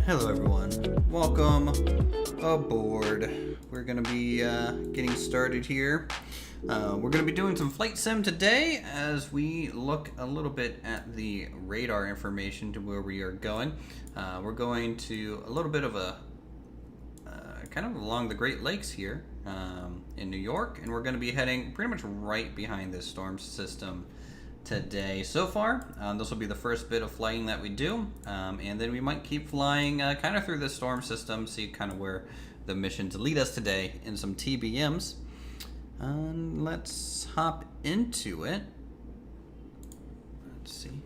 Hello everyone, welcome aboard. We're going to be getting started here. We're going to be doing some flight sim today as we look a little bit at the radar information to where we are going. We're going to a little bit of a kind of along the Great Lakes here in New York, and we're going to be heading pretty much right behind this storm system today. So far, this will be the first bit of flying that we do, and then we might keep flying kind of through this storm system, see kind of where the missions lead us today in some TBMs. Let's hop into it. Let's see.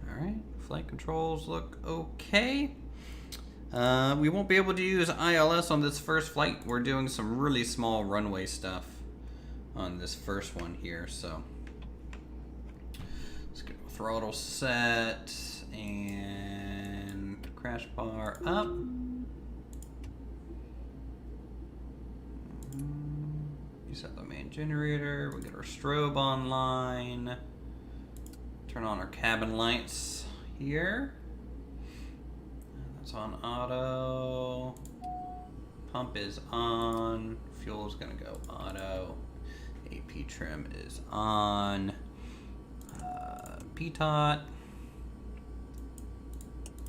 All right, flight controls look okay. We won't be able to use ILS on this first flight. We're doing some really small runway stuff on this first one here, so let's get throttle set and crash bar up. Reset the main generator. We get our strobe online. Turn on our cabin lights here. That's on auto. Pump is on. Fuel is gonna go auto. AP trim is on. PTOT.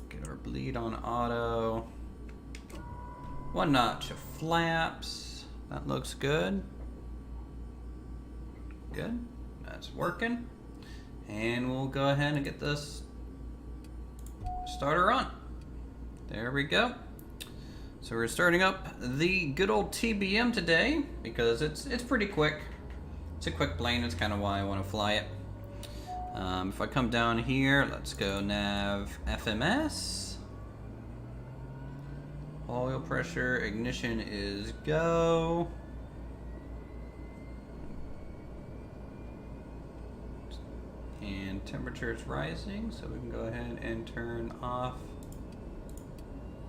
Get our bleed on auto. 1 notch of flaps. That looks good. Good. That's working. And we'll go ahead and get this starter on. There we go. So we're starting up the good old TBM today because it's pretty quick. It's a quick plane. It's kind of why I want to fly it. If I come down here, let's go nav FMS. Oil pressure, ignition is go. And temperature is rising, so we can go ahead and turn off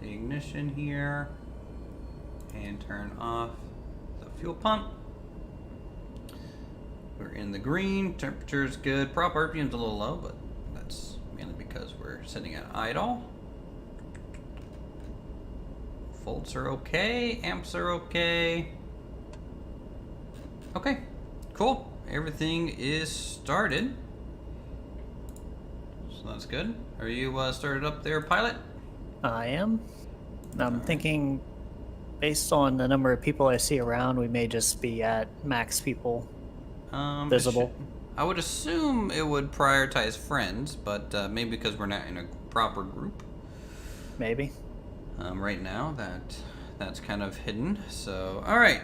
the ignition here and turn off the fuel pump. We're in the green, temperature is good. Prop RPM's a little low, but that's mainly because we're sitting at idle. Volts are okay, amps are okay. Okay, cool. Everything is started. So that's good. Are you started up there, pilot? I am. I'm thinking, based on the number of people I see around, we may just be at max people visible. I would assume it would prioritize friends, but maybe because we're not in a proper group. Maybe. Right now, that's kind of hidden. So, all right.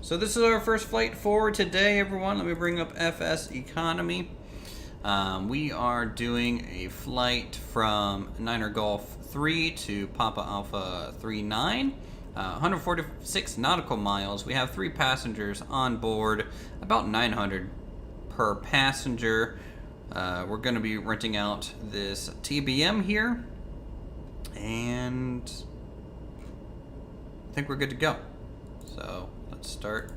So this is our first flight for today, everyone. Let me bring up FSEconomy. We are doing a flight from Niner Golf 3 to Papa Alpha 39, 146 nautical miles. We have 3 passengers on board, about 900 per passenger. We're going to be renting out this TBM here, and I think we're good to go. So let's start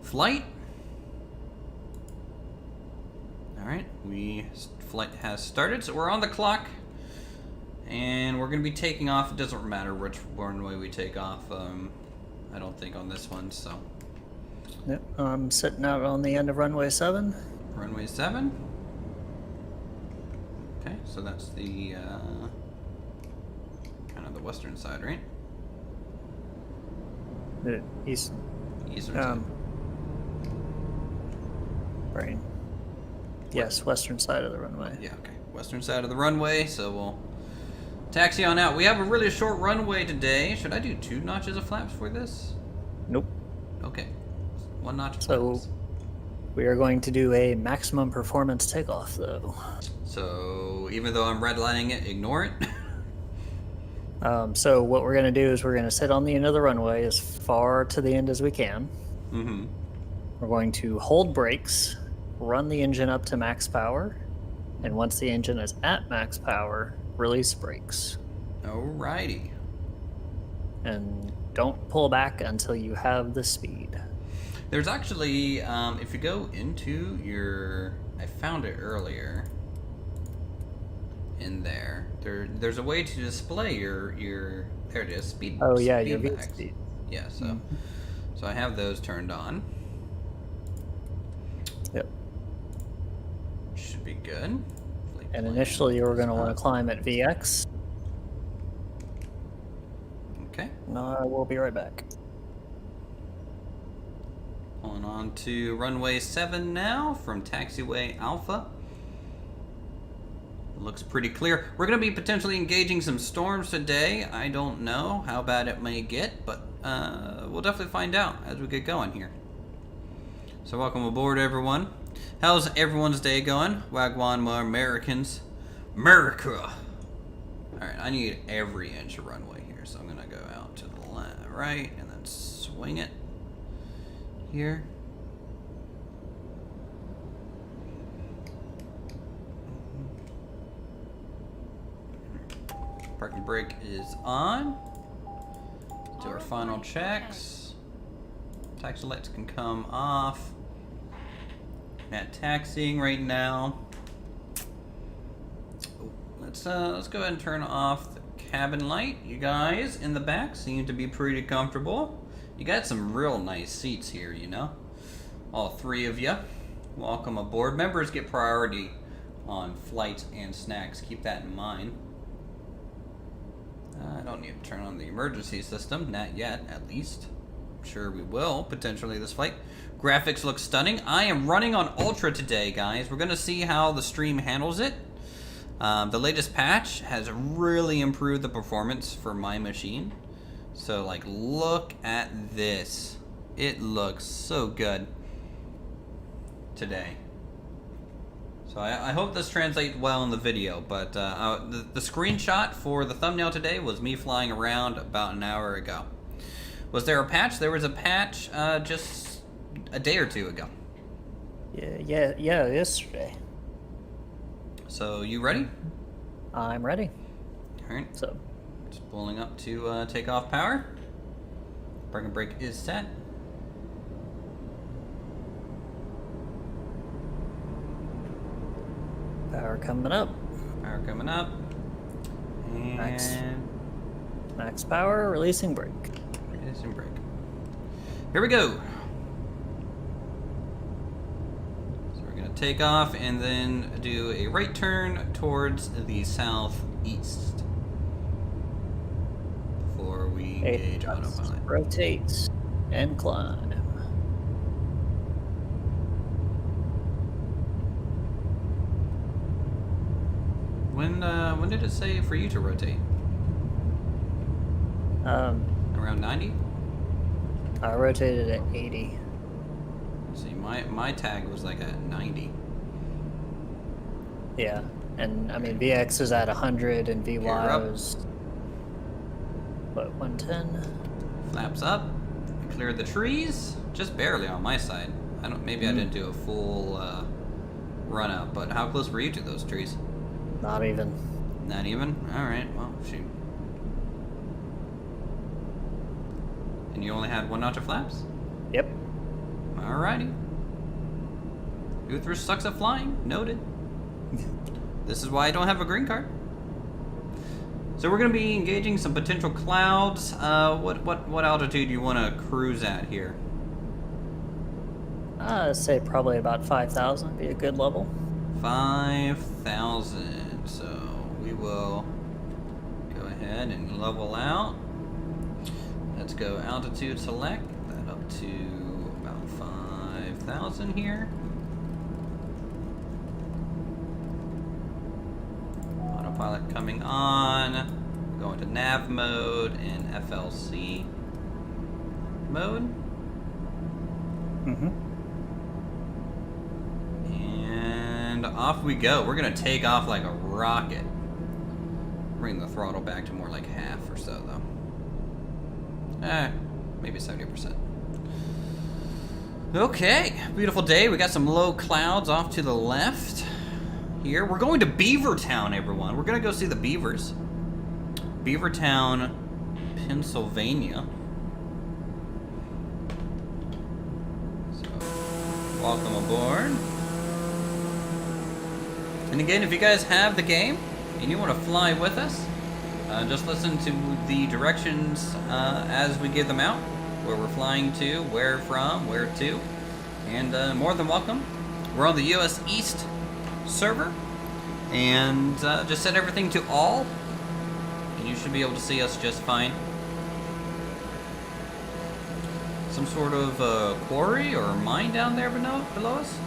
flight. All right, flight has started, so we're on the clock, and we're going to be taking off. It doesn't matter which runway we take off. I don't think on this one. So. Yep, I'm sitting out on the end of runway 7. Runway 7. Okay, so that's the kind of the western side, right? The eastern side. Right. Yes, western side of the runway. Yeah, okay. Western side of the runway, so we'll taxi on out. We have a really short runway today. Should I do 2 notches of flaps for this? Nope. Okay. 1 notch of flaps. So we are going to do a maximum performance takeoff, though. So even though I'm redlining it, ignore it? So what we're going to do is we're going to sit on the end of the runway as far to the end as we can. Mm-hmm. We're going to hold brakes, run the engine up to max power, and once the engine is at max power, release brakes. Alrighty. And don't pull back until you have the speed. There's actually, if you go into your, I found it earlier in there. There's a way to display your there it is, speed. Oh yeah, speed your V max. speed. Yeah, so so I have those turned on. Yep. Should be good. And initially you were going to want to climb at VX. Okay. No, I will be right back. Pulling on to runway 7 now from taxiway Alpha. Looks pretty clear. We're going to be potentially engaging some storms today. I don't know how bad it may get, but we'll definitely find out as we get going here. So welcome aboard, everyone. How's everyone's day going? Wagwan, more Americans. America! Alright, I need every inch of runway here, so I'm going to go out to the left, right, and then swing it here. Parking brake is on. Do our final checks. Taxi lights can come off. At taxiing right now. Let's go ahead and turn off the cabin light. You guys in the back seem to be pretty comfortable. You got some real nice seats here, you know. All 3 of you. Welcome aboard. Members get priority on flights and snacks. Keep that in mind. I don't need to turn on the emergency system, not yet, at least. I'm sure we will, potentially, this flight. Graphics look stunning. I am running on Ultra today, guys. We're going to see how the stream handles it. The latest patch has really improved the performance for my machine. So, like, look at this. It looks so good today. So I hope this translates well in the video, but the screenshot for the thumbnail today was me flying around about an hour ago. Was there a patch? There was a patch just a day or two ago. Yeah, yesterday. So you ready? I'm ready. All right. So, just pulling up to takeoff power. Parking brake is set. power coming up. Power coming up. And Max power, releasing brake. Releasing brake. Here we go. So we're gonna take off and then do a right turn towards the southeast before we engage autopilot. Rotate and climb. When did it say for you to rotate? Around 90? I rotated at 80. See, my tag was like at 90. Yeah, and I mean VX is at 100 and VY was what, 110? Flaps up. We cleared the trees, just barely on my side. Maybe I didn't do a full run out, but how close were you to those trees? Not even. Not even? Alright, well, shoot. And you only had 1 notch of flaps? Yep. Alrighty. Uther sucks at flying. Noted. This is why I don't have a green card. So we're going to be engaging some potential clouds. What altitude do you want to cruise at here? I'd say probably about 5,000 would be a good level. 5,000. So we will go ahead and level out. Let's go altitude select. That up to about 5,000 here. Autopilot coming on. Going to nav mode and FLC mode. And off we go. We're gonna take off like a rocket. Bring the throttle back to more like half or so though. Maybe 70%. Okay, beautiful day. We got some low clouds off to the left. Here, we're going to Beavertown, everyone. We're gonna go see the beavers. Beavertown, Pennsylvania. So, welcome aboard. And again, if you guys have the game and you want to fly with us, just listen to the directions as we give them out. Where we're flying to, where from, where to, and more than welcome. We're on the US East server, and just set everything to all, and you should be able to see us just fine. Some sort of quarry or mine down there below us?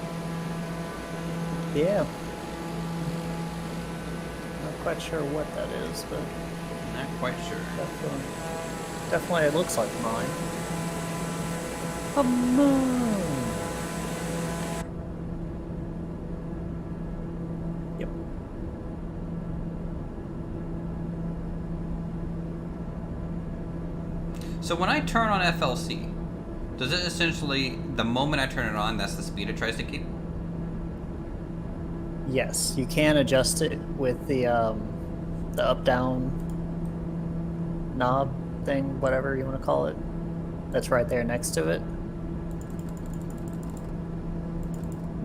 Yeah. Not quite sure what that is, but Not quite sure. definitely it looks like mine. A moon. Yep. So when I turn on FLC, does it essentially, the moment I turn it on, that's the speed it tries to keep? Yes, you can adjust it with the up-down knob thing, whatever you want to call it. That's right there next to it.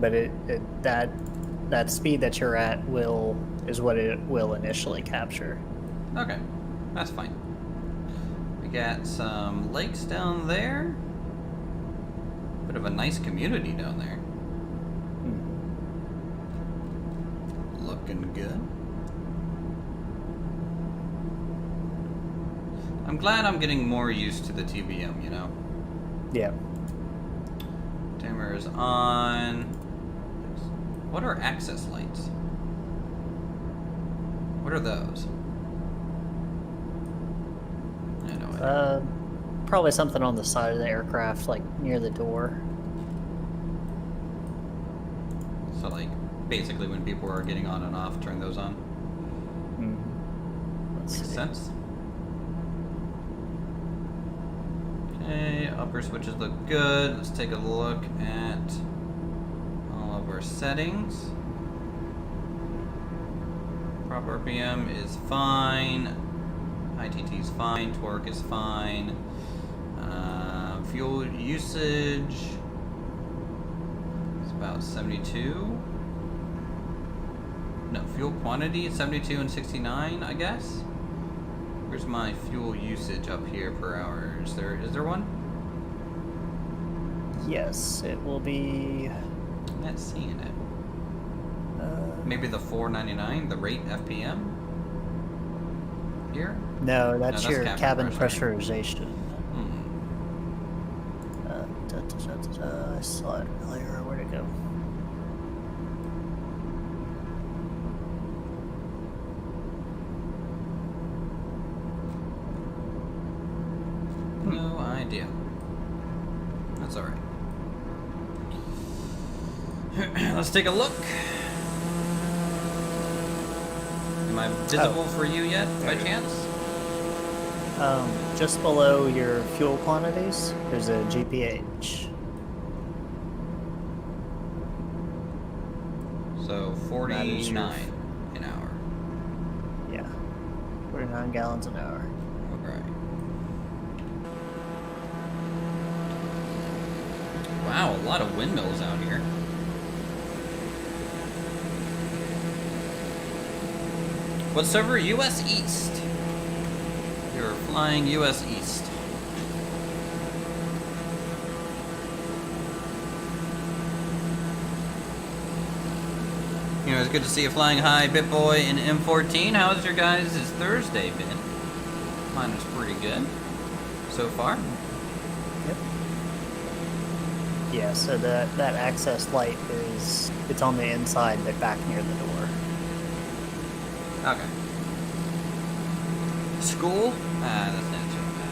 But that speed that you're at is what it will initially capture. Okay, that's fine. We got some lakes down there. Bit of a nice community down there. Looking good. I'm glad I'm getting more used to the TVM, you know? Yeah. Dimmer is on. What are access lights? What are those? I know it. Probably something on the side of the aircraft, like near the door. So like basically when people are getting on and off, turn those on. Let's Makes see. sense. Okay, upper switches look good. Let's take a look at all of our settings. Prop RPM is fine. ITT is fine. Torque is fine. Fuel usage is about 72. No, fuel quantity 72 and 69, I guess. Where's my fuel usage up here per hour? Is there one? Yes, it will be. I'm not seeing it. Maybe the 499, the rate FPM? Here? No, that's your cabin pressure. pressurization. I saw it earlier. Where'd it go? No idea. That's alright. Let's take a look. Am I visible for you yet, by chance? Just below your fuel quantities, there's a GPH. So 49 an hour. Yeah, 49 gallons an hour. Alright. Wow, a lot of windmills out here. What server? US East. You're flying US East. You know, it's good to see you flying high, BitBoy and M14. How's your guys' Thursday been? Mine is pretty good so far. Yep. Yeah, so that access light it's on the inside but back near the door. Okay. School? Ah, that's not too bad.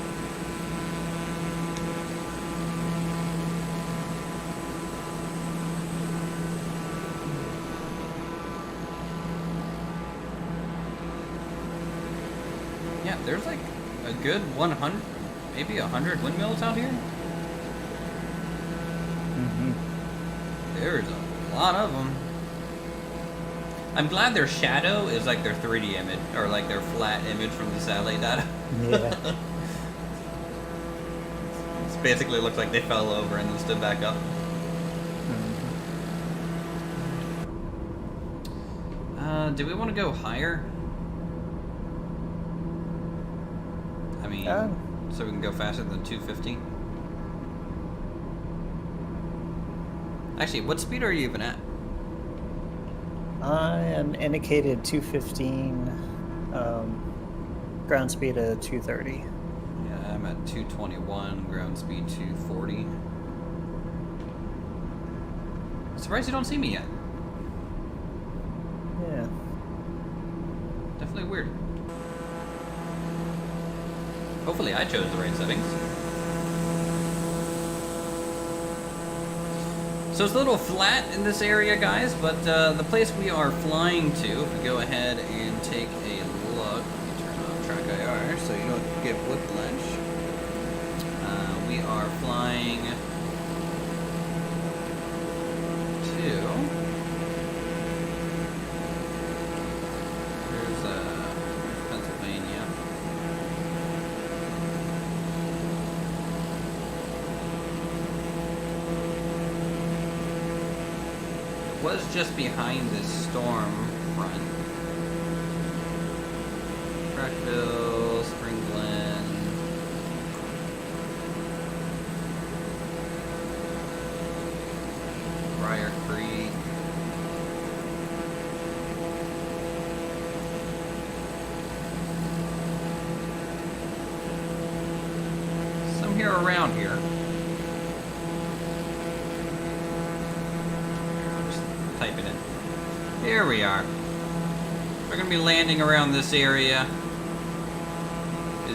Yeah, there's like a good 100, maybe 100 windmills out here. There's a lot of them. I'm glad their shadow is like their 3D image, or like their flat image from the satellite data. Yeah. It basically looks like they fell over and then stood back up. Do we want to go higher? I mean, so we can go faster than 250? Actually, what speed are you even at? I am indicated 215, ground speed of 230. Yeah, I'm at 221, ground speed 240. Surprised you don't see me yet. Yeah. Definitely weird. Hopefully I chose the right settings. So it's a little flat in this area, guys, but the place we are flying to, if we go ahead and take a look, let me turn off track IR so you don't get whiplash. We are flying to, there's Pennsylvania. Was just behind this storm front. Frackville, Spring Glen. Briar Creek. Somewhere around here. Typing in. Here we are. We're gonna be landing around this area.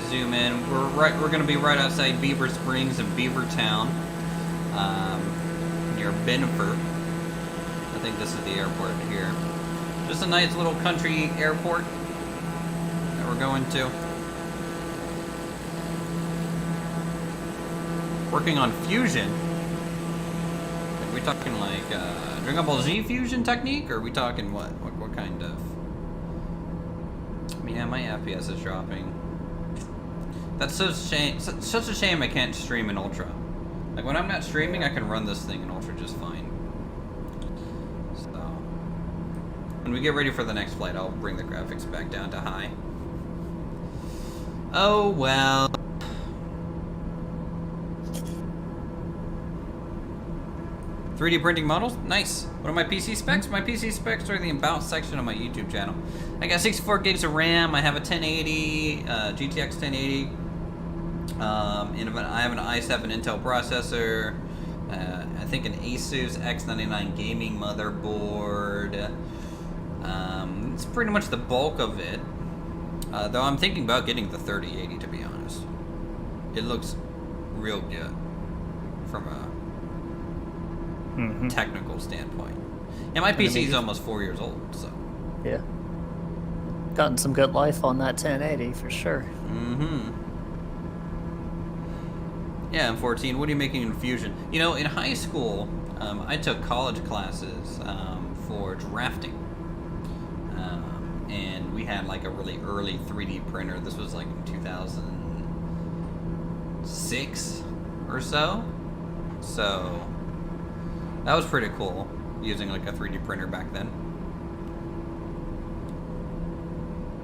Zoom in. We're gonna be right outside Beaver Springs and Beavertown, near Benford. I think this is the airport here. Just a nice little country airport that we're going to. Working on fusion. Are we talking like Dragon Ball Z fusion technique, or are we talking what? What kind of? Yeah, my FPS is dropping. That's such a shame I can't stream in Ultra. Like when I'm not streaming, I can run this thing in Ultra just fine. So when we get ready for the next flight, I'll bring the graphics back down to high. Oh well. 3D printing models? Nice. What are my PC specs? My PC specs are in the About section of my YouTube channel. I got 64 gigs of RAM. I have a 1080, GTX 1080. And I have an i7 Intel processor. I think an Asus X99 gaming motherboard. It's pretty much the bulk of it. Though I'm thinking about getting the 3080 to be honest. It looks real good from a technical standpoint. And my PC is almost 4 years old, so. Yeah. Gotten some good life on that 1080 for sure. Yeah, and 14, what are you making in Fusion? You know, in high school, I took college classes for drafting. And we had like a really early 3D printer. This was like in 2006 or so. So that was pretty cool, using like a 3D printer back then.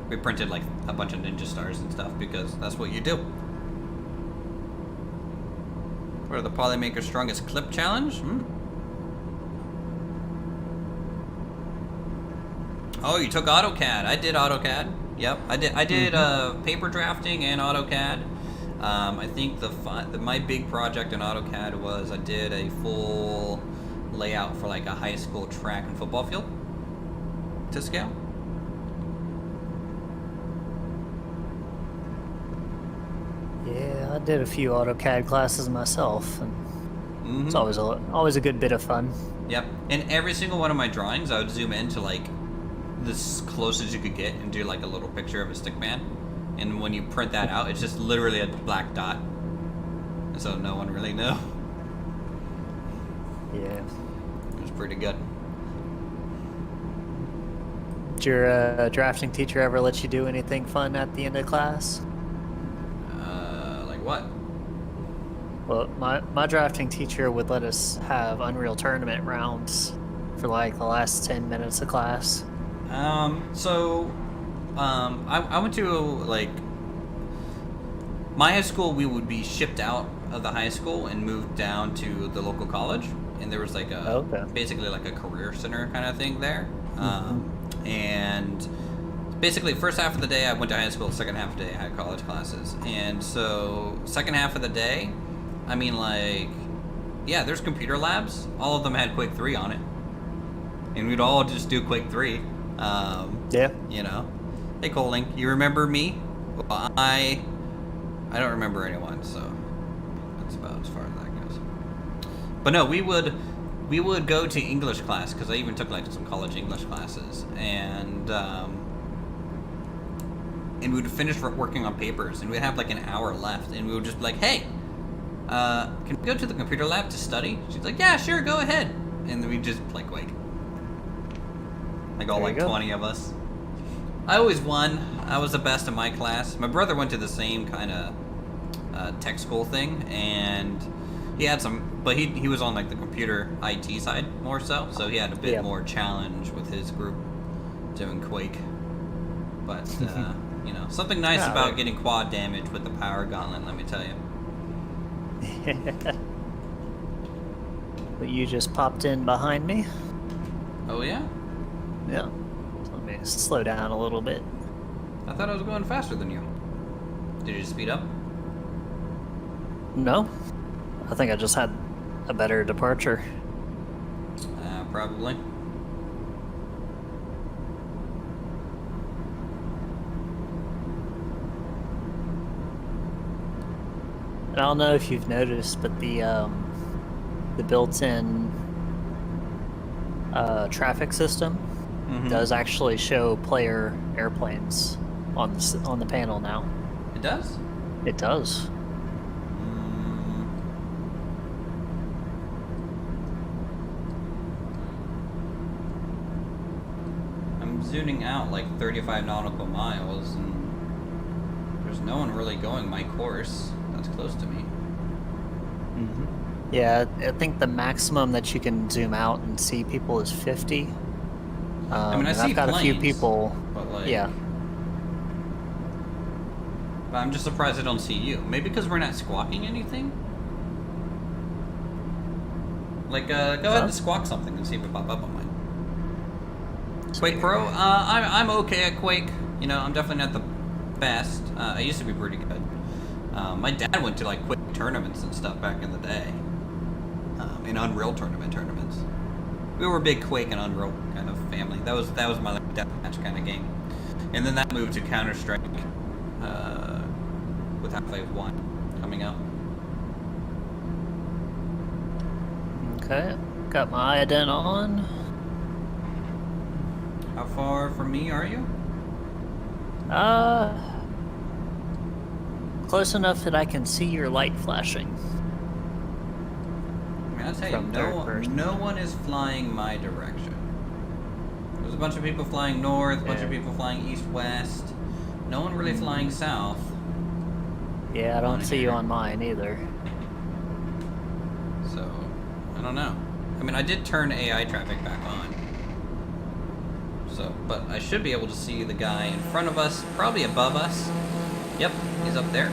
We printed like a bunch of ninja stars and stuff because that's what you do. What are the Polymaker's strongest clip challenge? Oh, you took AutoCAD. I did AutoCAD. Yep, I did paper drafting and AutoCAD. I think my big project in AutoCAD was I did a full layout for like a high school track and football field to scale. Yeah, I did a few AutoCAD classes myself, and it's always a good bit of fun. Yep, and every single one of my drawings, I would zoom in to like as close as you could get and do like a little picture of a stick man. And when you print that out, it's just literally a black dot. So no one really knew. Yeah. It was pretty good. Did your drafting teacher ever let you do anything fun at the end of class? Like what? Well, my drafting teacher would let us have Unreal Tournament rounds for like the last 10 minutes of class. I went to like my high school. We would be shipped out of the high school and moved down to the local college, and there was like basically like a career center kind of thing there. And basically, first half of the day I went to high school. Second half of the day I had college classes, and so second half of the day, I mean, like, yeah, there's computer labs. All of them had Quake 3 on it, and we'd all just do Quake 3. Yeah. You know, hey Coling, you remember me? Well, I don't remember anyone, so that's about as far as that goes. But no, we would go to English class because I even took like some college English classes, and we would finish working on papers, and we'd have like an hour left, and we would just be like, hey, can we go to the computer lab to study? She's like, yeah, sure, go ahead, and then we just play Quake. Like all like 20 of us. I always won. I was the best in my class. My brother went to the same kind of tech school thing, and he had some, but he was on like the computer IT side more so he had a bit more challenge with his group doing Quake. But you know, something nice about getting quad damage with the power gauntlet, let me tell you. But you just popped in behind me. Oh yeah? Yeah. So let me slow down a little bit. I thought I was going faster than you. Did you speed up? No. I think I just had a better departure. Probably. And I don't know if you've noticed, but the built-in traffic system does actually show player airplanes on the panel now. It does? It does. I'm zooming out like 35 nautical miles, and there's no one really going my course that's close to me. Yeah, I think the maximum that you can zoom out and see people is 50. I mean, I see I've got planes, a few people. but like, Yeah. But I'm just surprised I don't see you. Maybe because we're not squawking anything? Like, go ahead and squawk something and see if it pop up on mine. Quake Pro? I'm okay at Quake. You know, I'm definitely not the best. I used to be pretty good. My dad went to, like, Quake tournaments and stuff back in the day. In Unreal tournaments. We were a big Quake and Unreal kind of family. That was my, like, deathmatch kind of game. And then that moved to Counter-Strike, with Half-Life 1 coming out. Okay, got my ident on. How far from me are you? Close enough that I can see your light flashing. I mean, I'll tell you, no one is flying my direction. There's a bunch of people flying north, a bunch of people flying east-west. No one really flying south. Yeah, I don't see you on mine either. So, I don't know. I mean, I did turn AI traffic back on. So, but I should be able to see the guy in front of us, probably above us. Yep, he's up there.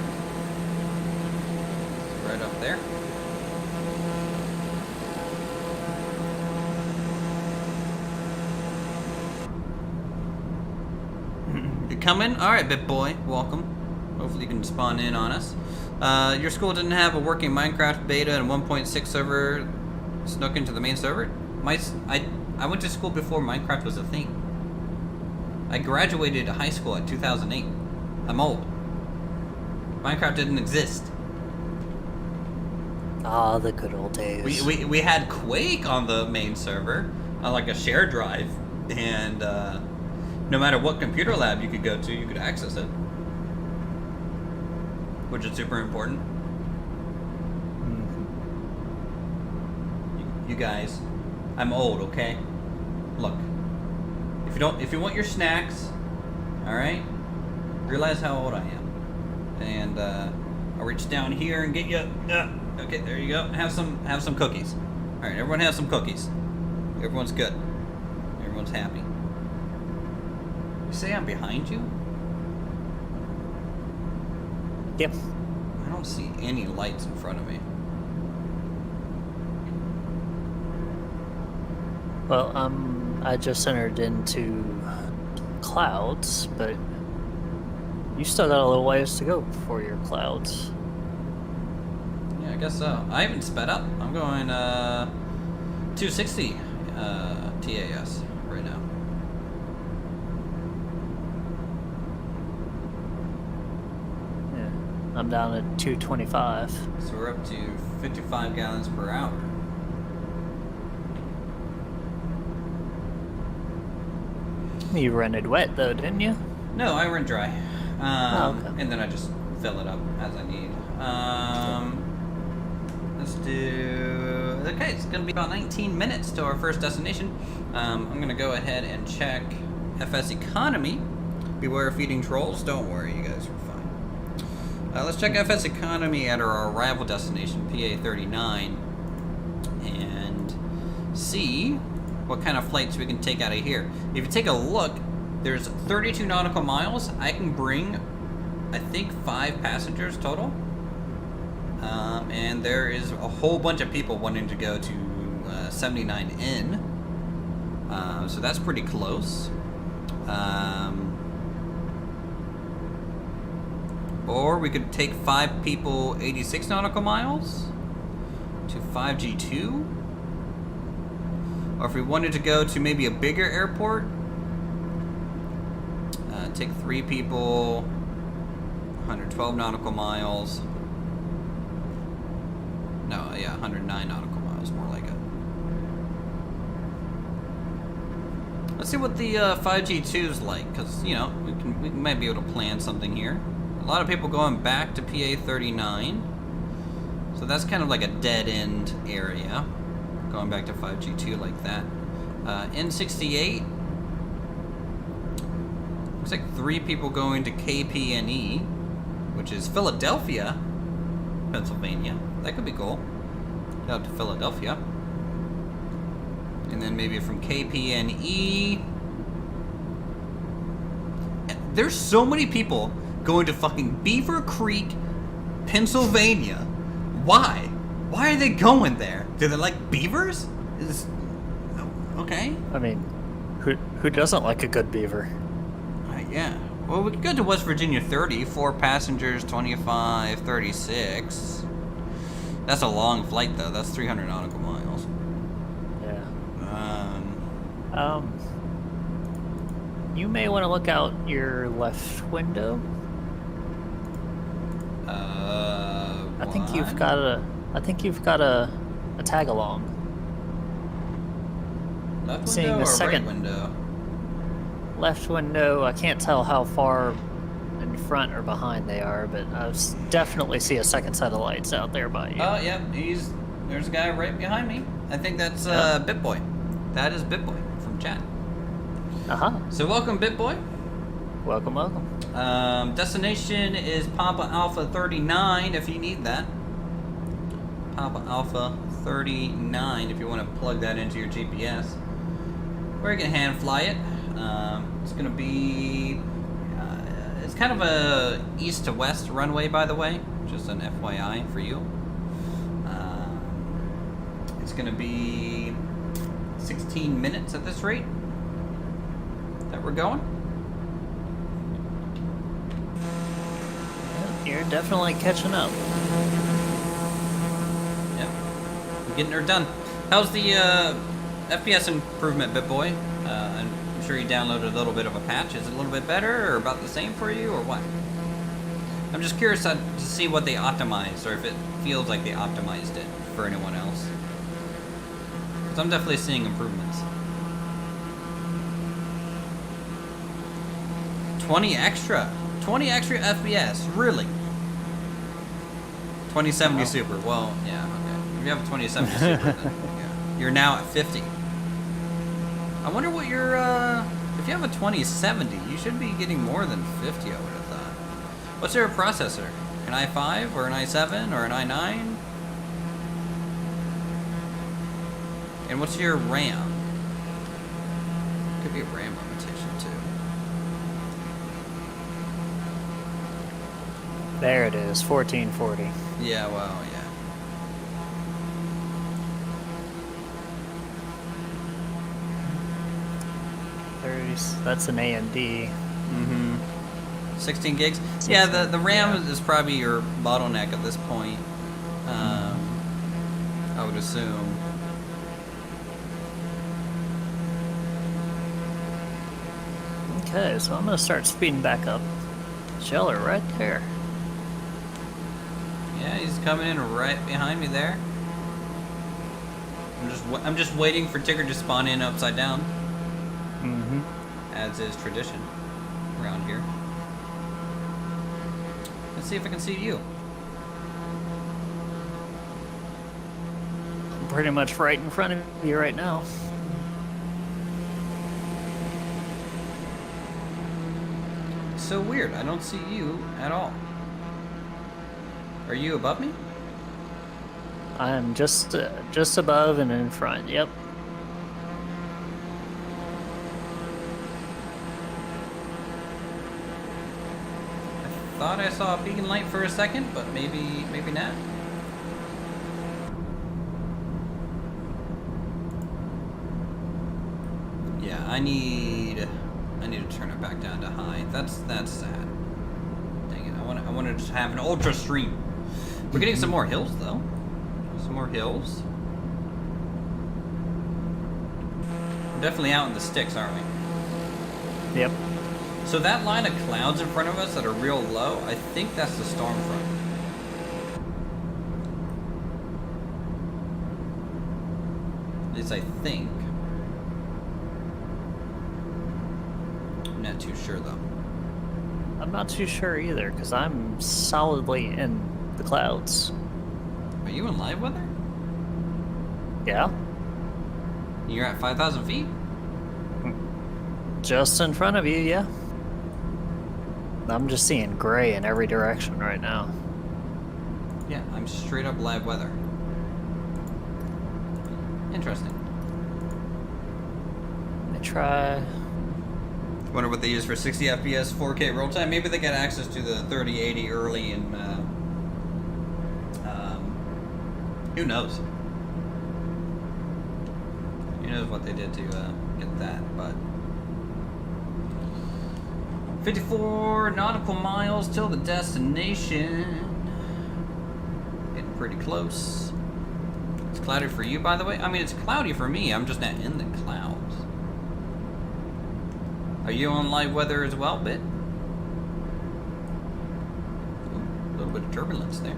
He's right up there. You coming? Alright, bit boy. Welcome. Hopefully you can spawn in on us. Your school didn't have a working Minecraft beta and 1.6 server snuck into the main server? I went to school before Minecraft was a thing. I graduated high school in 2008. I'm old. Minecraft didn't exist. Ah, the good old days. We had Quake on the main server, on like a shared drive, and no matter what computer lab you could go to, you could access it, which is super important. You guys, I'm old, okay? Look, if you want your snacks, all right, realize how old I am, and I'll reach down here and get you. Okay, there you go. Have some cookies. All right, everyone have some cookies. Everyone's good. Everyone's happy. You say I'm behind you? Yep. I don't see any lights in front of me. Well, I just entered into clouds, but you still got a little ways to go before your clouds. Yeah, I guess so. I haven't sped up. I'm going 260 TAS right now. Yeah, I'm down at 225. So we're up to 55 gallons per hour. You rented wet though, didn't you? No, I run dry. Okay. And then I just fill it up as I need. Let's do... Okay, it's going to be about 19 minutes to our first destination. I'm going to go ahead and check FSEconomy. Beware of feeding trolls. Don't worry, you guys are fine. Let's check FSEconomy at our arrival destination, PA 39, and see what kind of flights we can take out of here. If you take a look, there's 32 nautical miles. I can bring, I think, 5 passengers total. And there is a whole bunch of people wanting to go to 79N. So that's pretty close. Or we could take 5 people 86 nautical miles to 5G2. Or if we wanted to go to maybe a bigger airport, take 3 people, 112 nautical miles. No, yeah, 109 nautical miles, more like it. Let's see what the 5G2 is like, because, you know, we might be able to plan something here. A lot of people going back to PA 39. So that's kind of like a dead end area. Going back to 5G2 like that. N68. Looks like 3 people going to KPNE, which is Philadelphia, Pennsylvania. That could be cool. Get out to Philadelphia. And then maybe from KPNE. There's so many people going to fucking Beaver Creek, Pennsylvania. Why? Why are they going there? Do they like beavers? Okay. I mean, who doesn't like a good beaver? Yeah. Well, we could go to West Virginia 30, 4 passengers, 25, 36. That's a long flight, though. That's 300 nautical miles. Yeah. You may want to look out your left window. I think you've got a tag along. Left Seeing window the or second right window? Left window. I can't tell how far in front or behind they are, but I definitely see a second set of lights out there by you. Oh, yeah. There's a guy right behind me. I think that's BitBoy. That is BitBoy from chat. So welcome, BitBoy. Welcome, welcome. Destination is Papa Alpha 39 if you need that. Papa Alpha 39 if you want to plug that into your GPS. Or you can hand fly it. It's going to be... it's kind of a east to west runway, by the way. Just an FYI for you. It's going to be 16 minutes at this rate that we're going. You're definitely catching up. Yeah, I'm getting her done. How's the FPS improvement, BitBoy? I'm sure you downloaded a little bit of a patch. Is it a little bit better, or about the same for you, or what? I'm just curious to see what they optimized, or if it feels like they optimized it for anyone else. Because I'm definitely seeing improvements. 20 extra FPS, really? 2070 Super. Well, yeah, okay. If you have a 2070 Super, then yeah. You're now at 50. I wonder what your if you have a 2070, you should be getting more than 50. I would have thought. What's your processor? An i5 or an i7 or an i9? And what's your RAM? Could be a RAM limitation too. There it is, 1440. Yeah, well, yeah. That's an AMD. Mm-hmm. 16 gigs? 16, yeah, the RAM is probably your bottleneck at this point. I would assume. Okay, so I'm going to start speeding back up. Sheller right there. Yeah, he's coming in right behind me there. I'm just waiting for Tigger to spawn in upside down. Mm-hmm. As is tradition around here. Let's see if I can see you. I'm pretty much right in front of you right now. So weird. I don't see you at all. Are you above me? I'm just above and in front. Yep. I thought I saw a beacon light for a second, but maybe not. Yeah, I need to turn it back down to high. That's sad. Dang it! I want to just have an ultra stream. We're getting some more hills though. Some more hills. We're definitely out in the sticks, aren't we? Yep. So that line of clouds in front of us that are real low, I think that's the storm front. At least I think. too sure though. I'm not too sure either, because I'm solidly in the clouds. Are you in live weather? Yeah? You're at 5,000 feet? Just in front of you, yeah. I'm just seeing gray in every direction right now. Yeah, I'm straight up live weather. Interesting. Let me try. Wonder what they use for 60 FPS 4K roll time. Maybe they got access to the 3080 early and who knows? Who knows what they did to get that, but 54 nautical miles till the destination. Getting pretty close. It's cloudy for you, by the way? I mean, it's cloudy for me. I'm just not in the clouds. Are you on live weather as well, Bit? Ooh, a little bit of turbulence there.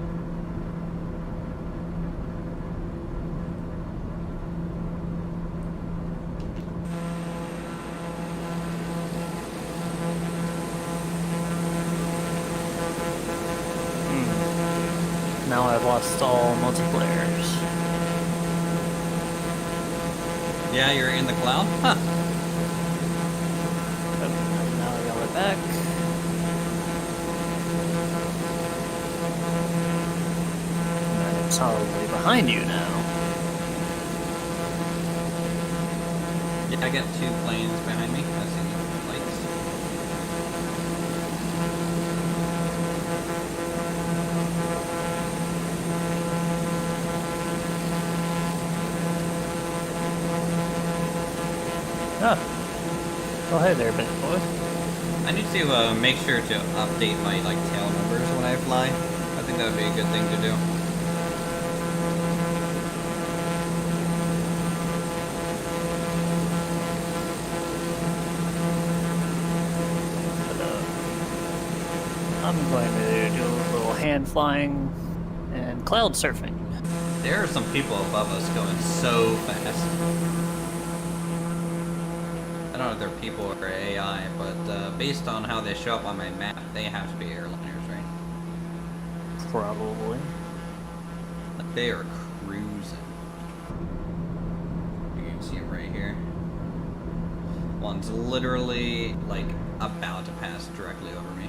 Now I've lost all multiplayers. Yeah, you're in the cloud? Huh. Now I got it back. I'm solidly behind you now. Yeah, I got 2 planes behind me. I see lights. Ah. Oh, hey there, big boy. I need to make sure to update my tail numbers when I fly. I think that would be a good thing to do. I'm going to do a little hand flying and cloud surfing. There are some people above us going so fast. I don't know if they're people or AI, but based on how they show up on my map, they have to be airliners, right? Probably. Like they are cruising. You can see it right here. One's literally about to pass directly over me.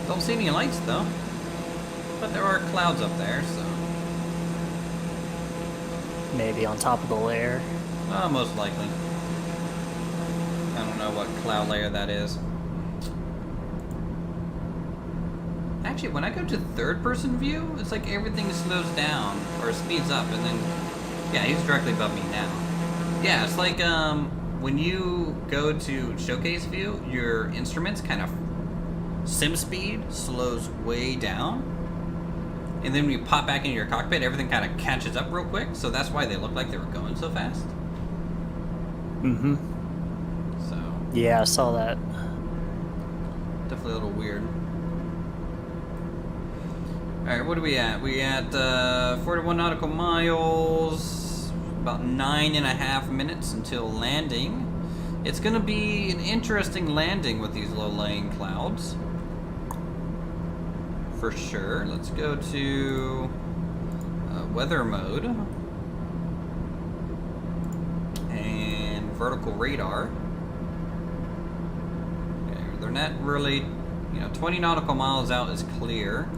Don't see any lights though, but there are clouds up there, so Maybe on top of the layer. most likely. I don't know what cloud layer that is. Actually, when I go to third-person view, it's like everything slows down or speeds up, and then yeah, he's directly above me now. Yeah, it's like when you go to showcase view, your instruments kind of sim speed slows way down, and then when you pop back into your cockpit, everything kind of catches up real quick, so that's why they look like they were going so fast. Mm-hmm. So Yeah, I saw that. definitely a little weird. Alright, what are we at? We at 41 nautical miles, about 9.5 minutes until landing. It's gonna be an interesting landing with these low-lying clouds. For sure. Let's go to weather mode and vertical radar. Okay, they're not really, 20 nautical miles out is clear.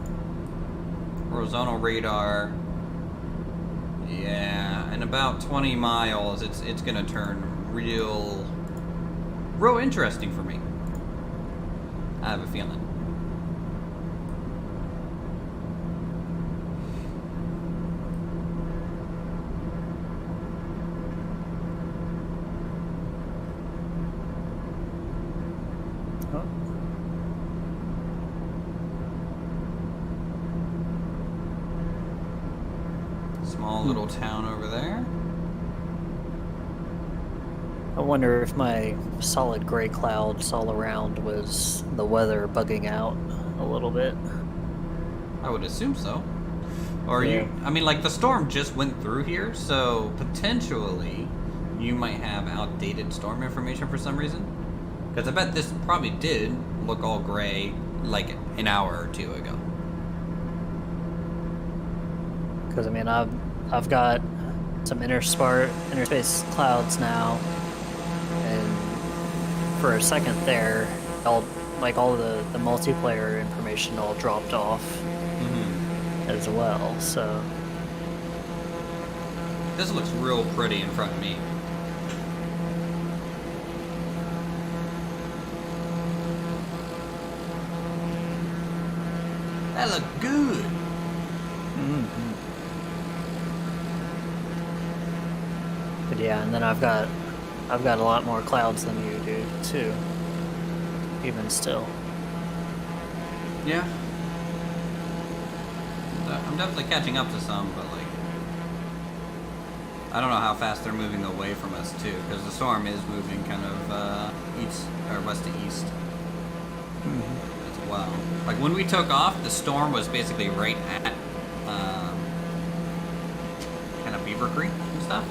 Horizontal radar, yeah, in about 20 miles, it's gonna turn real interesting for me. I have a feeling. Small little town over there. I wonder if my solid gray clouds all around was the weather bugging out a little bit. I would assume so. Or Yeah. I mean, like the storm just went through here, so potentially you might have outdated storm information for some reason. Because I bet this probably did look all gray like an hour or two ago. Because I mean, I've got some interspace clouds now, and for a second there, all the multiplayer information all dropped off as well. So this looks real pretty in front of me. That looked good. But yeah, and then I've got a lot more clouds than you do too. Even still. Yeah. I'm definitely catching up to some, but like, I don't know how fast they're moving away from us too, because the storm is moving kind of east or west to east as well. Like when we took off, the storm was basically right at kind of Beaver Creek and stuff.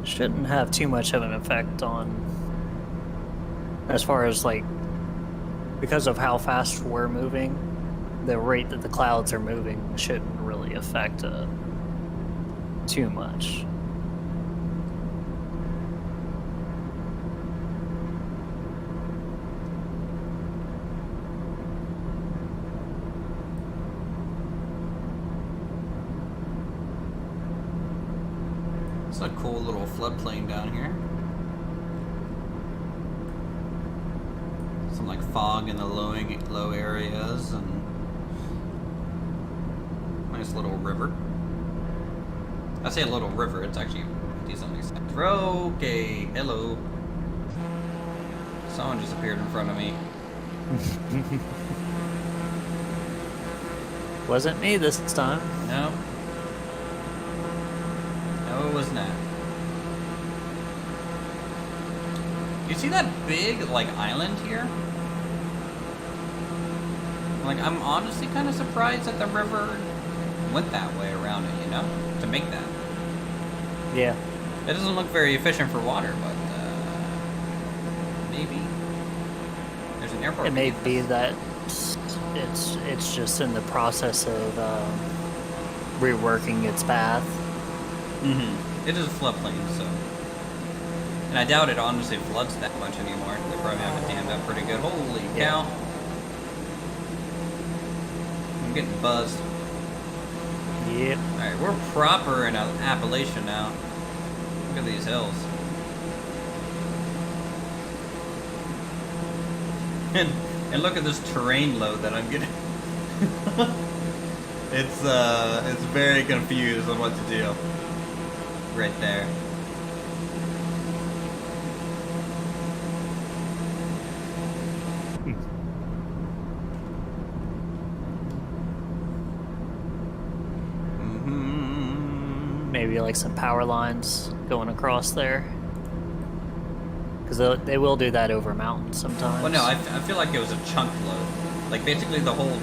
Shouldn't have too much of an effect on, as far as like, because of how fast we're moving, the rate that the clouds are moving shouldn't really affect too much. It's a cool little floodplain down here. Some like fog in the low areas and nice little river. I say a little river, it's actually decently sized. Okay, hello. Someone just appeared in front of me. Wasn't me this time. No. No, it was not. You see that big, like, island here? Like, I'm honestly kind of surprised that the river went that way around it, you know? To make that. Yeah. It doesn't look very efficient for water, but, maybe. There's an airport. It may be that it's just in the process of reworking its path. It is a floodplain, so. And I doubt it honestly floods that much anymore. They probably have it dammed up pretty good. Holy cow. I'm getting buzzed. Yep. Alright, we're proper in Appalachia now. Look at these hills. And look at this terrain load that I'm getting. It's very confused on what to do. Right there. Maybe like some power lines going across there. Because they will do that over mountains sometimes. Well, no, I feel like it was a chunk load. Like basically the whole,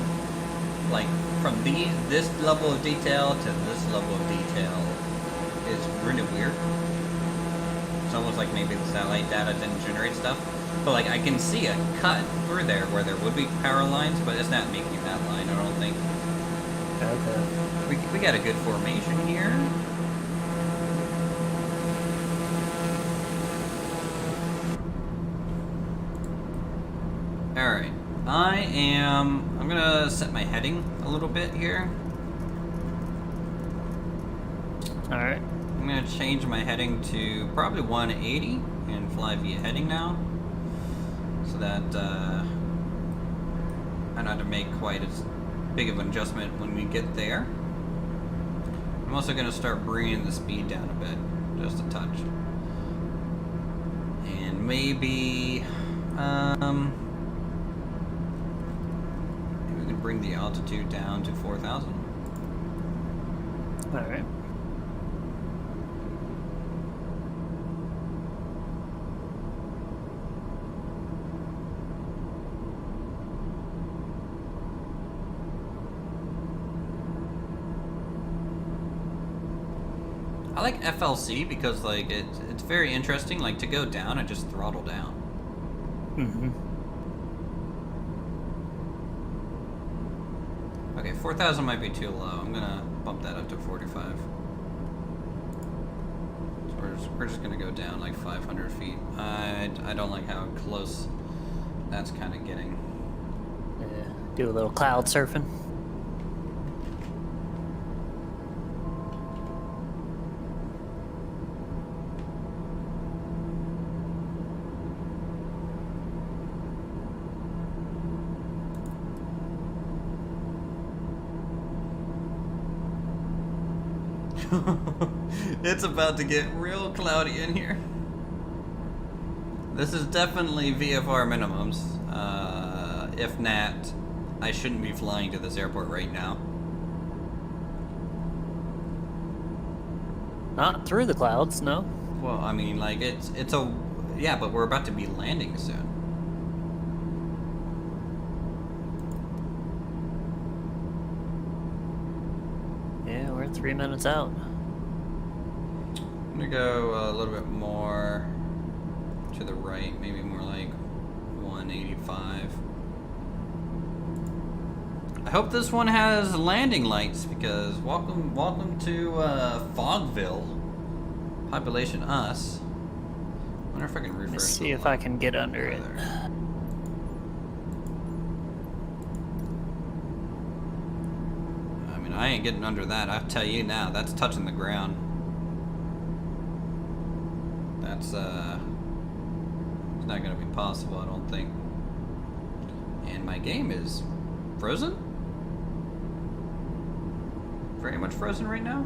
like from this level of detail to this level of detail is really weird. It's almost like maybe the satellite data didn't generate stuff. But like I can see a cut through there where there would be power lines, but it's not making that line, I don't think. Okay. We got a good formation here. Alright. I'm gonna set my heading a little bit here. Alright. I'm gonna change my heading to probably 180 and fly via heading now. So that I don't have to make quite as big of an adjustment when we get there. I'm also gonna start bringing the speed down a bit, just a touch. And maybe we can bring the altitude down to 4,000. Alright. I like FLC because like it's very interesting. Like to go down and just throttle down. Mm-hmm. Okay, 4,000 might be too low. I'm gonna bump that up to 45. So we're just gonna go down like 500 feet. I don't like how close that's kind of getting. Yeah. Do a little cloud surfing. It's about to get real cloudy in here. This is definitely VFR minimums. If not, I shouldn't be flying to this airport right now. Not through the clouds, no. Well, I mean, like it's a yeah, but we're about to be landing soon. Yeah, we're 3 minutes out. I'm gonna go a little bit more to the right, maybe more like 185. I hope this one has landing lights because welcome to Fogville. Population us. I wonder if I can reverse. Let's see if I can get under it. I mean, I ain't getting under that. I'll tell you now. That's touching the ground. That's it's not gonna be possible, I don't think. And my game is frozen? Very much frozen right now?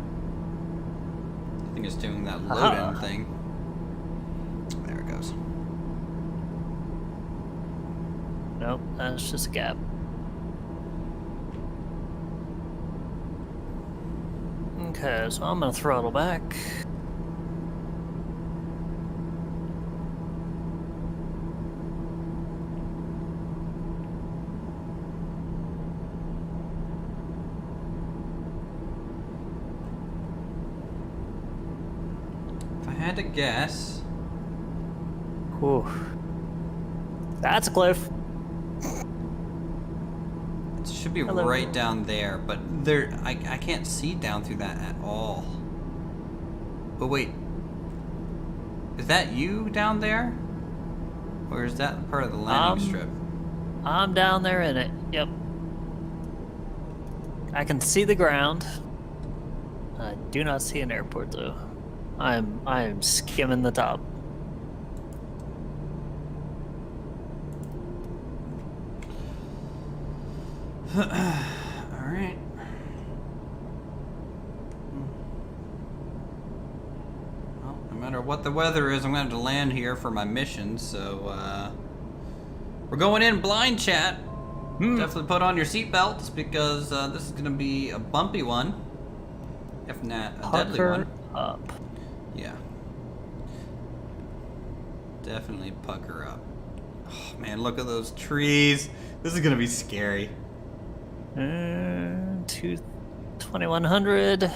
I think it's doing that load-in thing. There it goes. Nope, that's just a gap. Okay, so I'm gonna throttle back. If I had to guess... Whew. That's a cliff. It should be Hello. right down there, but there I can't see down through that at all. But wait. Is that you down there? Or is that part of the landing strip? I'm down there in it. Yep. I can see the ground. I do not see an airport though. I am skimming the top. Alright. Well, no matter what the weather is, I'm going to have to land here for my mission, so, we're going in blind, chat. Definitely put on your seatbelts, because, this is going to be a bumpy one. If not a deadly one. Up. Yeah. Definitely pucker up. Oh, man, look at those trees. This is going to be scary. 2100.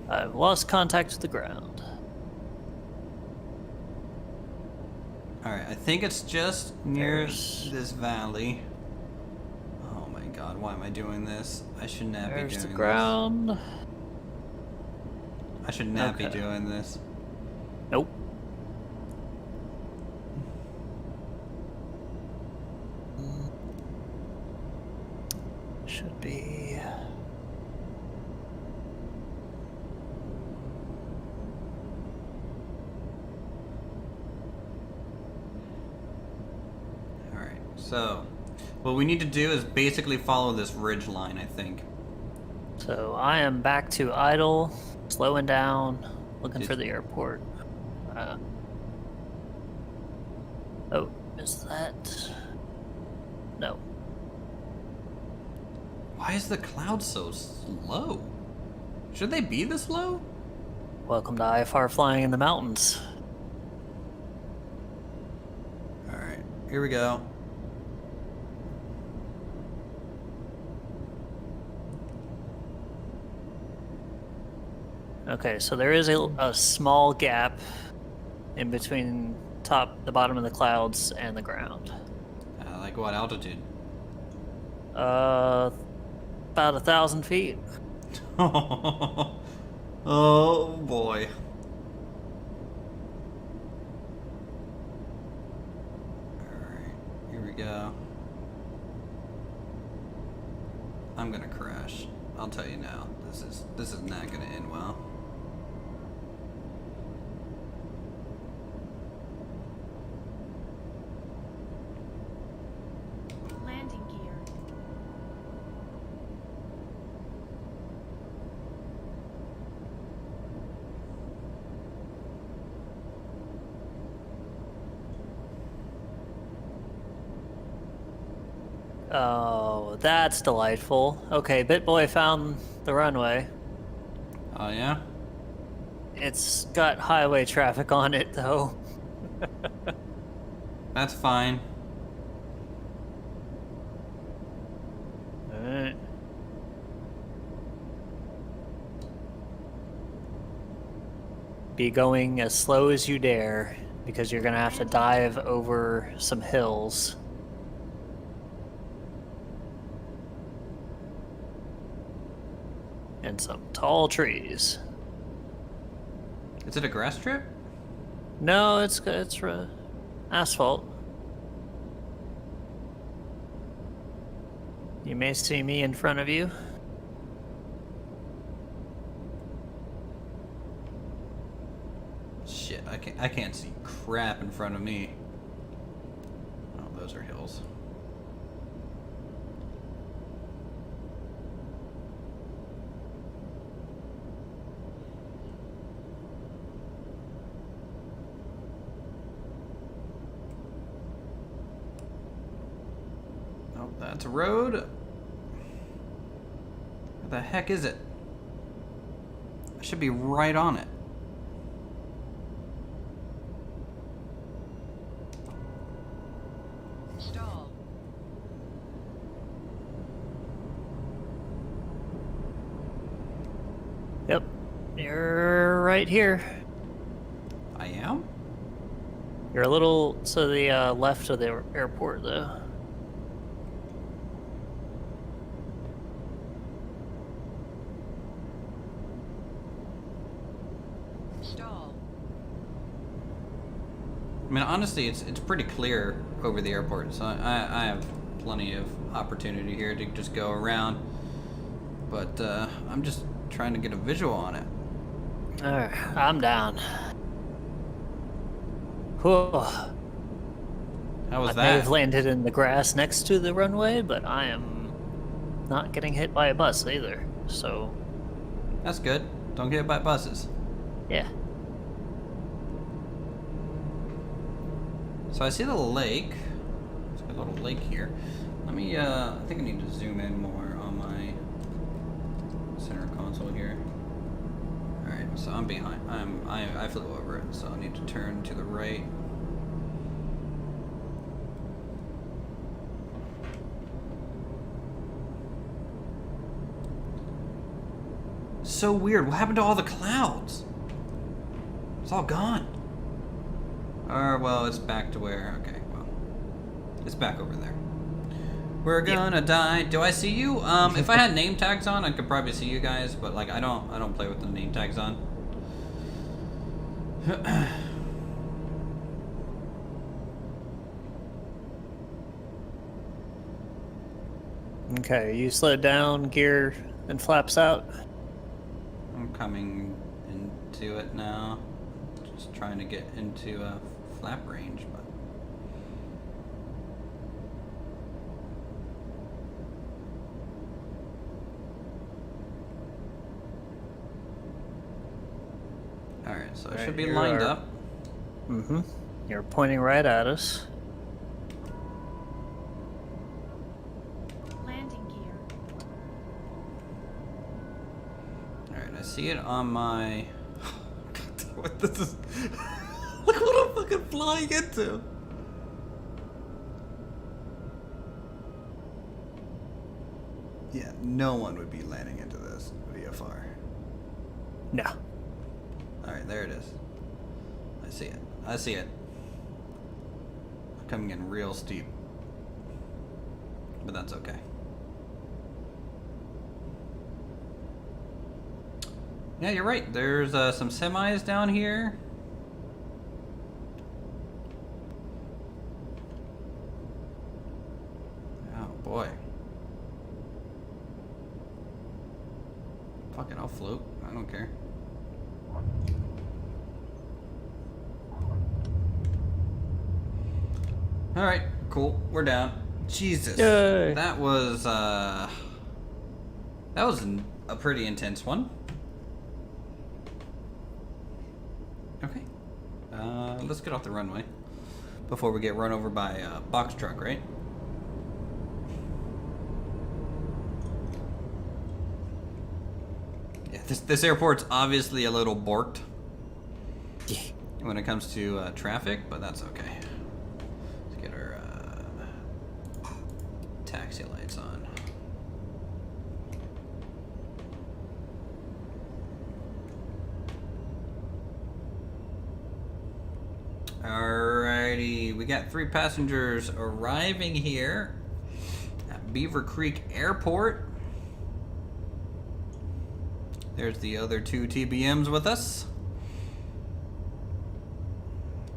I've lost contact with the ground. Alright, I think it's just near this valley. Oh my god, why am I doing this? I should not be doing There's this. the ground. I should not be doing this. Nope. Should be. Alright, so what we need to do is basically follow this ridge line, I think. So I am back to idle, slowing down, looking for the airport. Oh, is that? No. Why is the cloud so low? Should they be this low? Welcome to IFR flying in the mountains. Alright, here we go. Okay, so there is a small gap in between the bottom of the clouds and the ground. Like what altitude? About 1,000 feet. Oh boy. Alright, here we go. I'm gonna crash. I'll tell you now. This is not gonna end well. Landing gear. Oh, that's delightful. Okay, BitBoy found the runway. Oh yeah? It's got highway traffic on it, though. That's fine. Alright. Be going as slow as you dare, because you're gonna have to dive over some hills. And some tall trees. Is it a grass strip? No, it's asphalt. You may see me in front of you. Shit, I can't see crap in front of me. Oh, those are hills. Oh, that's a road. Where the heck is it? I should be right on it. Stall. Yep, you're right here. I am? You're a little to the left of the airport, though. Stall. I mean, honestly, it's pretty clear over the airport, so I have plenty of opportunity here to just go around. But I'm just trying to get a visual on it. Alright, I'm down. Whew. How was I may have that? landed in the grass next to the runway, but I am not getting hit by a bus either. So, That's good. Don't get hit by buses. yeah. So I see the lake. There's a little lake here. Let me, I think I need to zoom in more on my center console here. Alright, so I'm behind. I flew over it, so I need to turn to the right. So weird. What happened to all the clouds? It's all gone. Well, it's back to where... Okay, well. It's back over there. We're gonna die. Do I see you? If I had name tags on, I could probably see you guys, but like I don't play with the name tags on. Okay, you slowed down, gear and flaps out. I'm coming into it now. Just trying to get into a flap range, but alright, so I should be lined up. Mm-hmm. You're pointing right at us. Landing gear. Alright, I see it on my... what this is... Look what I'm fucking flying into! Yeah, no one would be landing into this VFR. No. Alright, there it is. I see it. I see it. Coming in real steep. But that's okay. Yeah, you're right. There's some semis down here. Oh boy. Fuck it, I'll float. I don't care. Alright, cool. We're down. Jesus. Yay. That was a pretty intense one. Okay. Let's get off the runway before we get run over by a box truck, right? Yeah, this airport's obviously a little borked when it comes to traffic, but that's okay. Let's get our taxi lights on. Alrighty, we got 3 passengers arriving here at Beaver Creek Airport. There's the other 2 TBMs with us.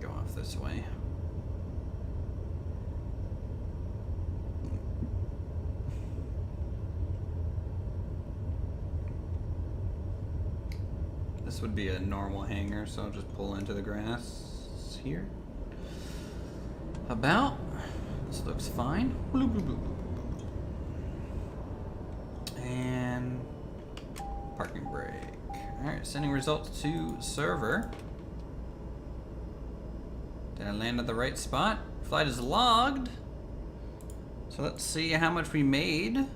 Go off this way. This would be a normal hangar, so I'll just pull into the grass here. About. This looks fine. Bloop, bloop, bloop, bloop, bloop. And parking brake. Alright, sending results to server. Did I land at the right spot? Flight is logged. So let's see how much we made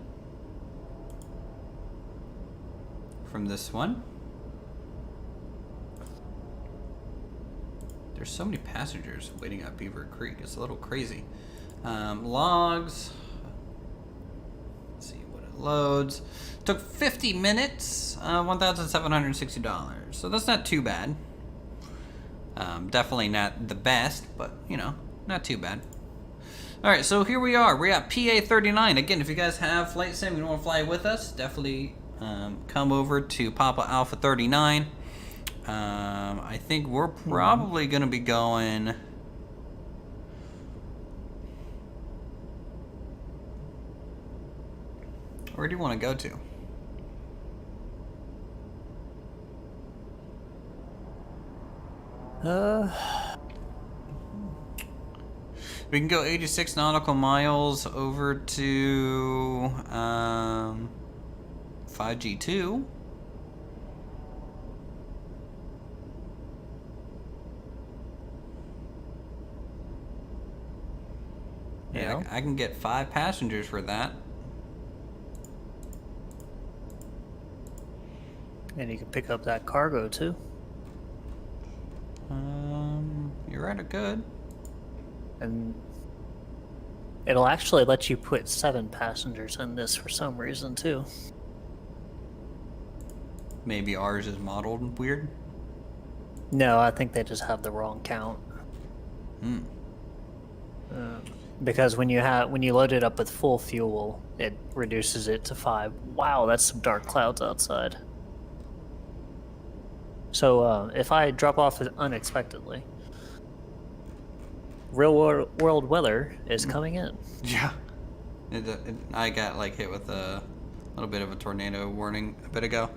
from this one. There's so many passengers waiting at Beaver Creek. It's a little crazy. Logs. Let's see what it loads. Took 50 minutes, $1,760. So that's not too bad. Definitely not the best, but you know, not too bad. All right, so here we are. We're at PA 39. Again, if you guys have flight sim, you want to fly with us, definitely come over to Papa Alpha 39. I think we're probably going to be going. Where do you want to go to? We can go 86 nautical miles over to 5G2. Yeah, I can get 5 passengers for that. And you can pick up that cargo too. You're right, it could. And it'll actually let you put 7 passengers in this for some reason too. Maybe ours is modeled weird. No, I think they just have the wrong count. Because when you load it up with full fuel, it reduces it to 5. Wow, that's some dark clouds outside. So if I drop off unexpectedly, real world weather is coming in. Yeah. I got like hit with a little bit of a tornado warning a bit ago.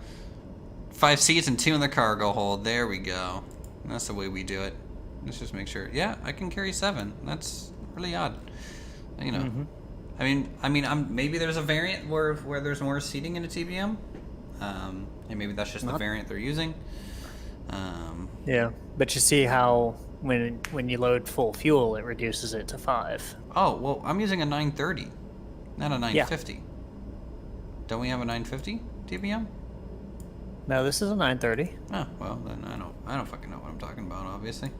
5 seats and 2 in the cargo hold. There we go. That's the way we do it. Let's just make sure. Yeah, I can carry 7. That's really odd. You know. I mean, maybe there's a variant where there's more seating in a TBM. And maybe that's just the variant they're using. Yeah, but you see how when you load full fuel, it reduces it to 5. Oh, well, I'm using a 930, not a 950. Yeah. Don't we have a 950 TBM? No, this is a 930. Oh, well, then I don't fucking know what I'm talking about, obviously.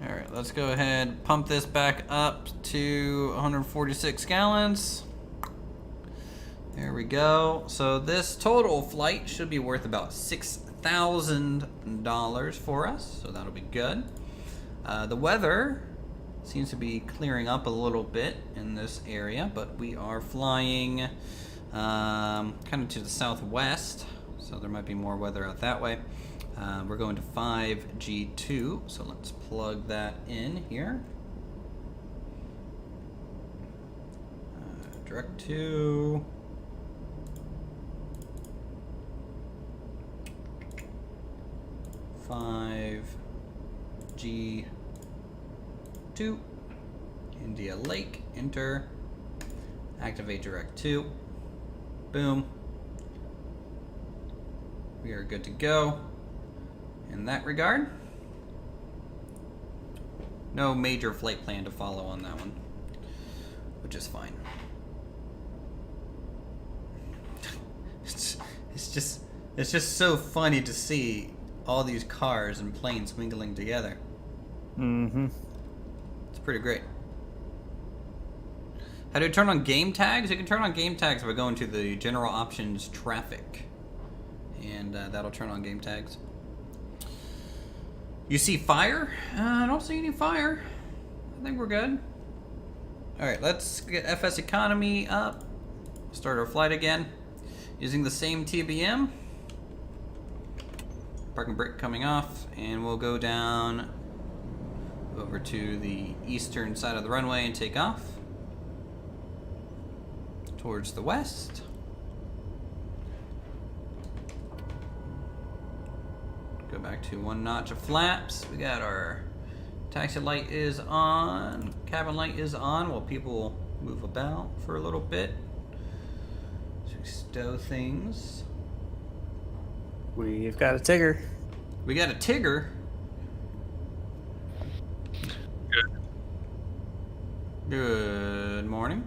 All right, let's go ahead, pump this back up to 146 gallons. There we go. So this total flight should be worth about $6,000. $1,000 for us, so that'll be good. The weather seems to be clearing up a little bit in this area, but we are flying kind of to the southwest, so there might be more weather out that way. We're going to 5G2, so let's plug that in here. Direct to 5G2, India Lake, enter, activate direct to, boom. We are good to go in that regard. No major flight plan to follow on that one, which is fine. It's just so funny to see all these cars and planes mingling together. Mm-hmm. It's pretty great. How do you turn on game tags? You can turn on game tags by going to the general options traffic, and that'll turn on game tags. You see fire? I don't see any fire. I think we're good. Alright, let's get FSEconomy up. Start our flight again. Using the same TBM. Parking brake coming off, and we'll go down over to the eastern side of the runway and take off towards the west. Go back to 1 notch of flaps. We got our taxi light is on, cabin light is on while people move about for a little bit. So we stow things. We've got a Tigger. We got a Tigger. Good. Good morning.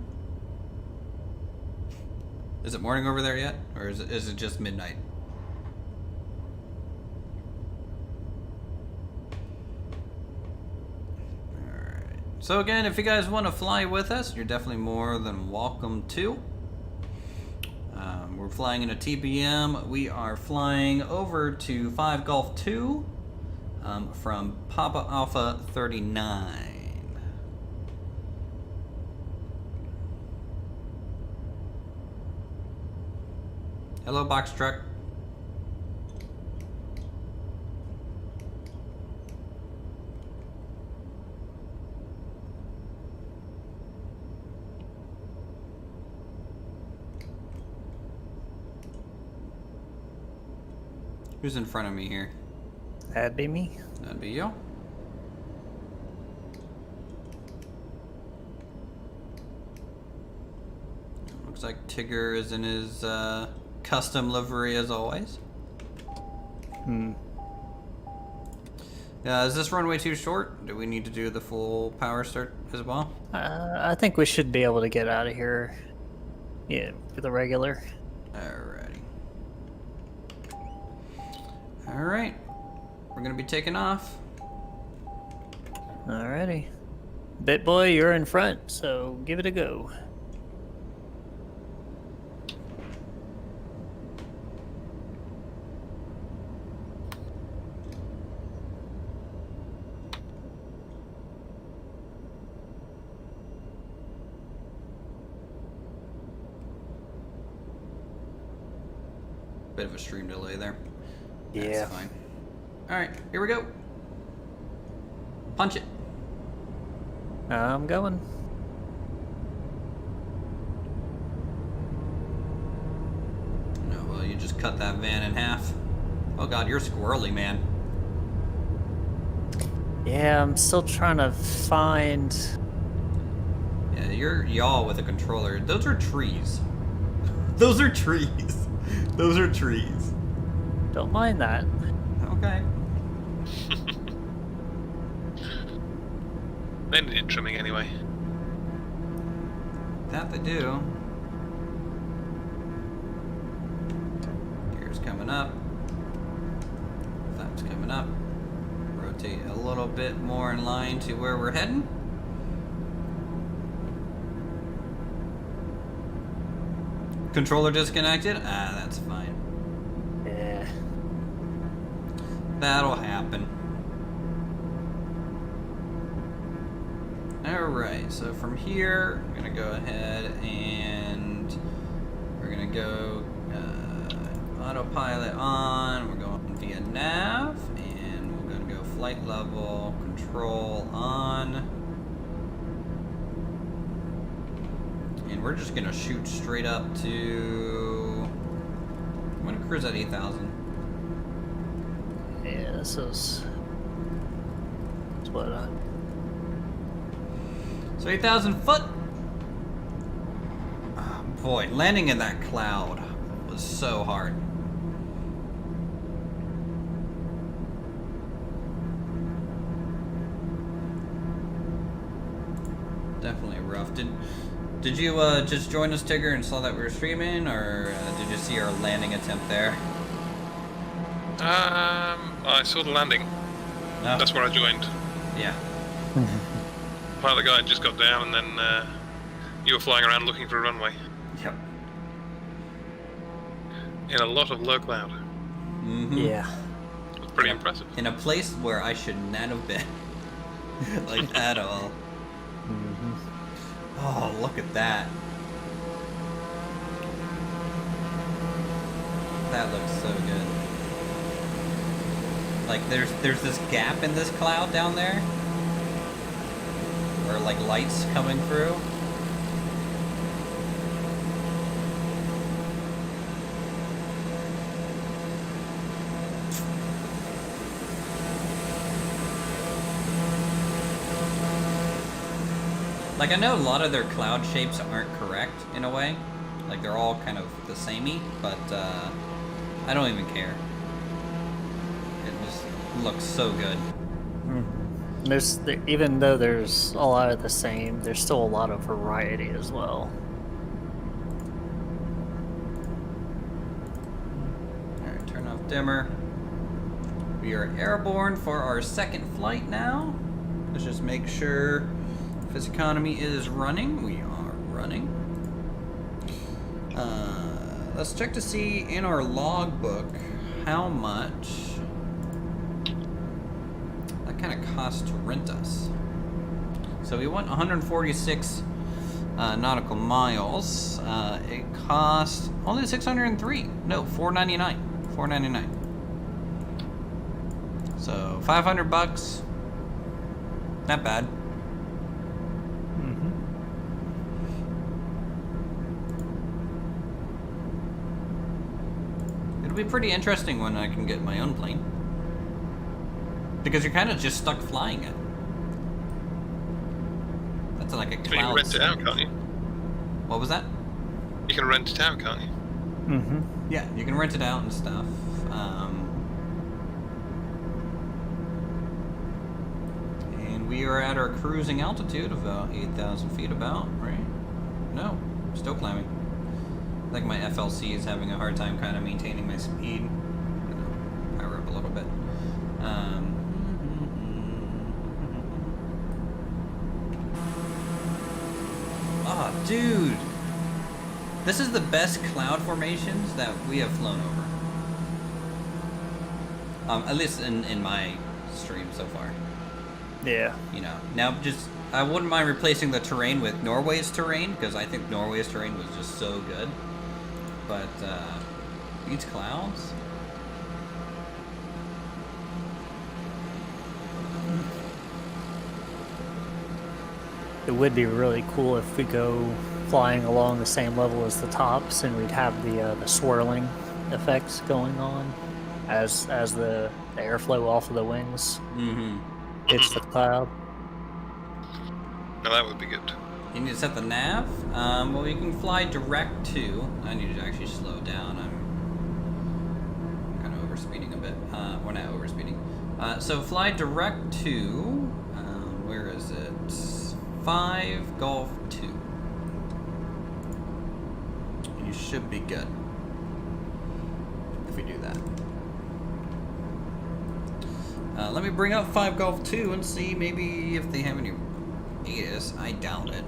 Is it morning over there yet? Or is it just midnight? Alright. So again, if you guys want to fly with us, you're definitely more than welcome to. We're flying in a TBM. We are flying over to 5 Golf 2 from Papa Alpha 39. Hello, box truck. Who's in front of me here? That'd be me. That'd be you. Looks like Tigger is in his custom livery as always. Is this runway too short? Do we need to do the full power start as well? I think we should be able to get out of here. Yeah, for the regular. Alrighty. Alright. We're gonna be taking off. Alrighty. Bit boy, you're in front, so give it a go. Bit of a stream delay there. Yeah. That's fine. Alright, here we go. Punch it. I'm going. No, well, you just cut that van in half. Oh god, you're squirrely, man. Yeah, I'm still trying to find... Yeah, you're y'all with a controller. Those are trees. Those are trees. Those are trees. Don't mind that. Okay. They need trimming anyway. That they do. Gears coming up. Flaps coming up. Rotate a little bit more in line to where we're heading. Controller disconnected? Ah, that's fine. Yeah. That'll happen. Alright, so from here, I'm gonna go ahead and we're gonna go autopilot on, we're going via nav, and we're gonna go flight level, control on. And we're just gonna shoot straight up to, I'm gonna cruise at 8,000. Yeah, this is what So 8,000 foot. Oh, boy, landing in that cloud was so hard. Definitely rough. Did you just join us, Tigger, and saw that we were streaming, or did you see our landing attempt there? I saw the landing. No. That's where I joined. Yeah. Pilot guy just got down, and then you were flying around looking for a runway Yep. in a lot of low cloud. Mm-hmm. Yeah. It's pretty impressive. In a place where I should not have been, like at all. Oh, look at that. That looks so good. Like there's this gap in this cloud down there where like light's coming through. Like, I know a lot of their cloud shapes aren't correct in a way. Like, they're all kind of the samey, but I don't even care. It just looks so good. Even though there's a lot of the same, there's still a lot of variety as well. Alright, turn off dimmer. We are airborne for our second flight now. Let's just make sure FSEconomy is running. We are running. Let's check to see in our logbook how much that kind of costs to rent us. So we went 146 nautical miles. It cost only 603. No, 499. 499. So 500 bucks. Not bad. It'll be pretty interesting when I can get my own plane. Because you're kind of just stuck flying it. That's like a So you cloud. can rent it out, can't you? What was that? You can rent it out, can't you? Yeah, you can rent it out and stuff. And we are at our cruising altitude of about 8,000 feet about, right? No, still climbing. I think my FLC is having a hard time kind of maintaining my speed. I'm gonna power up a little bit. Oh, dude! This is the best cloud formations that we have flown over. At least in my stream so far. Yeah. You know, now just I wouldn't mind replacing the terrain with Norway's terrain because I think Norway's terrain was just so good. But these clouds. It would be really cool if we go flying along the same level as the tops, and we'd have the swirling effects going on as the airflow off of the wings hits the cloud. Now that would be good. You need to set the nav. Well, you can fly direct to. I need to actually slow down. I'm kind of overspeeding a bit. We're not overspeeding. So fly direct to. Where is it? 5 Golf 2. You should be good if we do that. Let me bring up 5 Golf 2 and see maybe if they have any ATIS. I doubt it.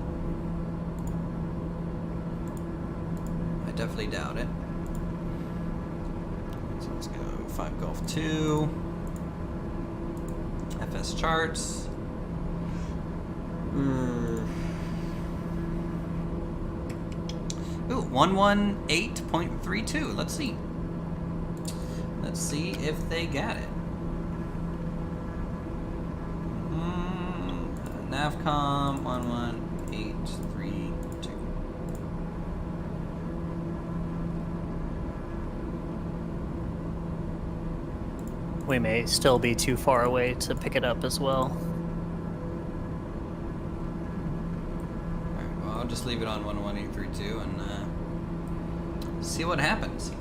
I definitely doubt it. So let's go 5 Golf 2. FS charts. Ooh, 118.32. Let's see. Let's see if they got it. Navcom 11832. We may still be too far away to pick it up as well. Alright, well, I'll just leave it on 11832 and see what happens.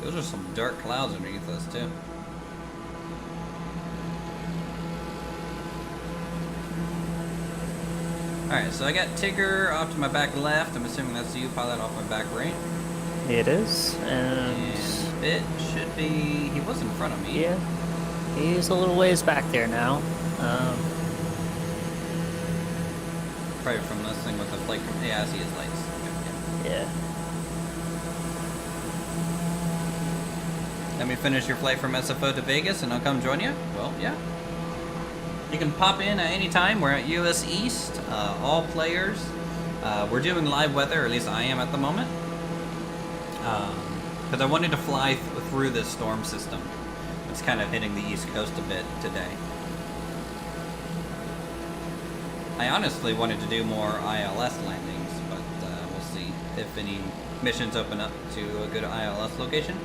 Those are some dark clouds underneath us, too. Alright, so I got Tigger off to my back left. I'm assuming that's you, pilot off my back right. It is, and it should be... He was in front of me. yeah, he's a little ways back there now. Probably from this thing with the flight... Yeah, I see his lights. Yeah. Let me finish your flight from SFO to Vegas and I'll come join you? Well, yeah. You can pop in at any time. We're at US East. All players. We're doing live weather, or at least I am at the moment. Because I wanted to fly through this storm system. It's kind of hitting the East Coast a bit today. I honestly wanted to do more ILS landings, but we'll see if any missions open up to a good ILS location.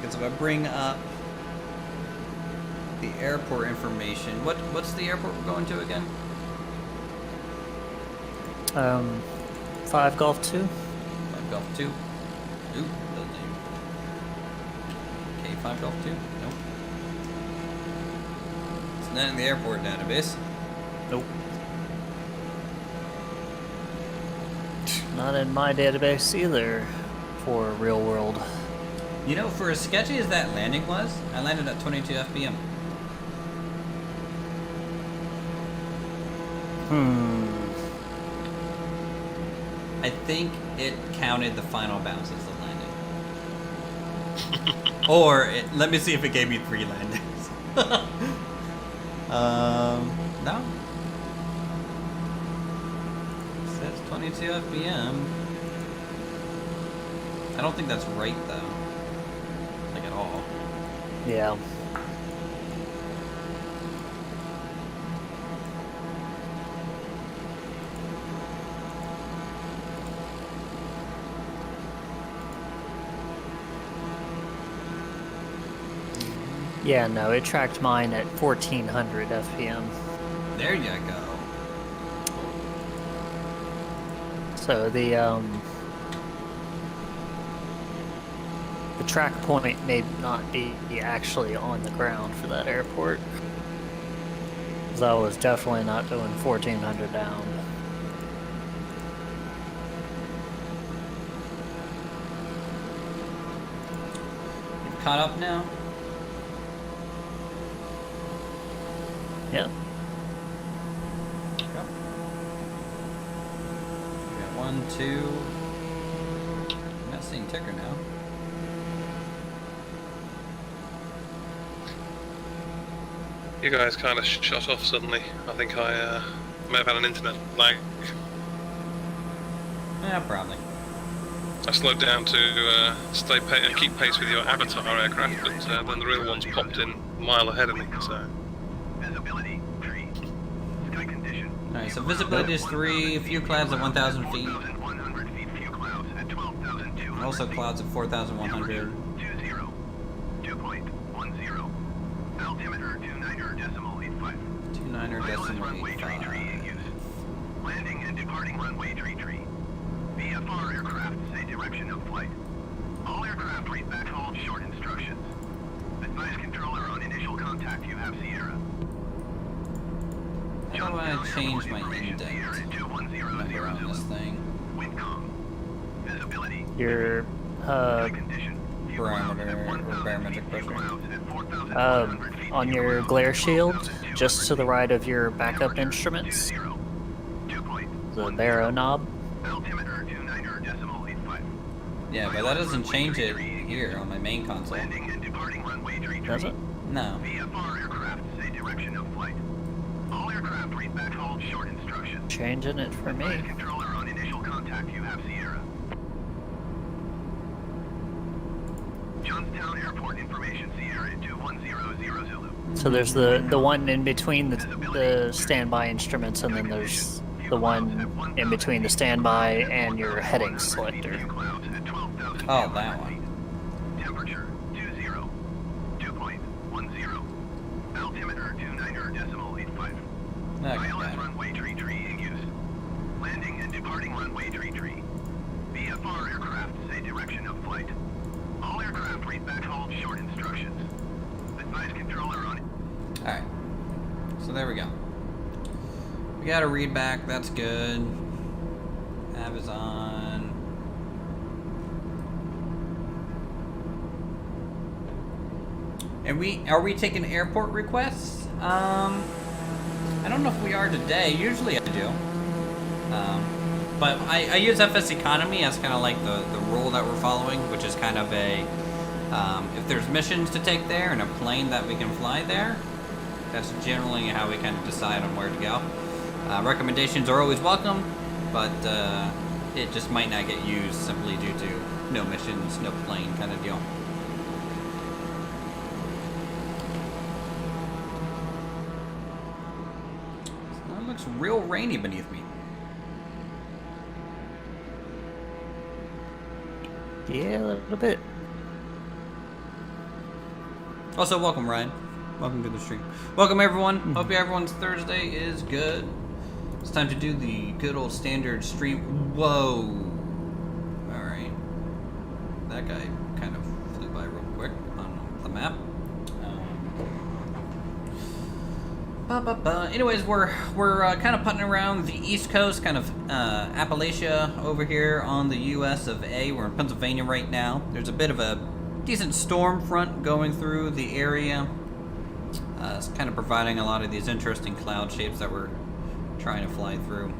Because if I bring up the airport information, what's the airport we're going to again? 5 Golf 2. 5 Golf 2. Ooh, doesn't even. Okay, 5 Golf 2. Nope. It's not in the airport database. Nope. Not in my database either for real world. You know, for as sketchy as that landing was, I landed at 22 FPM. I think it counted the final bounce as the landing. Or, let me see if it gave me 3 landings. No. It says 22 FPM. I don't think that's right, though. Like, at all. Yeah. Yeah, no, it tracked mine at 1400 FPM. There you go. So the track point may not be actually on the ground for that airport. Because I was definitely not doing 1400 down. You've caught up now? Yep. Yep. We got 1, 2. I'm not seeing ticker now. You guys kind of shut off suddenly. I think I may have had an internet lag. Yeah, probably. I slowed down to keep pace with your avatar aircraft, but then the real ones popped in a mile ahead of me. So. Visibility 3. Sky condition. Alright, so visibility is 3, few clouds at 1,000 feet. 1,100 feet, few clouds at 12,200. Also clouds at 4,100. 2.10. Altimeter 29.85. 29.85. in use. Landing and departing runway tree. VFR aircraft say direction of flight. All aircraft read backhaul short instructions. Advise controller on initial contact you have Sierra. How do I change my indent number on this thing? Windcom. Visibility. Your Condition. Parameter or barometric pressure. on your glare shield, just to the right of your backup instruments, the baro knob. Altimeter 29.85. Yeah, but that doesn't change it here on my main console. Landing and departing runway tree. Does it? No. VFR aircraft say direction of flight. All aircraft read backhaul short instructions. Changing it for me. Flight controller on initial contact, you have Sierra. Johnstown Airport information, Sierra 2100 Zulu. So there's the one in between the standby instruments, and then there's the one in between the standby and your heading selector. Oh, that one. Temperature 2.10. Altimeter 29.85. Okay, ILS got it. runway tree in use. Landing and departing runway tree. VFR aircraft say direction of flight. All aircraft read backhaul short instructions. Advise controller on it. Alright. So there we go. We got a read back, that's good. Nav is on. And are we taking airport requests? I don't know if we are today. Usually I do. But I use FSEconomy as kind of like the rule that we're following, which is kind of a if there's missions to take there and a plane that we can fly there, that's generally how we kind of decide on where to go. Recommendations are always welcome, but it just might not get used simply due to no missions, no plane kind of deal. So it looks real rainy beneath me. Yeah, a little bit. Also, welcome, Ryan. Welcome to the stream. Welcome, everyone. Hope everyone's Thursday is good. It's time to do the good old standard stream. Whoa. Alright. That guy kind of flew by real quick on the map. Anyways, we're kind of putting around the East Coast, kind of Appalachia over here on the US of A. We're in Pennsylvania right now. There's a bit of a decent storm front going through the area. It's kind of providing a lot of these interesting cloud shapes that we're trying to fly through.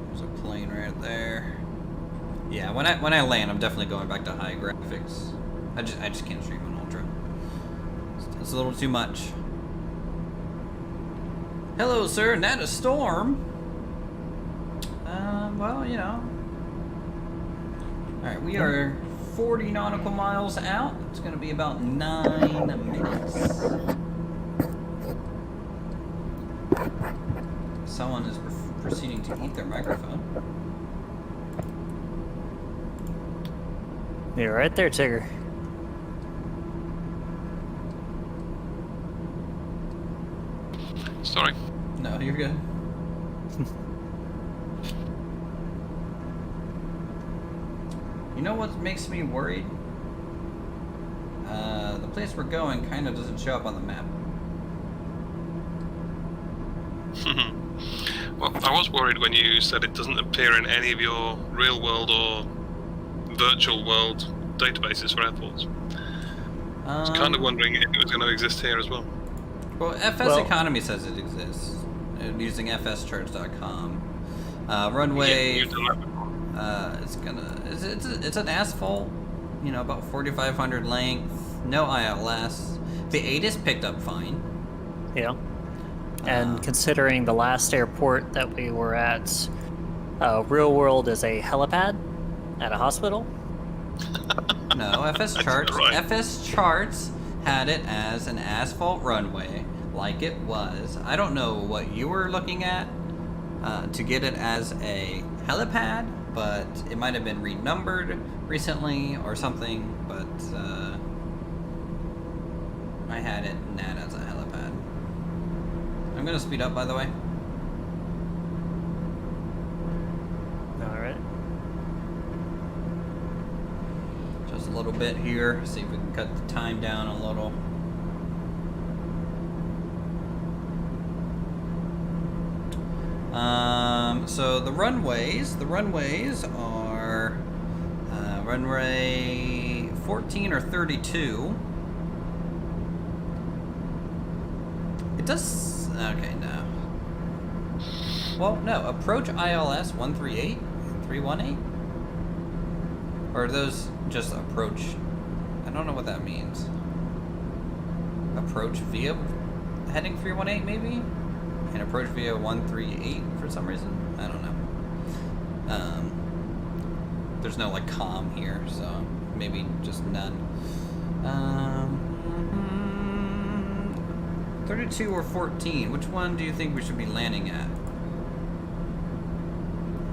There's a plane right there. Yeah, when I land, I'm definitely going back to high graphics. I just can't stream on ultra. It's a little too much. Hello, sir. Not a storm. Well, you know. All right, we are 40 nautical miles out. It's going to be about 9 minutes. Someone is proceeding to eat their microphone. You're right there, Tigger. Sorry. No, you're good. You know what makes me worried? The place we're going kind of doesn't show up on the map. Well, I was worried when you said it doesn't appear in any of your real world or virtual world databases for airports. I was kind of wondering if it was going to exist here as well. Well, FSEconomy says it exists using fscharts.com. Runway. Yeah, you've done that before. It's an asphalt, you know, about 4,500 length, no ILS. The ATIS picked up fine. Yeah. And considering the last airport that we were at, real world is a helipad at a hospital. No, FS Charts. Right. FS Charts had it as an asphalt runway, like it was. I don't know what you were looking at to get it as a helipad, but it might have been renumbered recently or something. But I had it not as a helipad. I'm gonna speed up, by the way. All right. Just a little bit here. See if we can cut the time down a little. So the runways are runway 14 or 32. It does Okay, no. Well, no. Approach ILS 138 and 318? Or are those just approach? I don't know what that means. Approach via heading 318 maybe? And approach via 138 for some reason? I don't know. There's no like comm here, so maybe just none. 32 or 14, which one do you think we should be landing at?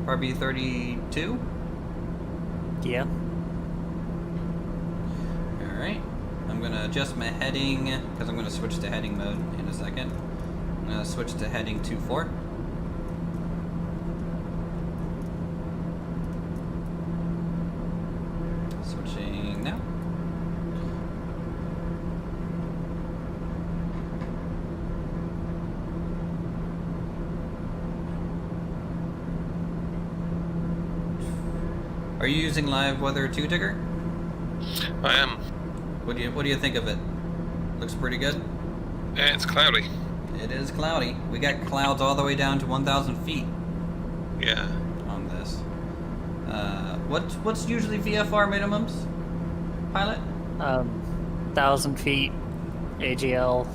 Probably 32? Yeah. Alright. I'm gonna adjust my heading, because I'm gonna switch to heading mode in a second. I'm gonna switch to heading 24. Switching now. Are you using live weather too, Tigger? I am. What do you think of it? Looks pretty good. Yeah, it's cloudy. It is cloudy. We got clouds all the way down to 1,000 feet Yeah. on this. What's usually VFR minimums, pilot? 1,000 feet AGL,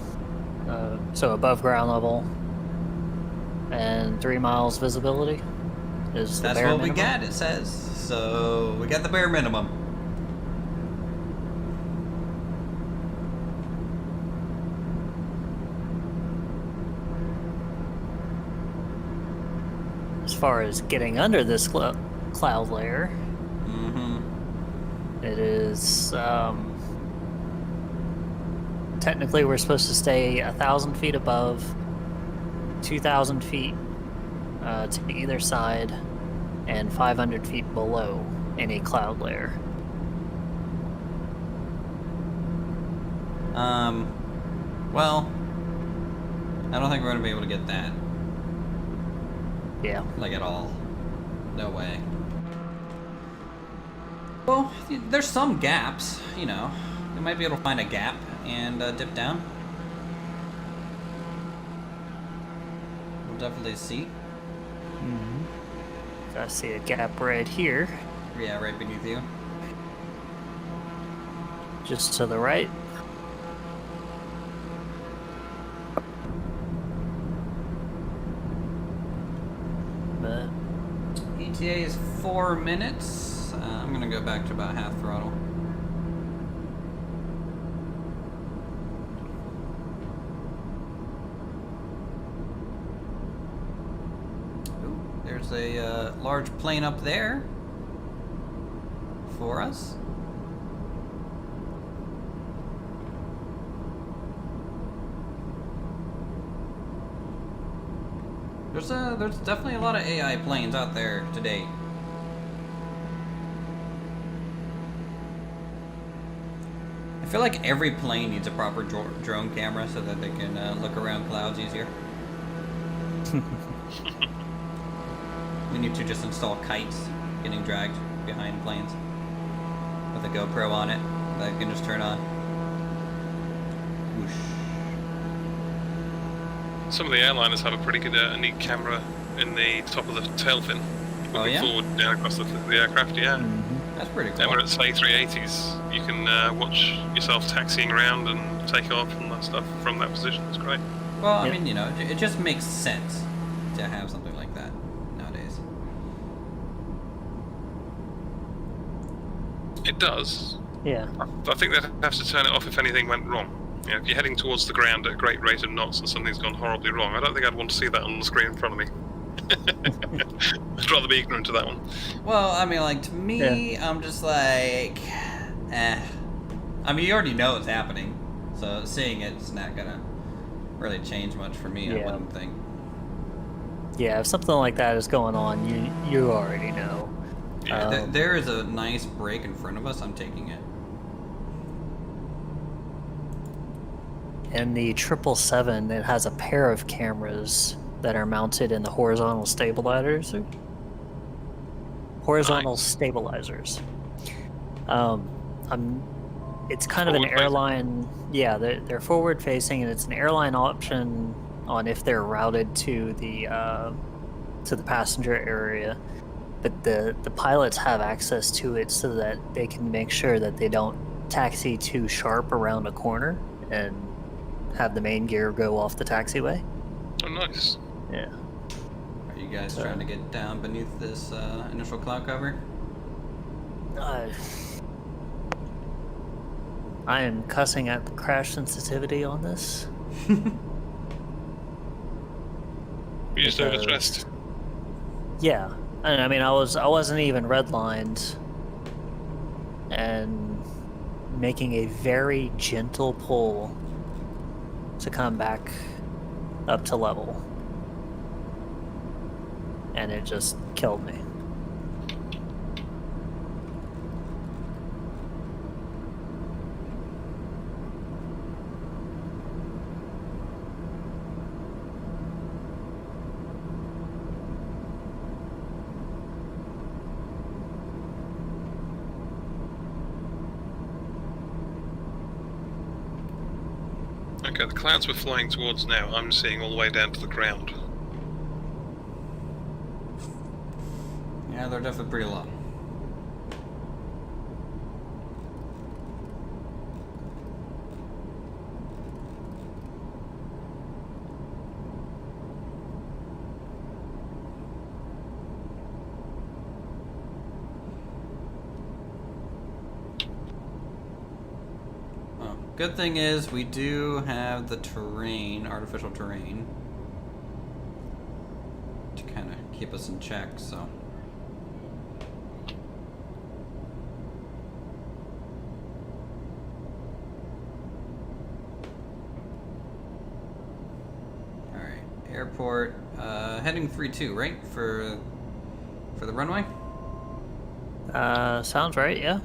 so above ground level, and 3 miles visibility is the That's bare what minimum. we got. It says so. We got the bare minimum. As far as getting under this cloud layer, it is technically we're supposed to stay 1,000 feet above, 2,000 feet to either side, and 500 feet below any cloud layer. Well, I don't think we're gonna be able to get that. Yeah. Like at all. No way. Well, there's some gaps, you know. We might be able to find a gap and dip down. We'll definitely see. I see a gap right here, Yeah, right beneath you. just to the right. But ETA is 4 minutes. I'm gonna go back to about half throttle. Ooh, there's a large plane up there for us. There's definitely a lot of AI planes out there today. I feel like every plane needs a proper drone camera so that they can look around clouds easier. We need to just install kites getting dragged behind planes with a GoPro on it that can just turn on. Whoosh. Some of the airliners have a pretty good, neat camera in the top of the tail fin. Oh, Looking yeah? forward down across the aircraft, yeah. That's pretty cool. Emirates A380s, you can watch yourself taxiing around and take off and that stuff from that position. It's great. Well, I Yep. mean, you know, it just makes sense to have something like that nowadays. It does. yeah, I think they'd have to turn it off if anything went wrong. You know, if you're heading towards the ground at a great rate of knots and something's gone horribly wrong, I don't think I'd want to see that on the screen in front of me. I'd rather be ignorant to that one. Well, I mean, like, to me, I'm just like, I mean, you already know it's happening, so seeing it's not gonna really change much for me, I Yeah. wouldn't think. yeah. If something like that is going on, you already know. Yeah. There is a nice break in front of us, I'm taking it. In the 777, it has a pair of cameras that are mounted in the horizontal stabilizers. Horizontal Nice. stabilizers. It's kind of an Forward-facing? airline. Yeah, they're forward facing, and it's an airline option on if they're routed to the passenger area, but the pilots have access to it so that they can make sure that they don't taxi too sharp around a corner and have the main gear go off the taxiway. Oh, nice. Yeah. Are you guys trying to get down beneath this initial cloud cover? I am cussing at the crash sensitivity on this. You just Because- overstressed. Yeah, and I mean, I wasn't even redlined, and making a very gentle pull to come back up to level, and it just killed me. Okay, the clouds we're flying towards now, I'm seeing all the way down to the ground. Yeah, they're definitely pretty low. Oh, good thing is we do have the terrain, artificial terrain, to kind of keep us in check, so. Airport, heading 3-2, right? For the runway? Sounds right, yeah.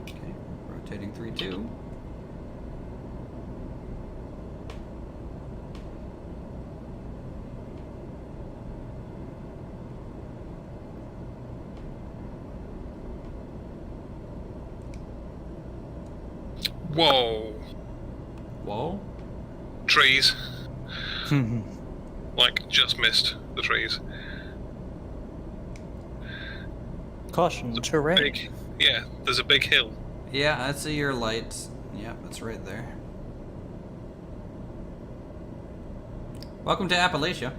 Okay, rotating 3-2. Whoa! Whoa. Trees. Like, just missed the trees. Caution, terrain. Big, yeah, there's a big hill. Yeah, I see your lights. Yep, it's right there. Welcome to Appalachia.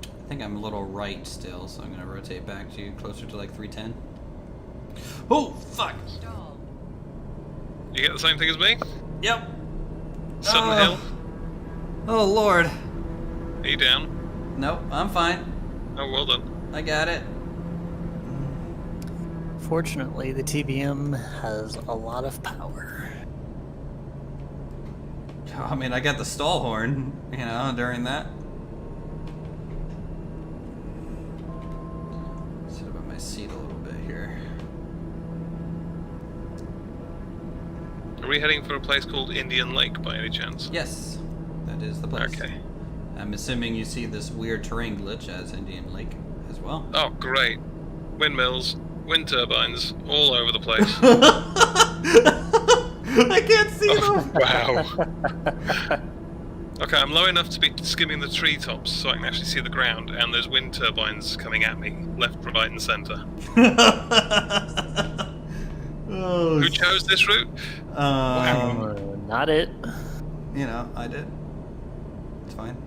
I think I'm a little right still, so I'm gonna rotate back to closer to like 310. Oh, fuck! Stall. You get the same thing as me? Yep. Sudden Oh. hill. Oh, Lord. Are you down? Nope, I'm fine. Oh, well done. I got it. Fortunately, the TBM has a lot of power. I mean, I got the stall horn, you know, during that. Sit up on my seat a little bit here. Are we heading for a place called Indian Lake by any chance? Yes, that is the place. Okay. I'm assuming you see this weird terrain glitch as Indian Lake as well. Oh, great. Windmills, wind turbines, all over the place. I can't see them. Wow. Okay, I'm low enough to be skimming the treetops so I can actually see the ground, and there's wind turbines coming at me, left, right, and centre. Oh, Who chose this route? Not it. You know, I did. It's fine.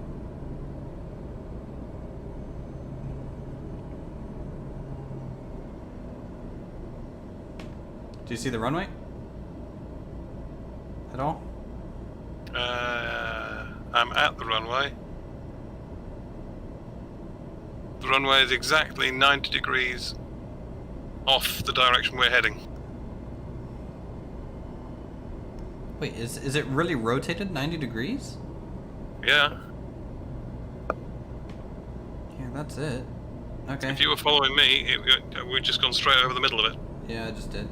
Do you see the runway? At all? I'm at the runway. The runway is exactly 90 degrees off the direction we're heading. Wait, is it really rotated 90 degrees? Yeah. Yeah, that's it. Okay. If you were following me, we'd just gone straight over the middle of it. Yeah, I just did.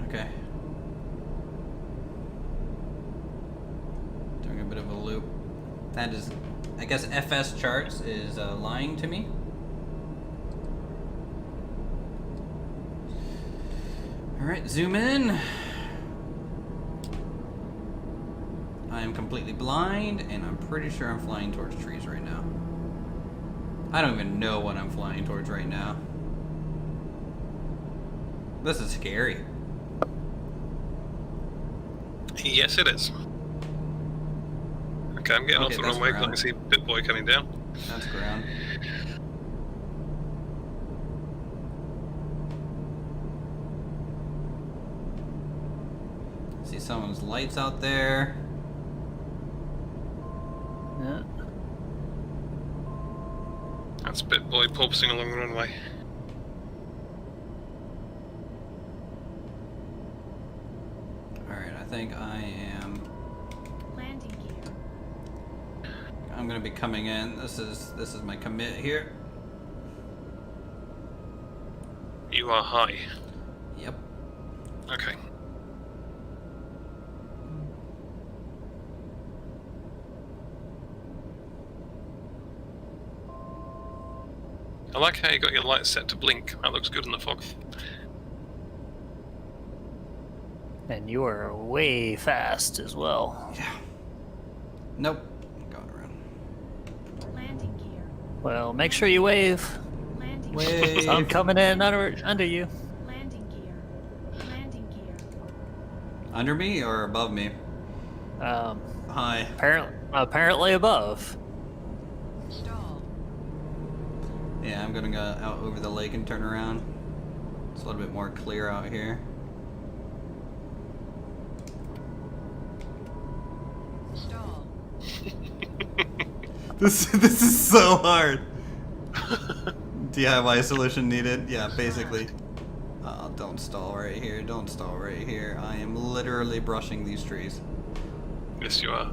Okay. Doing a bit of a loop. That is, I guess FS charts is lying to me. Alright, zoom in. I am completely blind, and I'm pretty sure I'm flying towards trees right now. I don't even know what I'm flying towards right now. This is scary. Yes, it is. Okay, I'm getting off the that's runway because I ground. can see Bitboy coming down. That's ground. See someone's lights out there. Yeah. That's Bitboy porpoising along the runway. Alright, I think I am. Landing gear. I'm gonna be coming in. This is my commit here. You are high. Yep. Okay. I like how you got your lights set to blink. That looks good in the fog. And you are way fast as well. Yeah. Nope. Going around. Landing gear. Well, make sure you wave. Landing Wave. gear. I'm coming in under you. Landing gear. Landing gear. Under me or above me? Hi. Apparently above. Stall. Yeah, I'm gonna go out over the lake and turn around. It's a little bit more clear out here. Stall. This is so hard. DIY solution needed. Yeah, basically. Don't stall right here. Don't stall right here. I am literally brushing these trees. Yes, you are.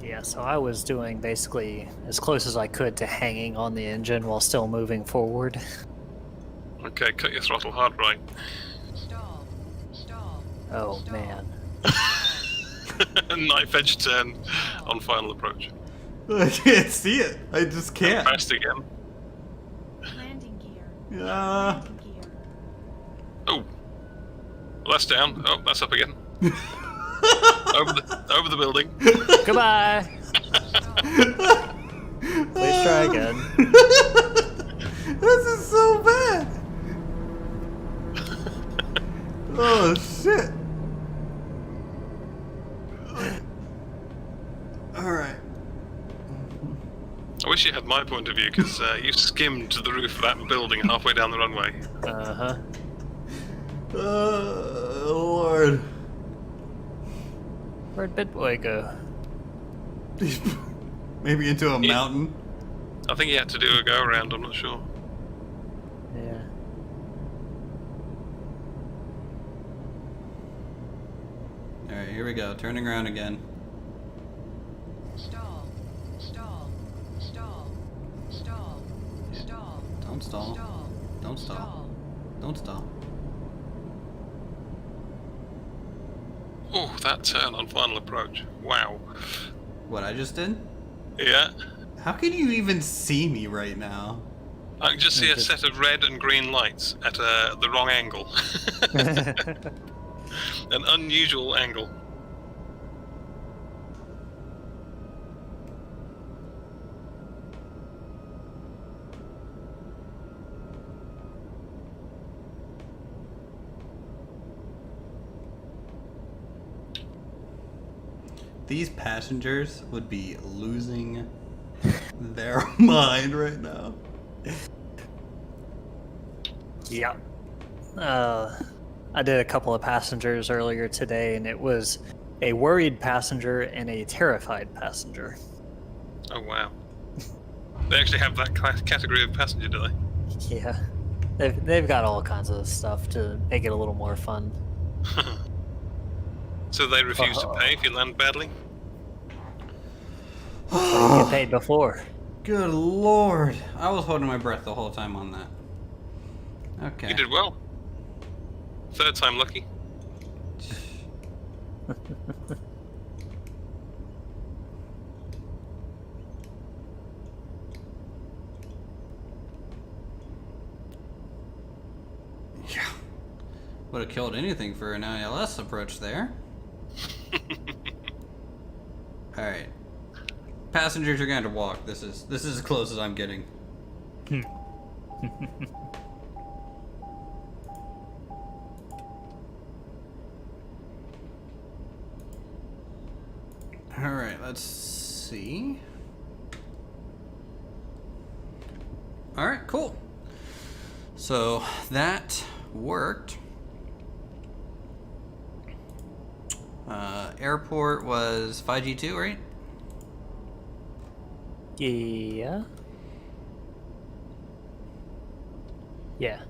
Yeah, so I was doing basically as close as I could to hanging on the engine while still moving forward. Okay, cut your throttle hard right. Stall. Stall. Oh man. Knife edge turn on final approach. I can't see it. I just can't. Fast again. Landing gear. Yeah. Landing gear. Oh. Well, that's down. Oh, that's up again. over the building. Goodbye. Please try again. This is so bad. Oh shit. All right. I wish you had my point of view, because you skimmed to the roof of that building halfway down the runway. Uh-huh. Lord. Where'd Bitboy go? Maybe into a mountain. I think he had to do a go around, I'm not sure. Yeah. All right, here we go. Turning around again. Stall. Stall. Stall. Stall. Stall. Don't stall. Stall. Don't stall. Don't stall. Oh, that turn on final approach. Wow. What I just did? Yeah. How can you even see me right now? I can just see a set of red and green lights at the wrong angle. An unusual angle. These passengers would be losing their mind right now. Yeah. I did a couple of passengers earlier today, and it was a worried passenger and a terrified passenger. Oh, wow. They actually have that category of passenger, do they? Yeah. They've got all kinds of stuff to make it a little more fun. So they refuse to pay if you land badly? So you get paid before. Good lord. I was holding my breath the whole time on that. Okay. You did well. Third time lucky. Yeah. Would have killed anything for an ILS approach there. Alright. Passengers are going to walk. This is as close as I'm getting. Alright, let's see. Alright, cool. So that worked. Airport was 5G2, right? Yeah. Yeah.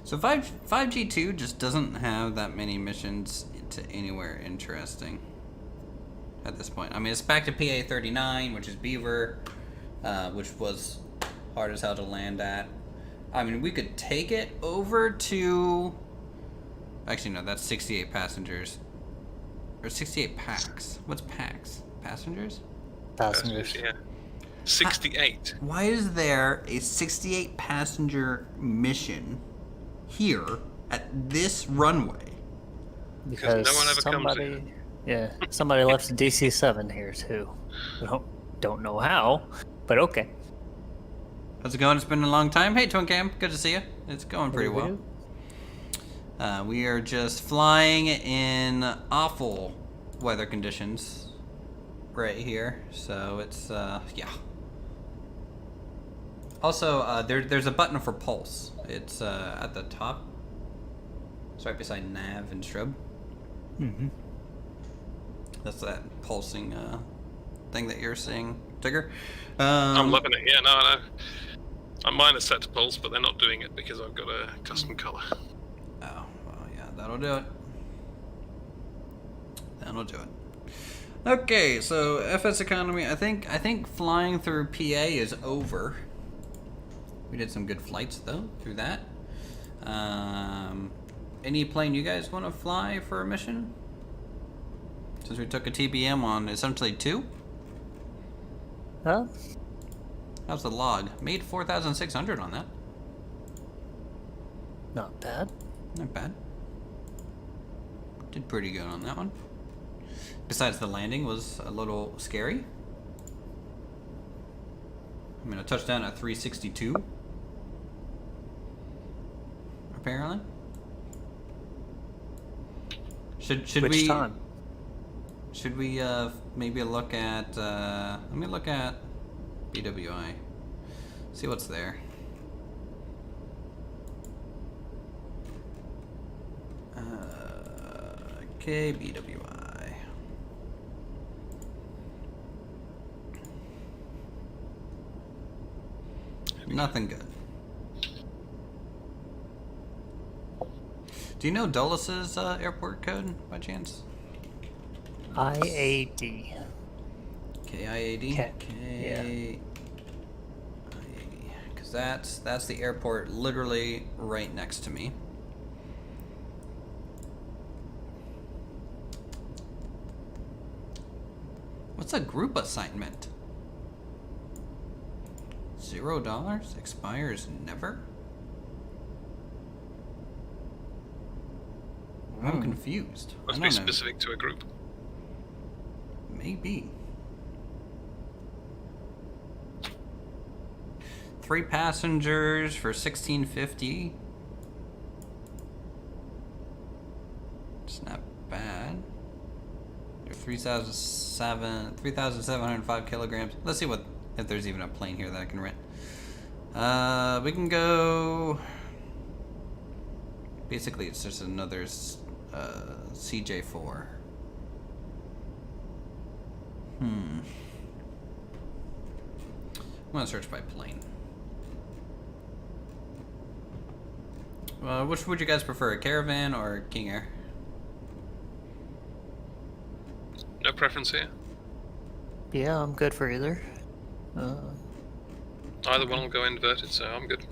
So 5G2 just doesn't have that many missions to anywhere interesting at this point. I mean, it's back to PA-39, which is Beaver, which was hard as hell to land at. I mean, we could take it over to... Actually, no, that's 68 passengers. Or 68 packs. What's packs? Passengers? Passengers. Yeah. 68. Why is there a 68 passenger mission here at this runway? Because no one ever comes somebody left DC-7 here too. Don't know how, but okay. How's it going? It's been a long time. Hey, Twin Cam, good to see you. It's going pretty well. We are just flying in awful weather conditions right here, so it's yeah. Also, there's a button for pulse. It's at the top. It's right beside nav and strobe. Mm-hmm. That's that pulsing thing that you're seeing, Tigger. I'm loving it. Yeah, no. Mine is set to pulse, but they're not doing it because I've got a custom color. Oh, well, yeah, that'll do it. That'll do it. Okay, so FSEconomy. I think flying through PA is over. We did some good flights though through that. Any plane you guys want to fly for a mission? Since we took a TBM on essentially 2. Huh? How's the log? Made 4,600 on that. Not bad. Not bad. Did pretty good on that one. Besides the landing was a little scary. I mean, a touchdown at 362. Apparently. Should Which we? time? Should we maybe look at? Let me look at BWI. See what's there. Okay, BWI. Nothing good. Do you know Dulles' airport code by chance? IAD. KIAD? Yeah. IAD. Because that's the airport literally right next to me. What's a group assignment? $0? Expires never? I'm confused. Must I be don't know. specific to a group. Maybe. 3 passengers for $1,650. It's not bad. They're 3,705 kilograms. Let's see if there's even a plane here that I can rent. We can go. Basically, it's just another CJ4. I'm gonna search by plane. Which would you guys prefer, a Caravan or King Air? No preference here. Yeah, I'm good for either. Either one will go inverted, so I'm good.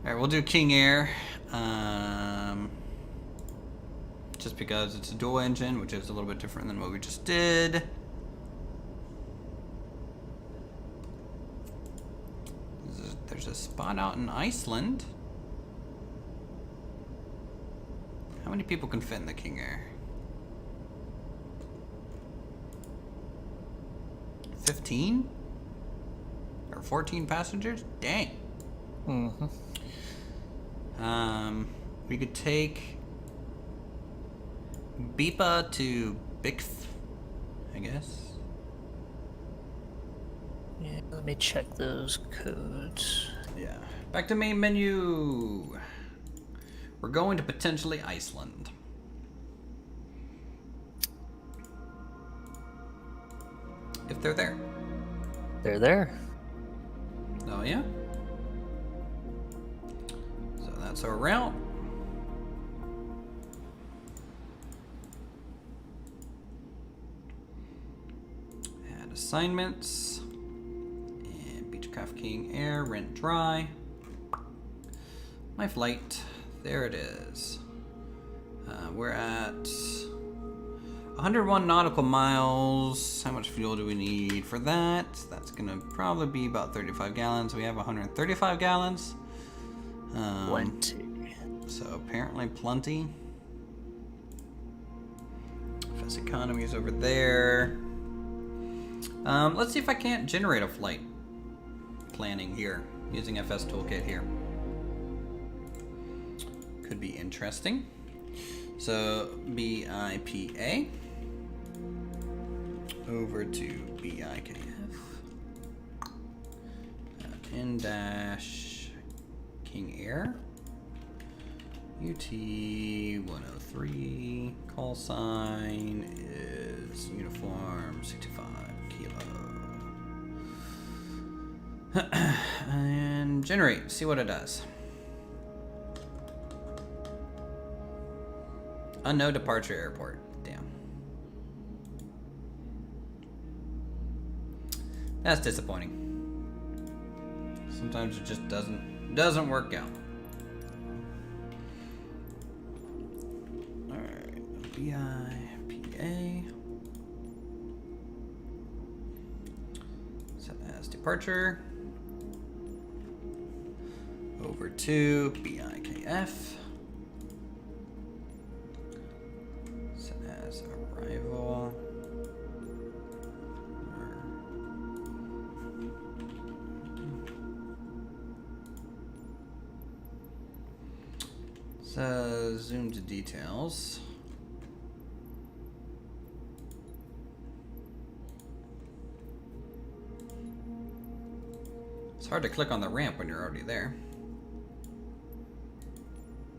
Alright, we'll do King Air. Just because it's a dual engine, which is a little bit different than what we just did. There's a spot out in Iceland. How many people can fit in the King Air? 15? Or 14 passengers? Dang. Mm-hmm. We could take Beepa to Bixf, I guess. Yeah, let me check those codes. Yeah. Back to main menu. We're going to potentially Iceland. If they're there. They're there. Oh, yeah? So that's our route. Add assignments. And Beechcraft King Air, rent dry. My flight. There it is. We're at 101 nautical miles. How much fuel do we need for that? That's gonna probably be about 35 gallons. We have 135 gallons. Plenty. So apparently plenty. FSEconomy is over there. Let's see if I can't generate a flight planning here using FS Toolkit here. Could be interesting. So BIPA over to BIKF in dash King Air UT 103 call sign is uniform 65 kilo and generate, see what it does. Unknown departure airport. Damn. That's disappointing. Sometimes it just doesn't work out. Alright. BIPA. Set as departure. Over to BIKF. As arrival. So zoom to details. It's hard to click on the ramp when you're already there.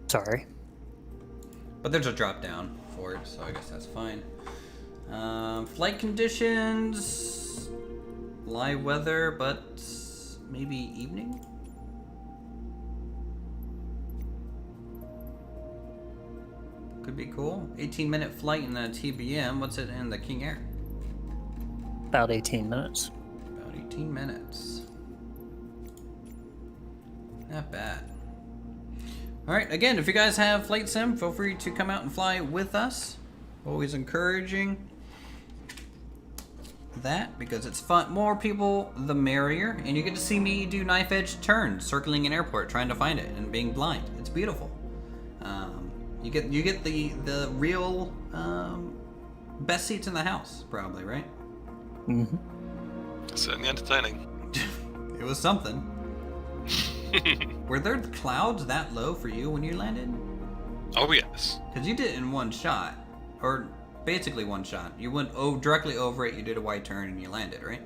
Sorry. But there's a drop down for it, so I guess that's fine. Flight conditions, live weather, but maybe evening? Could be cool. 18-minute flight in the TBM. What's it in the King Air? About 18 minutes. About 18 minutes. Not bad. Alright, again, if you guys have Flight Sim, feel free to come out and fly with us. Always encouraging that because it's fun. More people, the merrier. And you get to see me do knife edge turns, circling an airport, trying to find it, and being blind. It's beautiful. You get the real best seats in the house, probably, right? Mm-hmm. Certainly entertaining. It was something. Were there clouds that low for you when you landed? Oh yes. Because you did it in one shot, or basically one shot. You went directly over it, you did a wide turn, and you landed, right?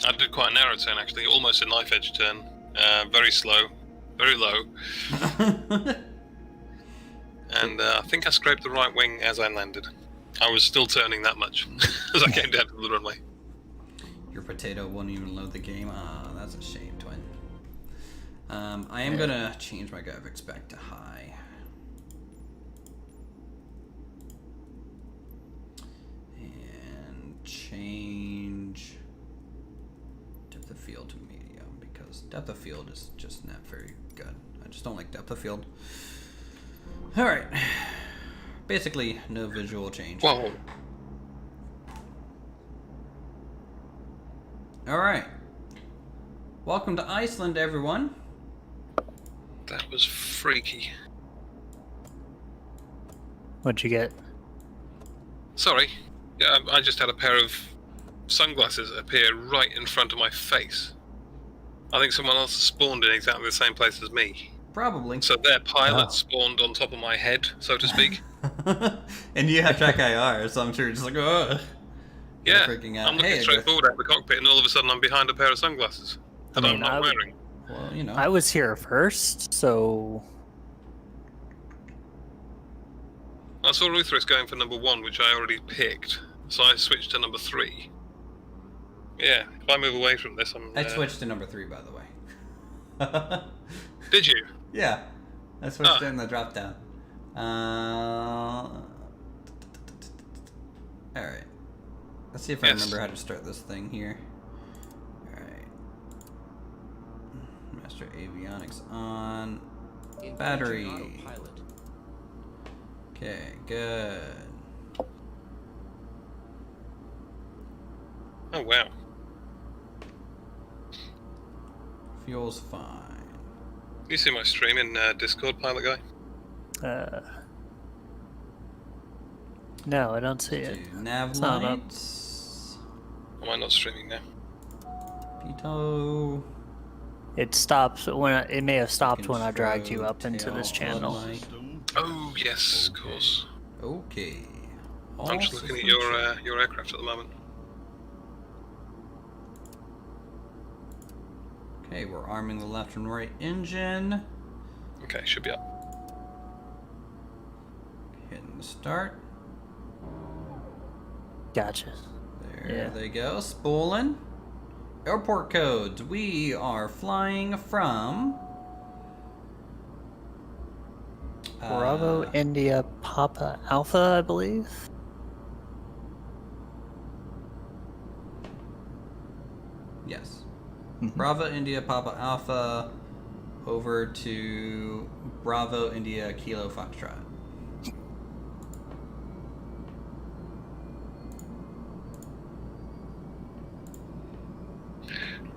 I did quite a narrow turn actually, almost a knife edge turn. Very slow, very low. And I think I scraped the right wing as I landed. I was still turning that much as I came down to the runway. Your potato won't even load the game. Ah, that's a shame, twin. I am gonna change my graphics back to high. And change depth of field to medium because Depth of field is just not very good. I just don't like depth of field. Alright. Basically, no visual change. Whoa. Alright. Welcome to Iceland, everyone. That was freaky. What'd you get? Sorry. Yeah, I just had a pair of sunglasses appear right in front of my face. I think someone else spawned in exactly the same place as me. Probably. So their pilot spawned on top of my head, so to speak. And you have track IR, so I'm sure you're just like, ugh. Yeah, Freaking out. I'm looking Hey, straight forward at the cockpit, and all of a sudden I'm behind a pair of sunglasses that I'm not wearing. Well, you know. I was here first, so I saw Ruthris going for number 1, which I already picked, so I switched to number 3. Yeah, if I move away from this, I switched to number 3, by the way. Did you? Yeah. I switched in the drop down. Alright. Let's see if I remember how to start this thing here. Alright. Master avionics on. Battery. Okay, good. Oh, wow. Fuel's fine. You see my stream in Discord, pilot guy? no, I don't see it. Nav It's not up. lights. Am I not streaming now? Pitot. It stops when it may have stopped when I dragged you Control, up into this tail, channel. floodlight. Oh, yes, of course. Okay. I'm just looking at your aircraft at the moment. Okay, we're arming the left and right engine. Okay, should be up. Hitting the start. Gotcha. There Yeah. they go. Spooling. Airport codes. We are flying from Bravo, India, Papa, Alpha, I believe. Yes. Bravo, India, Papa, Alpha, over to Bravo, India, Kilo, Foxtrot.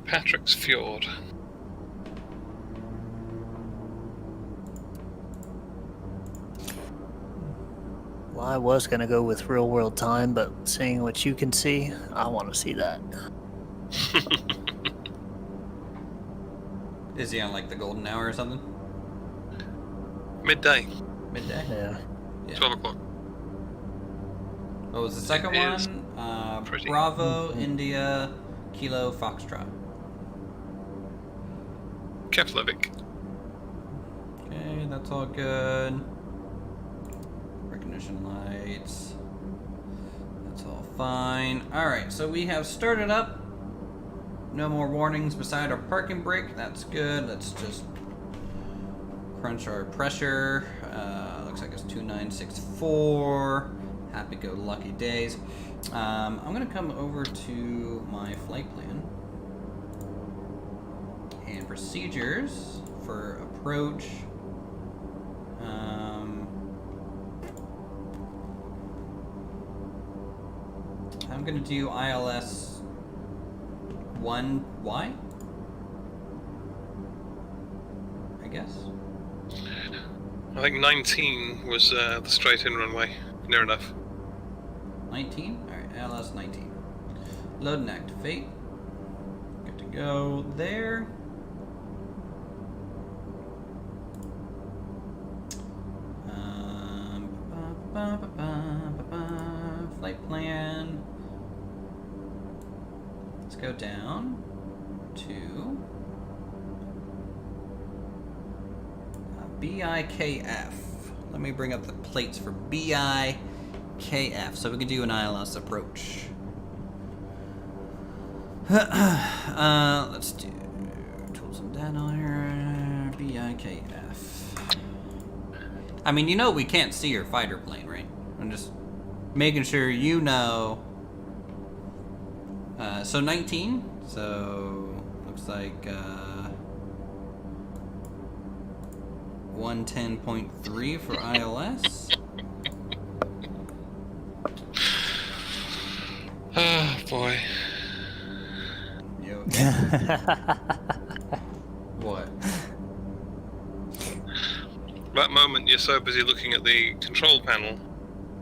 Patrick's Fjord. Well, I was gonna go with real world time, but seeing what you can see, I want to see that. Is he on like the golden hour or something? Midday. Midday? Yeah. Yeah. 12 o'clock. What was the second It is one? pretty. Bravo, India, Kilo, Foxtrot. Keflavik. Okay, that's all good. Recognition lights. That's all fine. Alright, so we have started up. No more warnings beside our parking brake. That's good. Let's just crunch our pressure. Looks like it's 2964. Happy-go-lucky days. I'm going to come over to my flight plan and procedures for approach. I'm going to do ILS 1Y, I guess. I think 19 was the straight-in runway. Near enough. 19? Alright, ILS 19. Load and activate. Good to go there. Flight plan. Let's go down to BIKF. Let me bring up the plates for BIKF so we can do an ILS approach. Let's do tools and data here. BIKF. I mean, you know we can't see your fighter plane, right? I'm just making sure you know. So 19. So looks like 110.3 for ILS. Oh boy. You okay? What? That moment you're so busy looking at the control panel,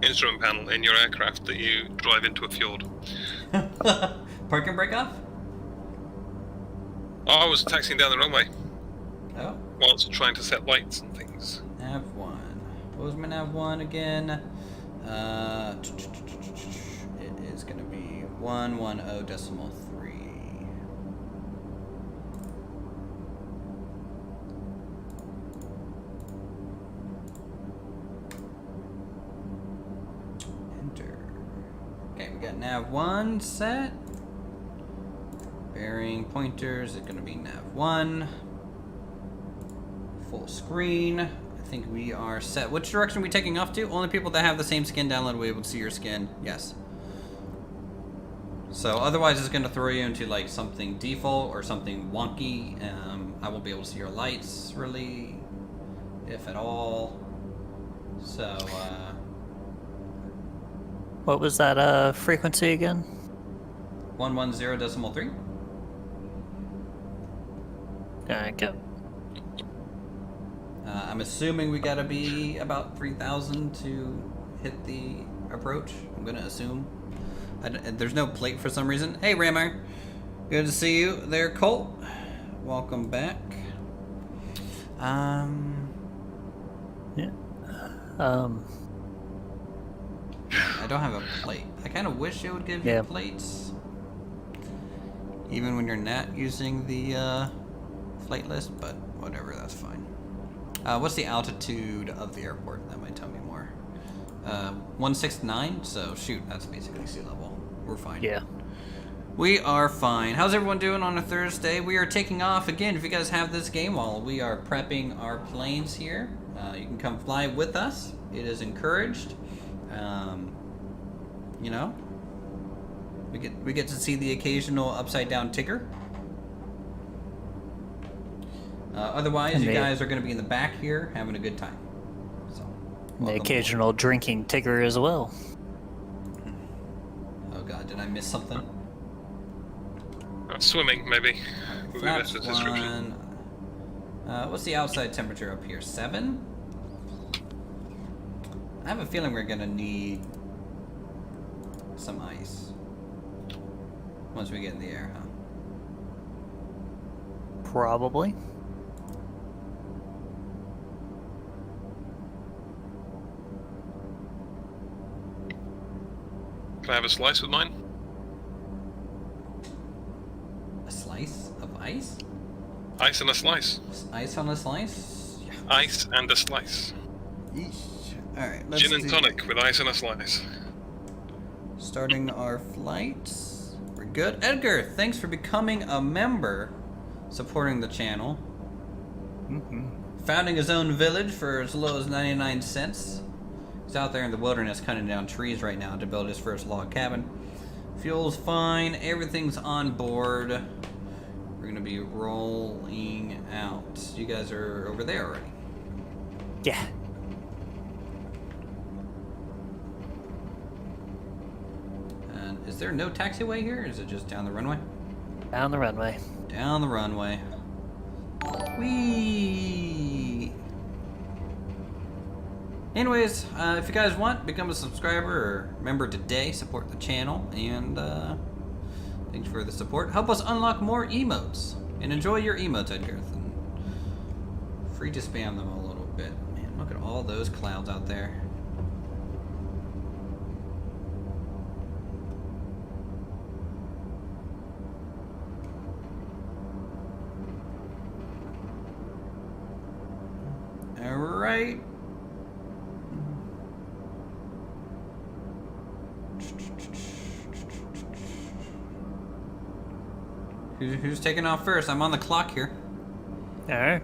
instrument panel in your aircraft that you drive into a fjord. Park and brake off? Oh, I was taxiing down the runway Oh. whilst trying to set lights and things. Nav 1. What was my Nav 1 again? It is going to be 110.3. Enter. Okay, we got Nav 1 set. Bearing pointers is going to be Nav 1. Full screen. I think we are set. Which direction are we taking off to? Only people that have the same skin download will be able to see your skin. Yes. So otherwise it's going to throw you into like something default or something wonky. I won't be able to see your lights really, if at all. So, What was that frequency again? 110.3. Okay. I'm assuming we gotta be about 3,000 to hit the approach. I'm gonna assume. There's no plate for some reason. Hey, Ramar. Good to see you there, Colt. Welcome back. Yeah. I don't have a plate. I kind of wish it would give you plates. Even when you're not using the flight list, but whatever, that's fine. What's the altitude of the airport? That might tell me more. 169, so shoot, that's basically sea level. We're fine. Yeah. We are fine. How's everyone doing on a Thursday? We are taking off again. If you guys have this game while we are prepping our planes here, you can come fly with us. It is encouraged. You know, we get to see the occasional upside down ticker. Otherwise, you guys are going to be in the back here having a good time. So, the occasional drinking tigger as well. Oh god, did I miss something? Swimming, maybe. Would be Flaps better description. 1. What's the outside temperature up here? 7? I have a feeling we're going to need some ice once we get in the air, huh? Probably. Can I have a slice with mine? A slice of ice? Ice and a slice. Ice on a slice? Yeah. Ice and a slice. Yeesh. Alright, let's Gin and do- tonic with ice and a slice. Starting our flights. We're good. Edgar, thanks for becoming a member, supporting the channel. Founding his own village for as low as 99 cents. He's out there in the wilderness cutting down trees right now to build his first log cabin. Fuel's fine. Everything's on board. We're going to be rolling out. You guys are over there already. Yeah. And is there no taxiway here? Or is it just down the runway? Down the runway. Down the runway. Whee! Anyways, if you guys want, become a subscriber or member today. Support the channel, and thanks for the support. Help us unlock more emotes, and enjoy your emotes, Edgar. And free to spam them a little bit. Man, look at all those clouds out there. All right. Who's taking off first? I'm on the clock here. Alright.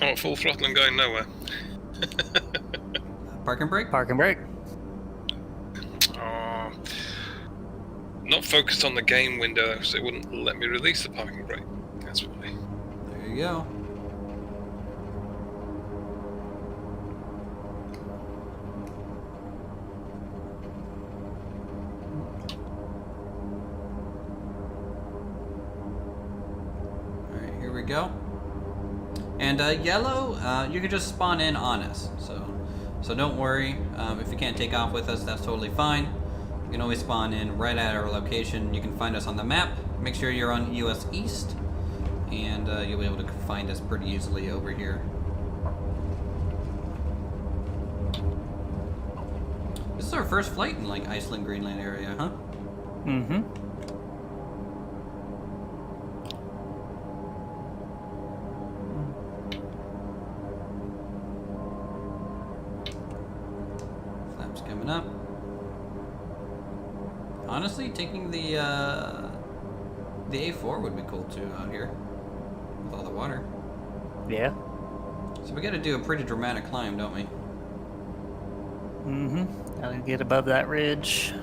Oh, full throttle and going nowhere. Park and brake? Park and brake. Oh, not focused on the game window, so it wouldn't let me release the parking brake. That's why. There you go. go. And yellow, you can just spawn in on us. So don't worry. If you can't take off with us, that's totally fine. You can always spawn in right at our location. You can find us on the map. Make sure you're on US East, and you'll be able to find us pretty easily over here. This is our first flight in like Iceland, Greenland area, huh? Mm-hmm. Flaps coming up. Honestly, taking the A4 would be cool too out here with all the water. Yeah. So we got to do a pretty dramatic climb, don't we? Mm-hmm. Gotta get above that ridge.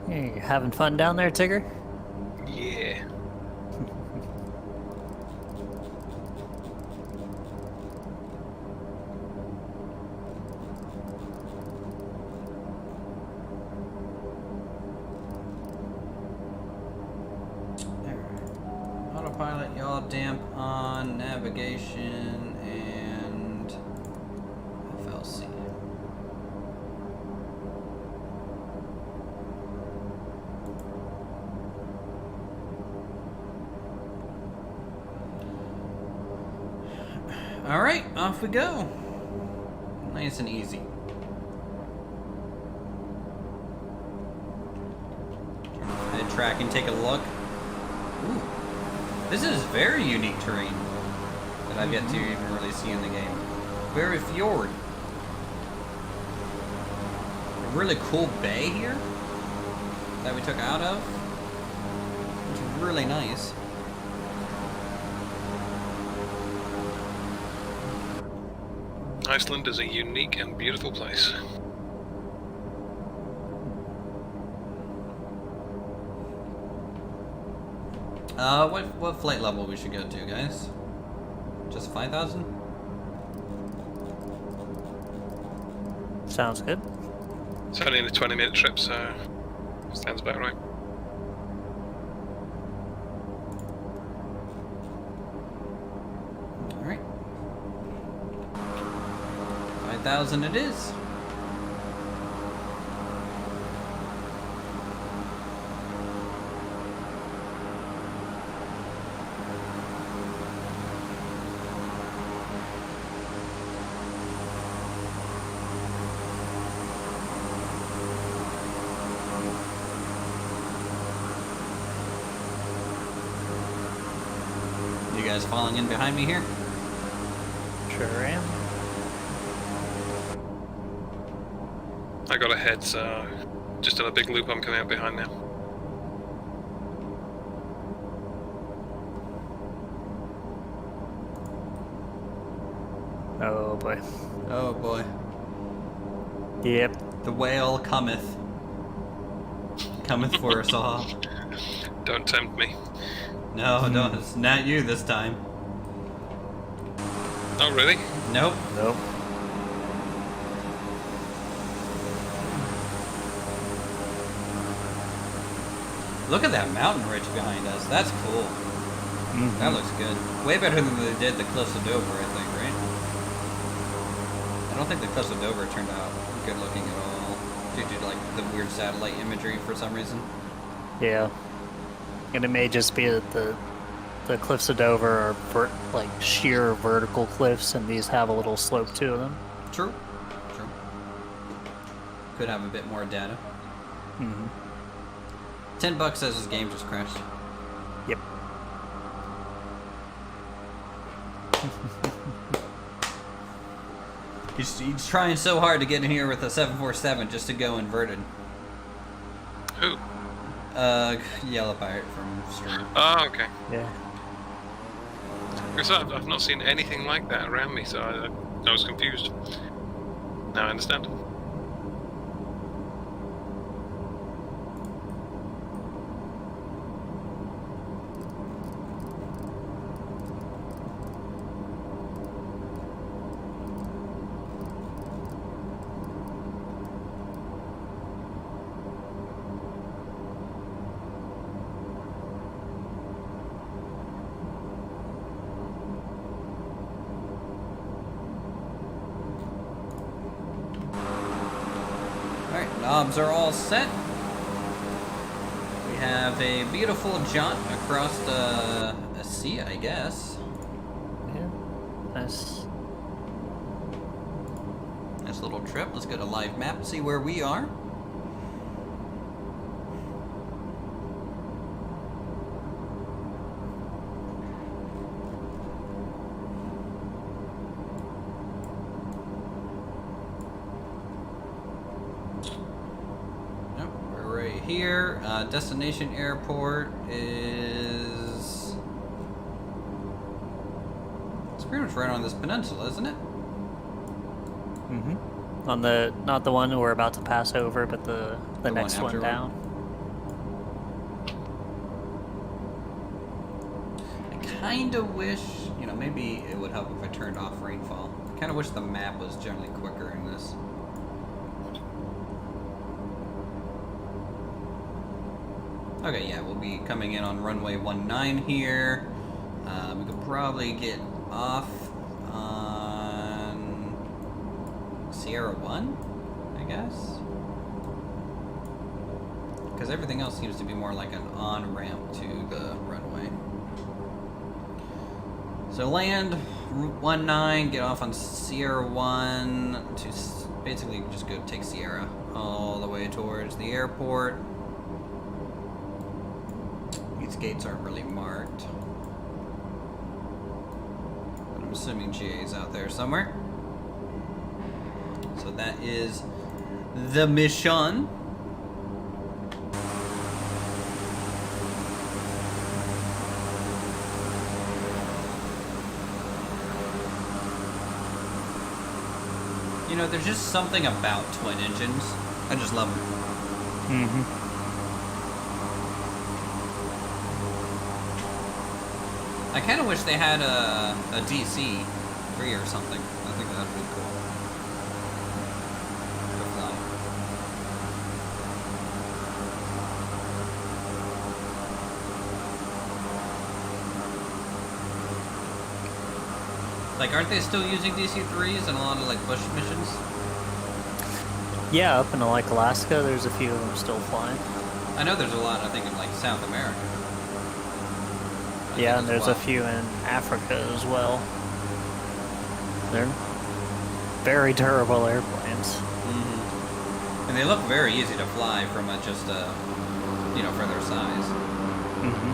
Hey, you having fun down there, Tigger? Yeah. Autopilot, yaw damp on, navigation, and FLC. All right, off we go. Nice and easy. Head track and take a look. Ooh. This is very unique terrain that I've yet to even really see in the game. Very fjord. A really cool bay here that we took out of. It's really nice. Iceland is a unique and beautiful place. What flight level we should go to, guys? Just 5,000? Sounds good. It's only a 20-minute trip, so sounds about right. All right. 5,000 it is. You guys falling in behind me here? Sure am. I got ahead, so just in a big loop I'm coming out behind now. Oh boy. Oh boy. Yep. The whale cometh. Cometh for us all. Don't tempt me. No, don't. It's not you this time. Oh, really? Nope. Nope. Look at that mountain ridge behind us. That's cool. Mhm. That looks good. Way better than they did the Cliffs of Dover, I think, right? I don't think the Cliffs of Dover turned out good looking at all. Due to like the weird satellite imagery for some reason. Yeah. And it may just be that the cliffs of Dover are like sheer vertical cliffs, and these have a little slope to them. True. True. Could have a bit more data. Mm-hmm. $10 says his game just crashed. Yep. He's trying so hard to get in here with a 747 just to go inverted. Who? Yellow Pirate from Stream. Oh, okay. Yeah. Because I've not seen anything like that around me, so I was confused. Now I understand. Knobs are all set. We have a beautiful jaunt across a sea, I guess. Yeah. Nice. Nice little trip. Let's go to live map, see where we are. Yep, we're right here. Destination airport is... It's pretty much right on this peninsula, isn't it? Mm-hmm. On the, not the one we're about to pass over, but the one next one afterward. down. I kind of wish, you know, maybe it would help if I turned off rainfall. I kind of wish the map was generally quicker in this. Okay, yeah, we'll be coming in on runway 19 here. We could probably get off on Sierra 1, I guess? Because everything else seems to be more like an on-ramp to the runway. So land 19, get off on Sierra 1 to basically just go take Sierra all the way towards the airport. These gates aren't really marked. But I'm assuming GA's out there somewhere. So that is the mission. You know, there's just something about twin engines. I just love them. Mm-hmm. I kind of wish they had a DC-3 or something. I think that'd be cool. To fly. Like, aren't they still using DC-3s in a lot of, like, bush missions? Yeah, up in like Alaska, there's a few of them still flying. I know there's a lot, I think, in, like, South America. Yeah, and as there's well. a few in Africa as well. They're very durable airplanes. Mm-hmm. And they look very easy to fly from just, you know, for their size. Mm-hmm.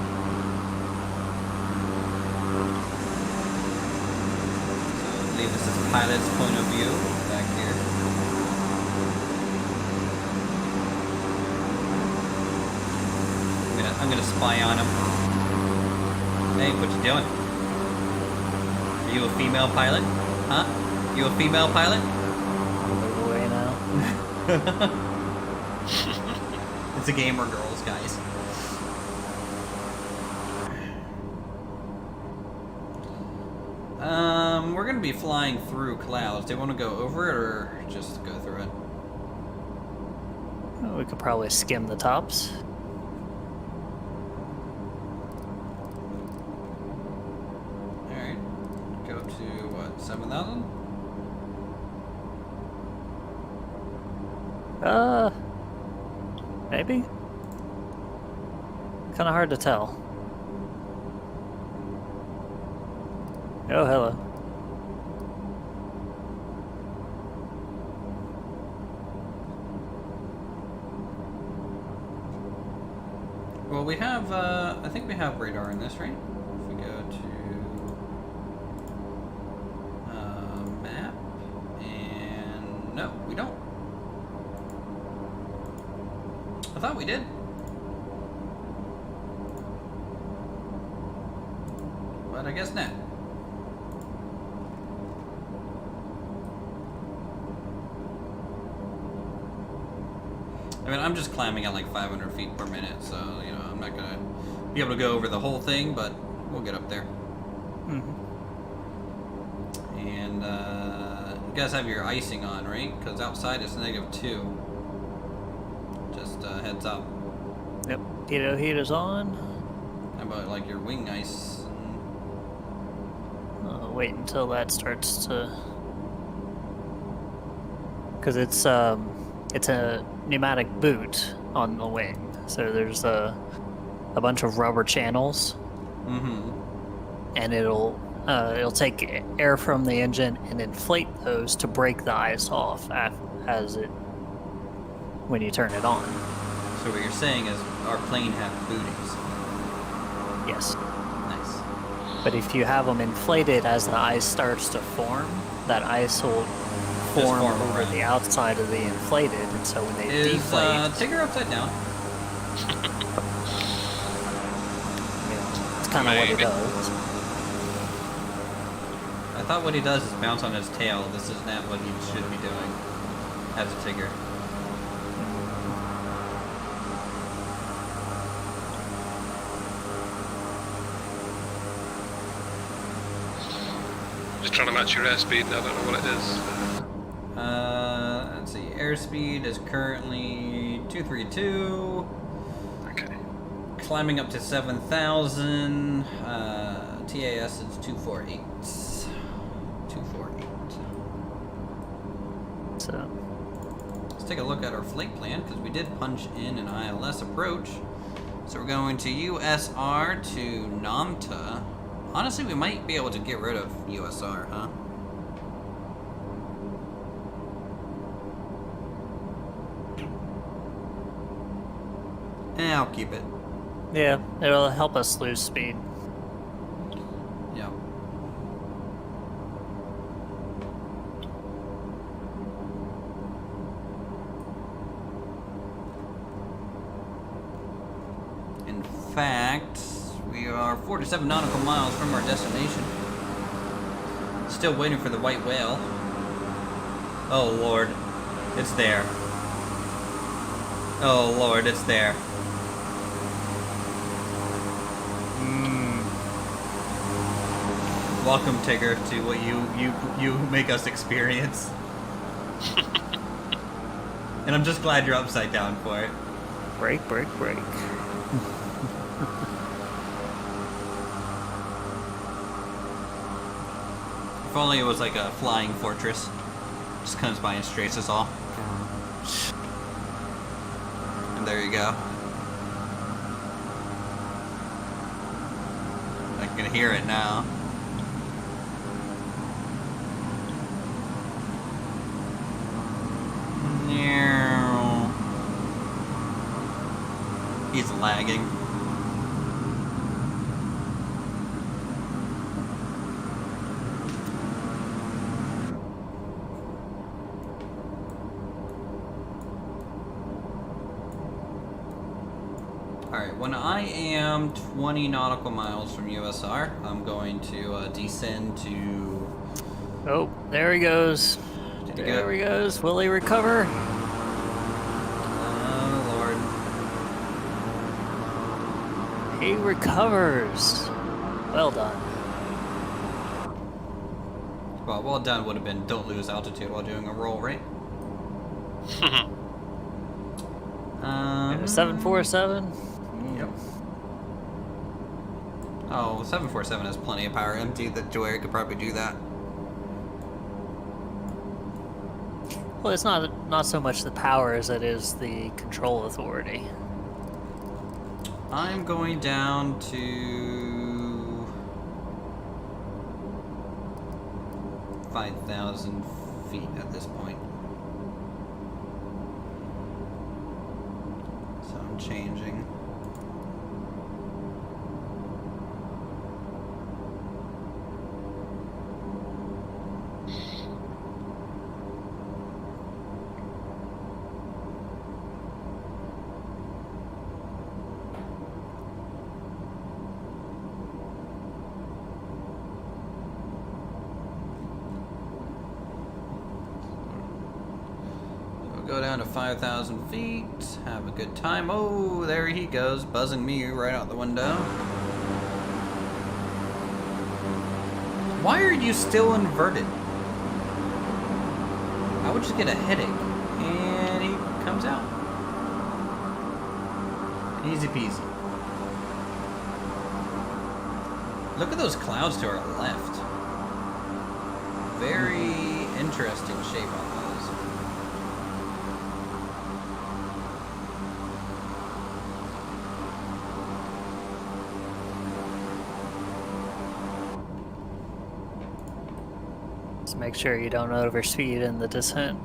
So I believe this is pilot's point of view back here. I'm gonna spy on him. Hey, what you doing? Are you a female pilot? Huh? You a female pilot? Move away now. It's a game where girls, guys. We're gonna be flying through clouds. Do you want to go over it or just go through it? Well, we could probably skim the tops. Alright. Go to, what, 7,000? Maybe? Kinda hard to tell. Oh, hello. Well, we have, I think we have radar in this, right? If we go to map, and no, we don't. I thought we did. But I guess not. I mean, I'm just climbing at like 500 feet per minute, so, you know, I'm not gonna be able to go over the whole thing, but we'll get up there. Mm-hmm. And, you guys have your icing on, right? Because outside it's -2. Just, heads up. Yep. Pitot heat is on. How about, like, your wing ice? Wait until that starts to... Because it's a pneumatic boot on the wing. So there's a bunch of rubber channels, and it'll take air from the engine and inflate those to break the ice off when you turn it on. So what you're saying is our plane had booties. Yes. Nice. But if you have them inflated as the ice starts to form, that ice will form over around the outside of the inflated, and so when they deflate... Tigger upside down? It's kind of what it does. I thought what he does is bounce on his tail. This is not what he should be doing as a Tigger. Just trying to match your airspeed and I don't know what it is. Let's see. Airspeed is currently 232. Okay. Climbing up to 7,000. TAS is 248. 248. So, let's take a look at our flight plan because we did punch in an ILS approach. So we're going to USR to Namta. Honestly, we might be able to get rid of USR, huh? I'll keep it. yeah, it'll help us lose speed. Yeah. In fact, we are 47 nautical miles from our destination. Still waiting for the white whale. Oh Lord, it's there. Oh Lord, it's there. Welcome, Tigger, to what you make us experience. And I'm just glad you're upside down for it. Break, break, break. If only it was like a flying fortress. Just comes by and strays us all. And there you go. I can hear it now. He's lagging. Alright, when I am 20 nautical miles from USR, I'm going to descend to... Oh, there he goes. There he goes. Will he recover? Oh, Lord. He recovers. Well done. Well done would have been don't lose altitude while doing a roll, right? 747? Yep. Oh, 747 has plenty of power empty that Joy could probably do that. Well, it's not so much the power as it is the control authority. I'm going down to 5,000 feet at this point. So I'm changing. Go down to 5,000 feet, have a good time. Oh, there he goes, buzzing me right out the window. Why are you still inverted? I would just get a headache. And he comes out. Easy peasy. Look at those clouds to our left. Very interesting shape on those. make sure you don't overspeed in the descent.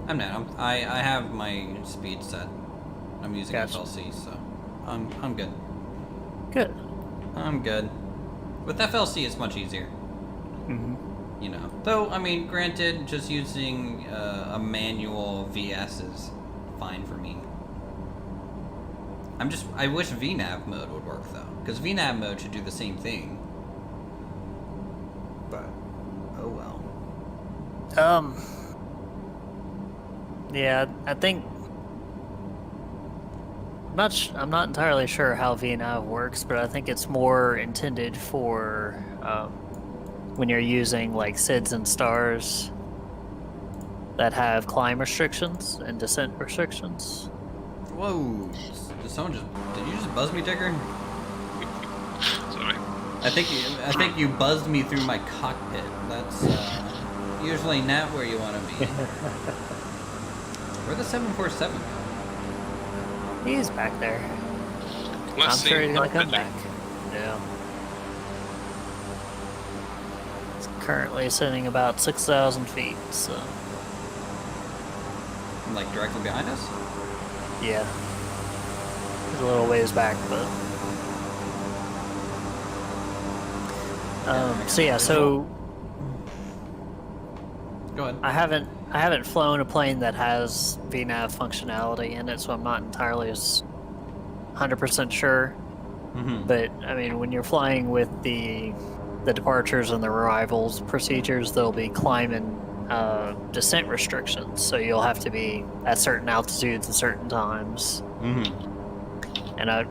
I'm not. I have my speed set. I'm using Gotcha. FLC, so I'm good. Good. I'm good. With FLC, it's much easier. Hmm. You know. Though, I mean, granted, just using a manual VS is fine for me. I wish VNAV mode would work though, because VNAV mode should do the same thing. But oh well. Yeah, I think I'm not entirely sure how VNav works, but I think it's more intended for when you're using like SIDS and stars that have climb restrictions and descent restrictions. Whoa! Did you just buzz me, Digger? Sorry. I think you buzzed me through my cockpit. That's usually not where you want to be. Where'd the 747 go? He's back there. Let's I'm sure see. he's gonna come back. Yeah. It's currently sitting about 6,000 feet, so Like directly behind us? yeah. He's a little ways back, but so yeah, so Go ahead. I haven't flown a plane that has VNav functionality in it, so I'm not entirely 100% sure. Mm-hmm. But I mean, when you're flying with the departures and the arrivals procedures, there'll be climb and descent restrictions, so you'll have to be at certain altitudes at certain times. Mm-hmm. And I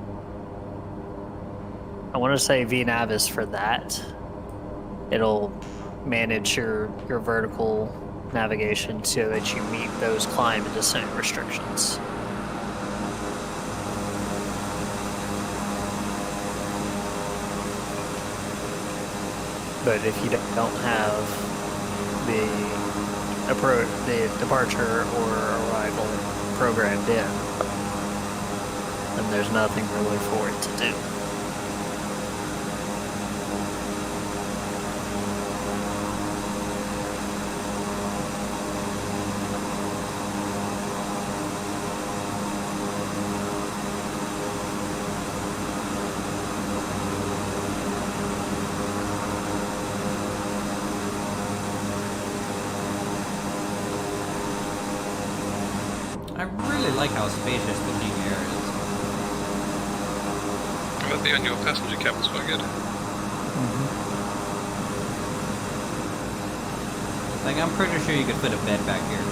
want to say VNav is for that. It'll manage your vertical navigation so that you meet those climb and descent restrictions. But if you don't have the departure or arrival programmed in, then there's nothing really for it to do. I really like how spacious the King Air is. But the on your passenger cabin's quite good. Like, I'm pretty sure you could fit a bed back here.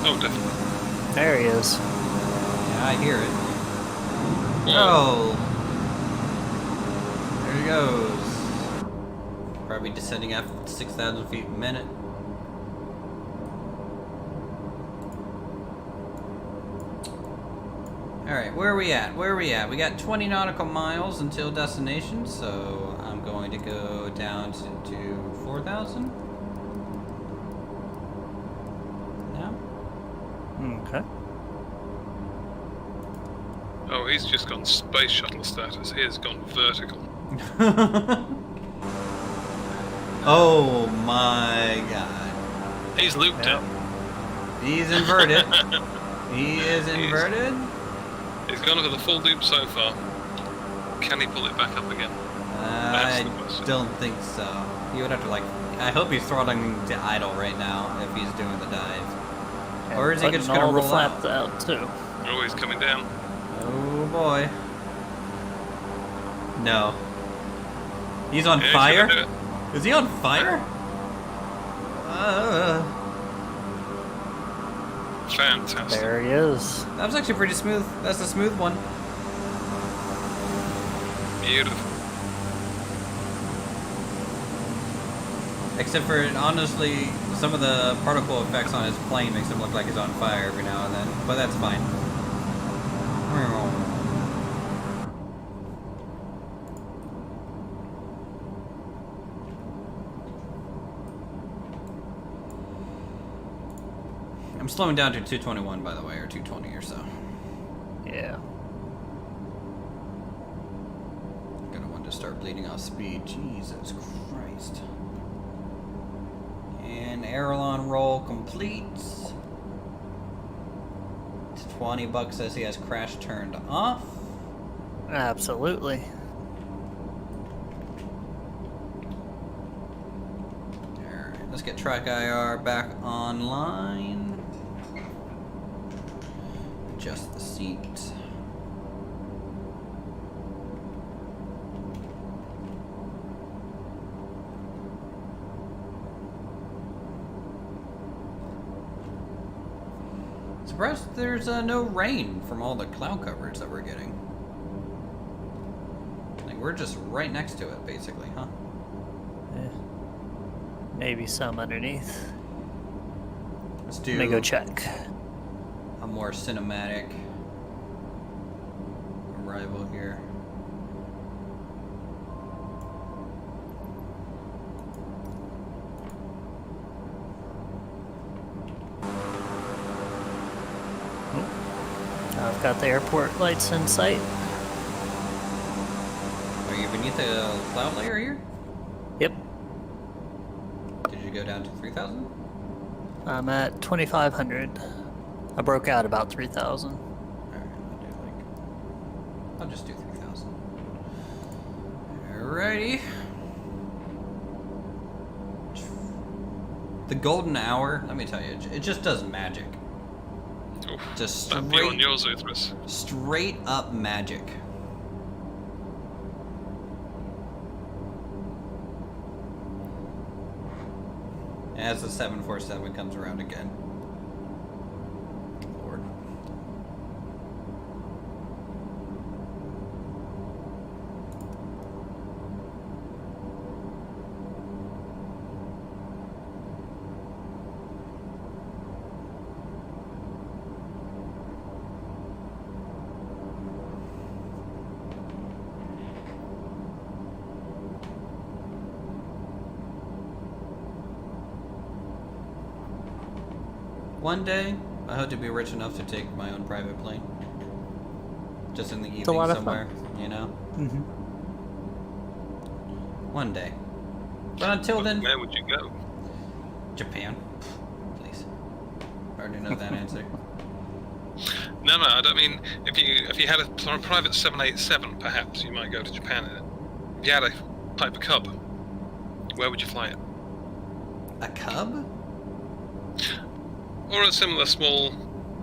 Oh, definitely. There he is. Yeah, I hear it. Whoa. Oh! There he goes. Probably descending at 6,000 feet a minute. Alright, where are we at? We got 20 nautical miles until destination, so I'm going to go down to 4,000. Now? Okay. Oh, he's just gone space shuttle status. He has gone vertical. Oh my god. He's looped it. He's inverted. He is inverted. He's gone for the full loop so far. Can he pull it back up again? That's the I question. don't think so. He would have to, like, I hope he's throttling to idle right now if he's doing the dive. Or is he just gonna all roll the flaps out? out too? Oh, he's coming down. Oh boy. No. He's on Yeah, he's fire? gonna do it. Is he on fire? Fantastic. There he is. That was actually pretty smooth. That's a smooth one. Beautiful. Except for, honestly, some of the particle effects on his plane makes him look like he's on fire every now and then. But that's fine. I'm slowing down to 221, by the way, or 220 or so. Yeah. Gonna want to start bleeding off speed. Jesus Christ. And aileron roll complete. $20 says he has crash turned off. Absolutely. Alright, let's get track IR back online. Adjust the seat. Surprised there's no rain from all the cloud coverage that we're getting. Like, we're just right next to it, basically, huh? Yeah. Maybe some underneath. Let's do Let me go check. a more cinematic arrival here. I've got the airport lights in sight. Are you beneath the cloud layer here? Yep. Did you go down to 3,000? I'm at 2,500. I broke out about 3,000. Alright, I'll just do 3,000. Alrighty. The golden hour, let me tell you, it just does magic. Oof, Just that view on yours, Uthras. straight up magic. As the 747 comes around again. Lord. One day, I hope to be rich enough to take my own private plane. Just in the a evening lot of somewhere, you know? Mm-hmm. One day. But until then, Where would you go? Japan. Please. I already know that answer. No, I don't mean if you had a private 787, perhaps you might go to Japan in it. If you had a Piper Cub, where would you fly it? A cub? Or a similar small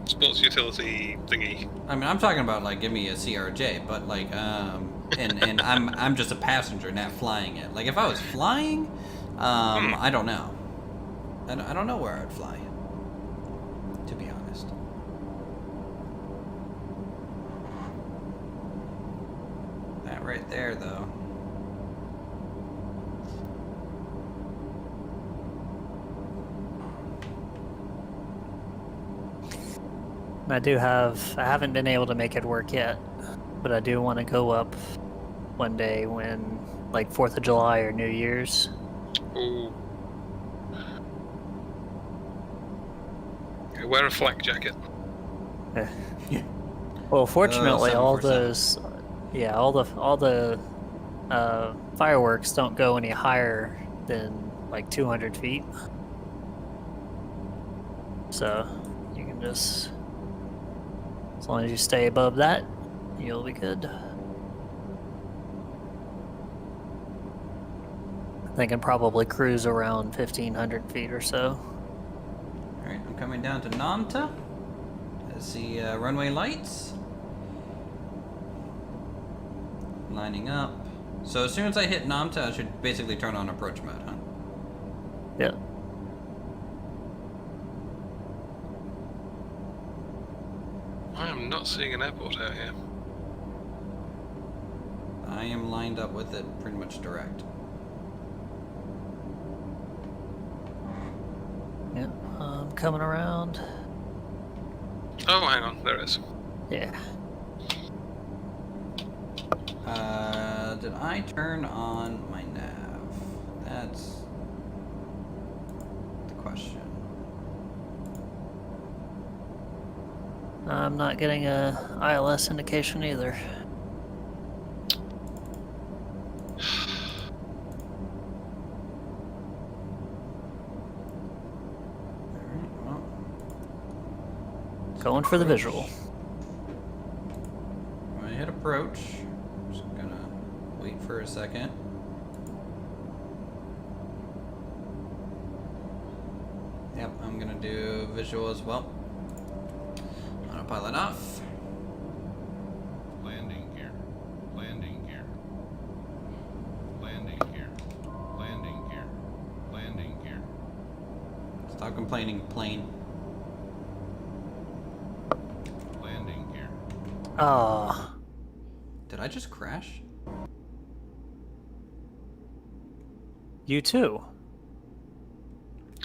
sports utility thingy. I mean, I'm talking about like give me a CRJ, but like and I'm just a passenger, not flying it. Like if I was flying, I don't know. I don't know where I'd fly. To be honest. That right there, though. I haven't been able to make it work yet, but I do want to go up one day when, like, 4th of July or New Year's. Ooh. Okay, wear a flak jacket. Well, fortunately, all 747. all the fireworks don't go any higher than like 200 feet. So you can just, as long as you stay above that, you'll be good. I can probably cruise around 1,500 feet or so. Alright, I'm coming down to Nanta. That's the runway lights. Lining up. So as soon as I hit Namta, I should basically turn on approach mode, huh? Yep. I am not seeing an airport out here. I am lined up with it pretty much direct. Yep. I'm coming around. Oh, hang on, there it is. Yeah. Did I turn on my nav? That's the question. I'm not getting a ILS indication either. Going for the visual. When I hit approach, I'm just gonna wait for a second. Yep, I'm gonna do visual as well. Autopilot off. Landing gear. Landing gear. Landing gear. Landing gear. Landing gear. Stop complaining, plane. Landing gear. Ah. Did I just crash? You too.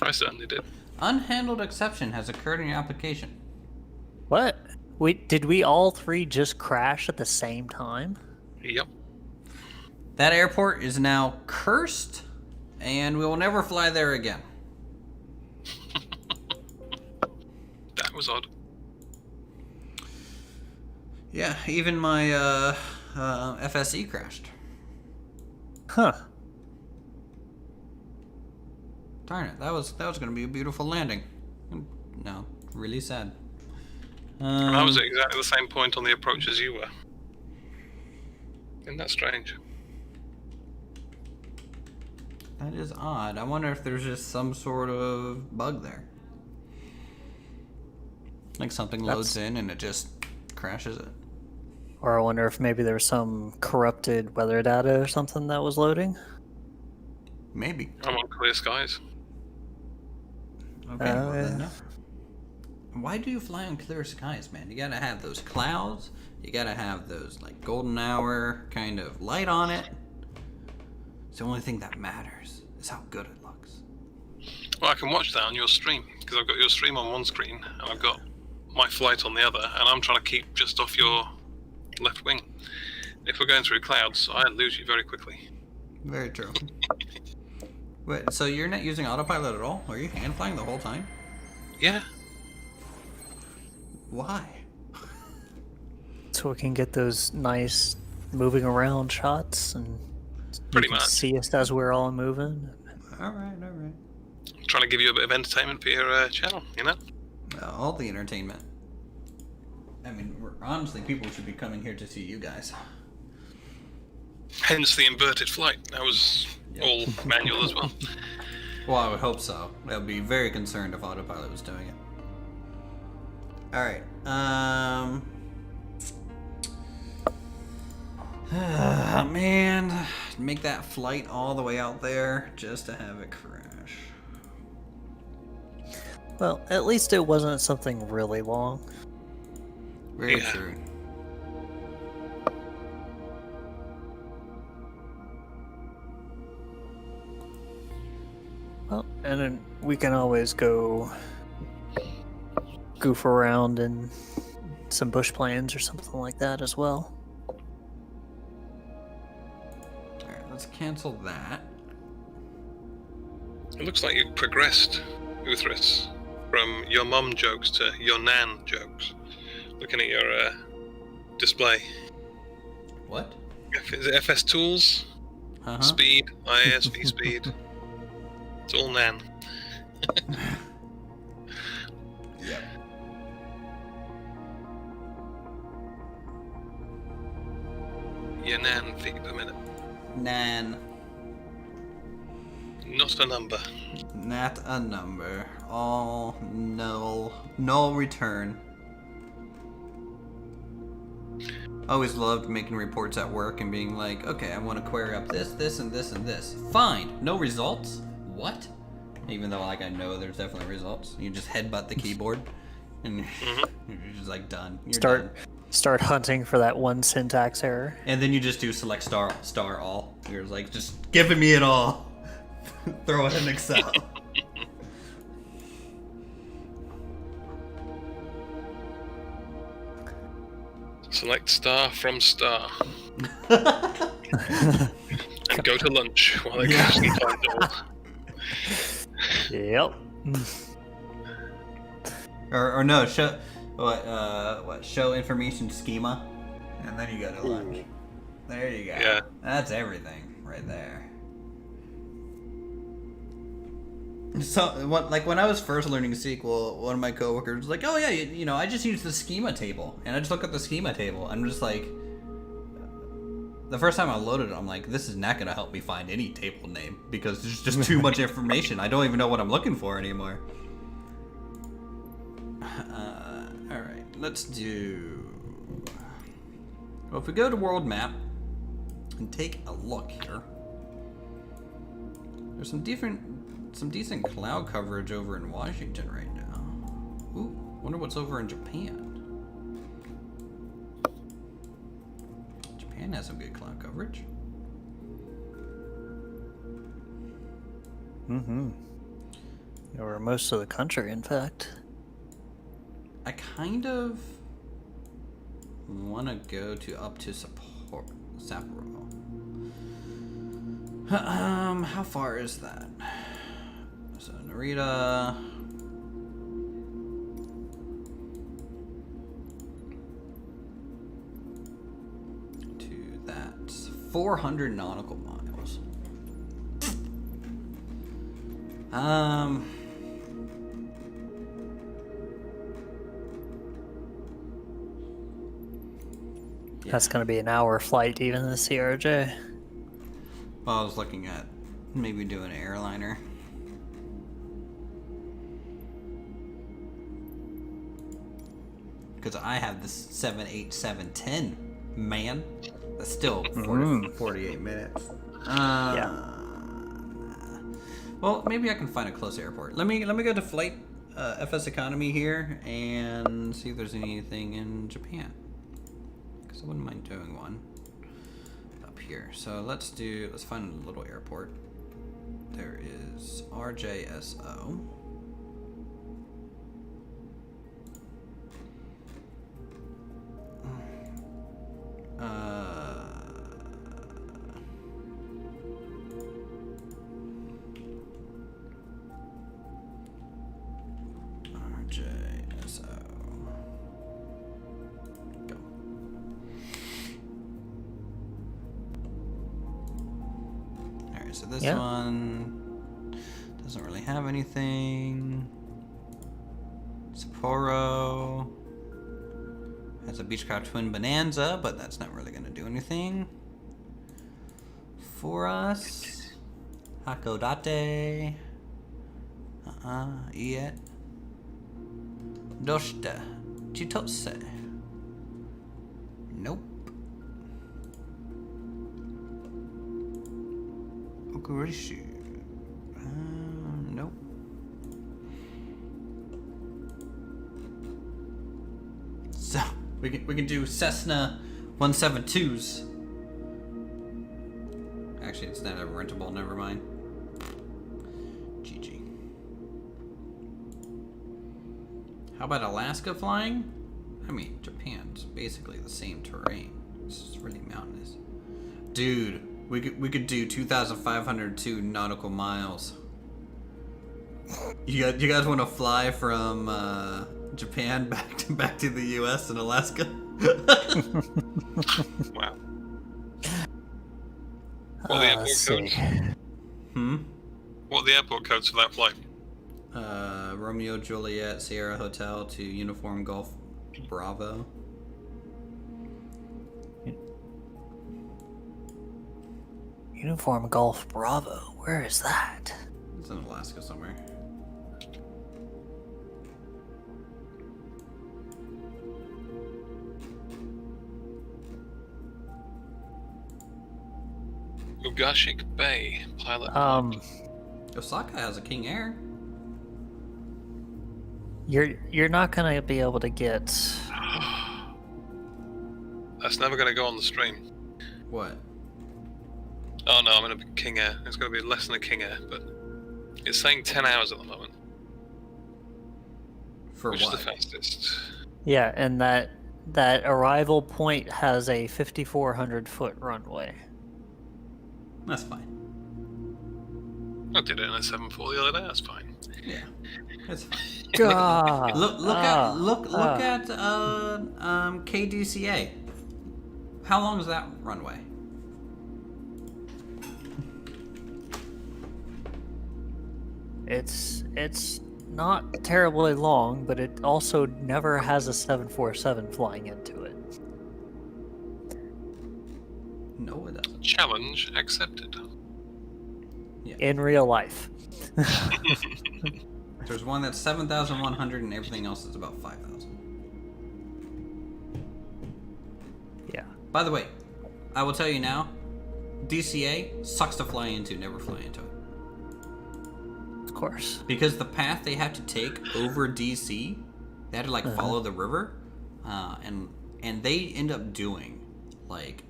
I certainly did. Unhandled exception has occurred in your application. What? Did we all three just crash at the same time? Yep. That airport is now cursed, and we will never fly there again. That was odd. Yeah, even my FSE crashed. Huh. Darn it, that was gonna be a beautiful landing. No, really sad. And I was at exactly the same point on the approach as you were. Isn't that strange? That is odd. I wonder if there's just some sort of bug there. Like something loads in and it just crashes it. Or I wonder if maybe there was some corrupted weather data or something that was loading. Maybe. I'm on clear skies. Okay, well then no. Why do you fly on clear skies, man? You gotta have those clouds. You gotta have those like golden hour kind of light on it. It's the only thing that matters is how good it looks. Well, I can watch that on your stream, because I've got your stream on one screen, and I've got my flight on the other, and I'm trying to keep just off your left wing. If we're going through clouds, I lose you very quickly. Very true. Wait, so you're not using autopilot at all? Are you hand flying the whole time? Yeah. Why? So we can get those nice moving around shots and Pretty you can much. see us as we're all moving. All right. I'm trying to give you a bit of entertainment for your channel, you know? All the entertainment. I mean, honestly, people should be coming here to see you guys. Hence the inverted flight. That was all manual as well. Well, I would hope so. I'd be very concerned if autopilot was doing it. All right. Man, make that flight all the way out there just to have it crash. Well, at least it wasn't something really long. Very Yeah. true. Well, and then we can always go goof around in some bush planes or something like that as well. All right, let's cancel that. It looks like you progressed, Uthris, from your mum jokes to your nan jokes. Looking at your display. What? Is it FS Tools? Uh-huh. Speed, ISV speed. It's all nan. Yep. Your nan feet a minute. Nan. Not a number. Not a number. All null. Null return. Always loved making reports at work and being like, okay, I want to query up this, this, and this, and this. Fine. No results? What? Even though, like, I know there's definitely results. You just headbutt the keyboard, and you're just, like, done. You're done. Start hunting for that one syntax error. And then you just do select star all. You're like, just giving me it all. Throw it in Excel. Select star from star. And go to lunch while they actually find it all. Yep. or no, show show information schema, and then you go to lunch. There you go. Yeah. That's everything right there. So, like when I was first learning SQL, one of my coworkers was like, "Oh yeah, you know, I just use the schema table," and I just look at the schema table. I'm just like, the first time I loaded it, I'm like, "This is not gonna help me find any table name because there's just too much information. I don't even know what I'm looking for anymore." All right, let's do. Well, if we go to world map and take a look here, there's some decent cloud coverage over in Washington right now. Ooh, wonder what's over in Japan. Japan has some good cloud coverage. Mm-hmm. Or most of the country, in fact. I kind of want to go up to Sapporo. How far is that? So Narita. To that 400 nautical miles. That's going to be an hour flight even to the CRJ. Well, I was looking at maybe doing an airliner. Because I have this 787-10, man. That's still 48 minutes. Yeah. Well, maybe I can find a close airport. Let me go to flight FSEconomy here and see if there's anything in Japan. Because I wouldn't mind doing one up here. So let's find a little airport. There is RJSO. RJSO. Go. Alright, so this one doesn't really have anything. Sapporo has a Beechcraft Twin Bonanza, but that's not really going to do anything for us. Hakodate. Iet. Doshita. Chitose. Nope. Okurishu. Nope. So we can do Cessna 172s. Actually, it's not ever rentable. Never mind. GG. How about Alaska flying? I mean, Japan's basically the same terrain. It's just really mountainous. Dude, we could do 2,502 nautical miles. You guys want to fly from Japan back to the U.S. and Alaska? Wow. What are the airport codes? What are the airport codes for that flight? Romeo Juliet Sierra Hotel to Uniform Golf Bravo. Uniform Golf Bravo. Where is that? It's in Alaska somewhere. Ugashik Bay, pilot. Osaka has a King Air. You're not gonna be able to get. That's never going to go on the stream. What? Oh no, I'm in a King Air. It's going to be less than a King Air, but it's saying 10 hours at the moment. For which what? is the fastest. Yeah, and that arrival point has a 5,400-foot runway. That's fine. I did it in a 740 the other day. That's fine. Yeah, that's fine. God. Look at KDCA. How long is that runway? It's not terribly long, but it also never has a 747 flying into it. No, it doesn't. Challenge accepted. In real life. There's one that's 7,100 and everything else is about 5,000. Yeah. By the way, I will tell you now, DCA sucks to fly into, never fly into it. Of course. Because the path they have to take over DC, they had to like follow the river, and they end up doing like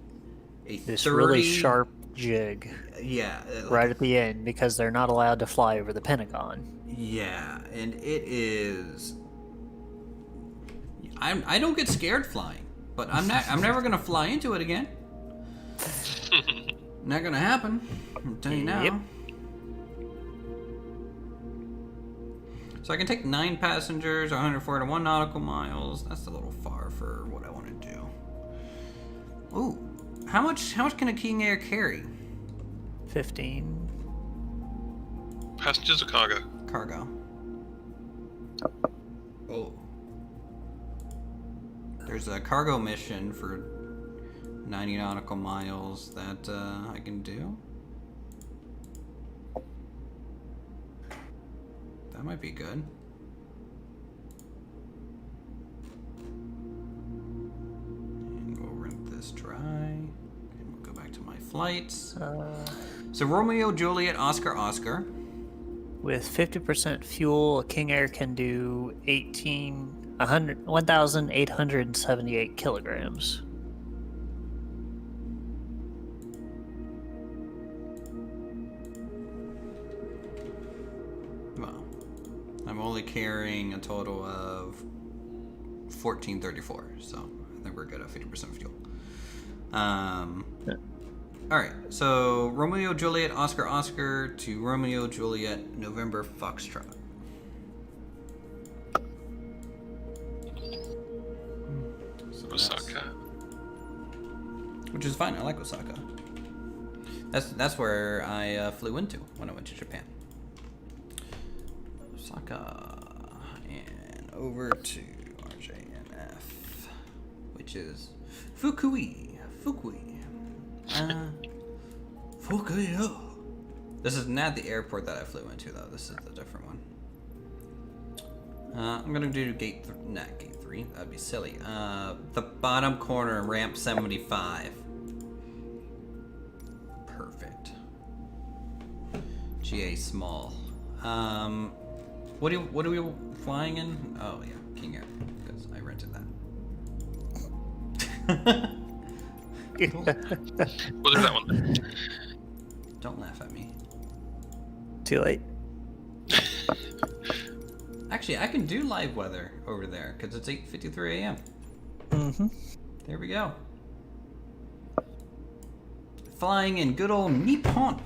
a This 30, really sharp jig yeah, right at the end because they're not allowed to fly over the Pentagon. yeah, and it is. I don't get scared flying, but I'm never gonna fly into it again. Not gonna happen. I'll tell you now. Yep. So I can take 9 passengers, 141 nautical miles. That's a little far for what I want to do. Ooh, how much can a King Air carry? 15. Passengers or cargo? Cargo. Oh. There's a cargo mission for 90 nautical miles that I can do. That might be good. And we'll rent this dry. And we'll go back to my flights. So Romeo, Juliet, Oscar, Oscar. With 50% fuel, a King Air can do 1,878 kilograms. Well, I'm only carrying a total of 1434, so I think we're good at 50% fuel. All right, so Romeo, Juliet, Oscar, Oscar to Romeo, Juliet, November, Foxtrot. So Osaka. Which is fine. I like Osaka. That's where I flew into when I went to Japan. Osaka and over to RJNF, which is Fukui. Fukui. This is not the airport that I flew into, though. This is a different one. I'm gonna do not gate 3. That'd be silly. The bottom corner, ramp 75. Perfect. GA small. What are we flying in? Oh yeah, King Air, because I rented that. We'll do that one. Don't laugh at me. Too late. Actually, I can do live weather over there because it's 8:53 a.m. Mm-hmm. There we go. Flying in good old Nippon.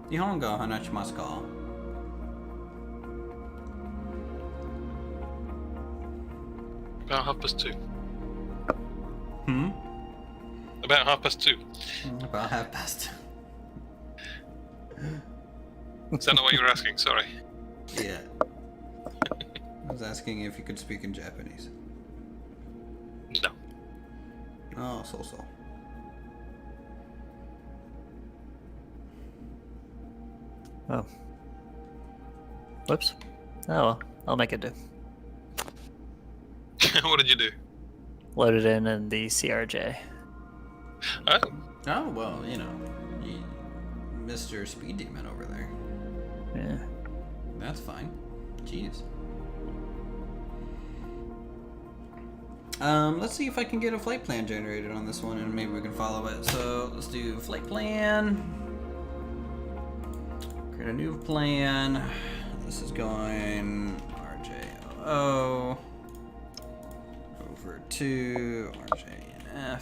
Nihongo hanashimasu ka? About 2:30. Hmm? About 2:30. About 2:30. Is that not what you were asking? Sorry. Yeah. I was asking if you could speak in Japanese. No. Oh, so. Oh. Whoops. Oh well, I'll make it do. What did you do? Load it in the CRJ. Oh, Oh, well, Mr. Speed Demon over there. Yeah. That's fine. Jeez. Let's see if I can get a flight plan generated on this one and maybe we can follow it. So let's do flight plan. Create a new plan. This is going RJLO over to RJNF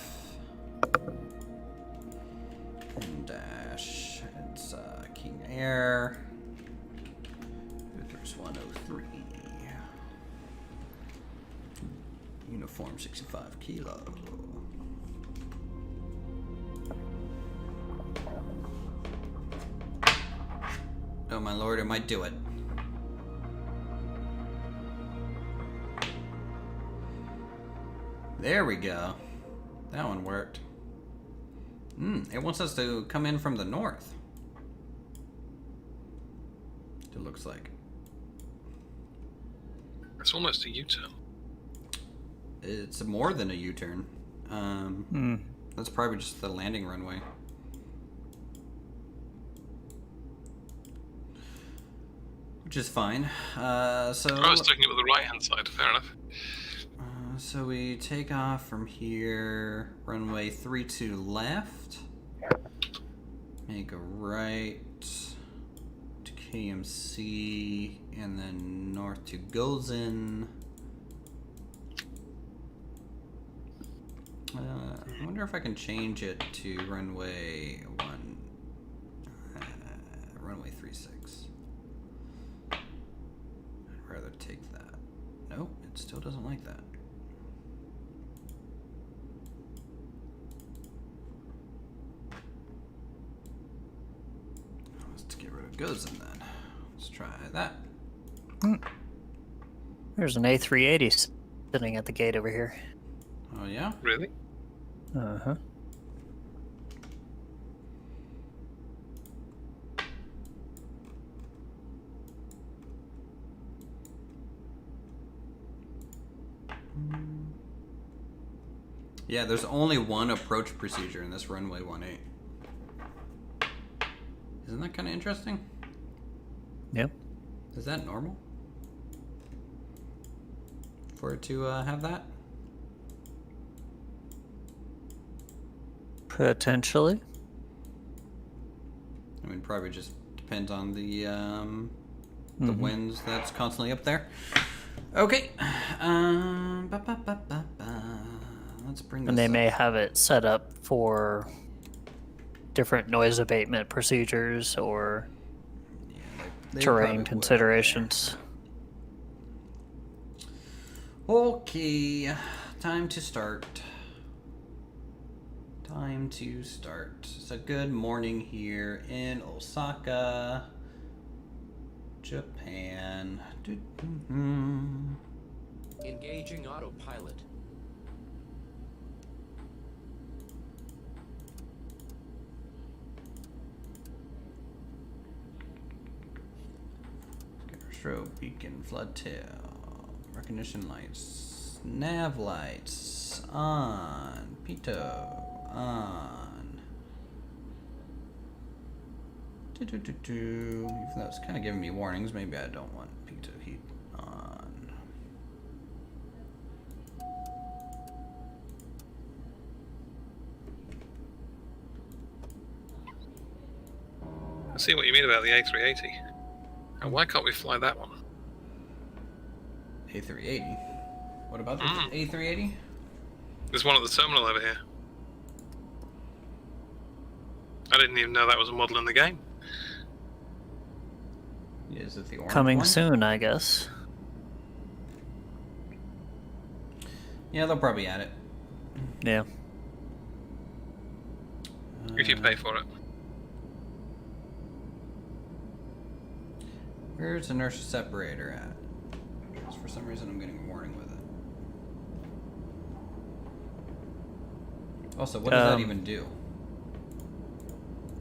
and dash dash. It's King Air. There's 103. Uniform 65 kilo. Oh my lord, it might do it. There we go. That one worked. It wants us to come in from the north. It looks like. It's almost a U-turn. It's more than a U-turn. That's probably just the landing runway. Which is fine. So I was taking it with the right-hand side. Fair enough. So we take off from here, runway 32 left, make a right to KMC, and then north to Gulzen. I wonder if I can change it to runway 36. I'd rather take that. Nope, it still doesn't like that. Goes in then. Let's try that. There's an A380 sitting at the gate over here. Oh yeah? Really? Uh-huh. Yeah, there's only one approach procedure in this runway 18. Isn't that kind of interesting? Yep. Is that normal? For it to have that? Potentially. I mean, probably just depends on the winds that's constantly up there. Okay. Let's bring this And they up. may have it set up for different noise abatement procedures or They terrain probably would. considerations. Okay, time to start. So good morning here in Osaka, Japan. Engaging autopilot. Strobe, beacon, flood tail, recognition lights, nav lights, on, pitot, on. Even though it's kind of giving me warnings, maybe I don't want pitot heat on. I see what you mean about the A380. And why can't we fly that one? A380. What about the A380? There's one at the terminal over here. I didn't even know that was a model in the game. Yeah, is it the orange Coming one? soon, I guess. Yeah, they'll probably add it. Yeah. If you pay for it. Where's inertia separator at? 'Cause for some reason I'm getting a warning with it. Also, what does that even do?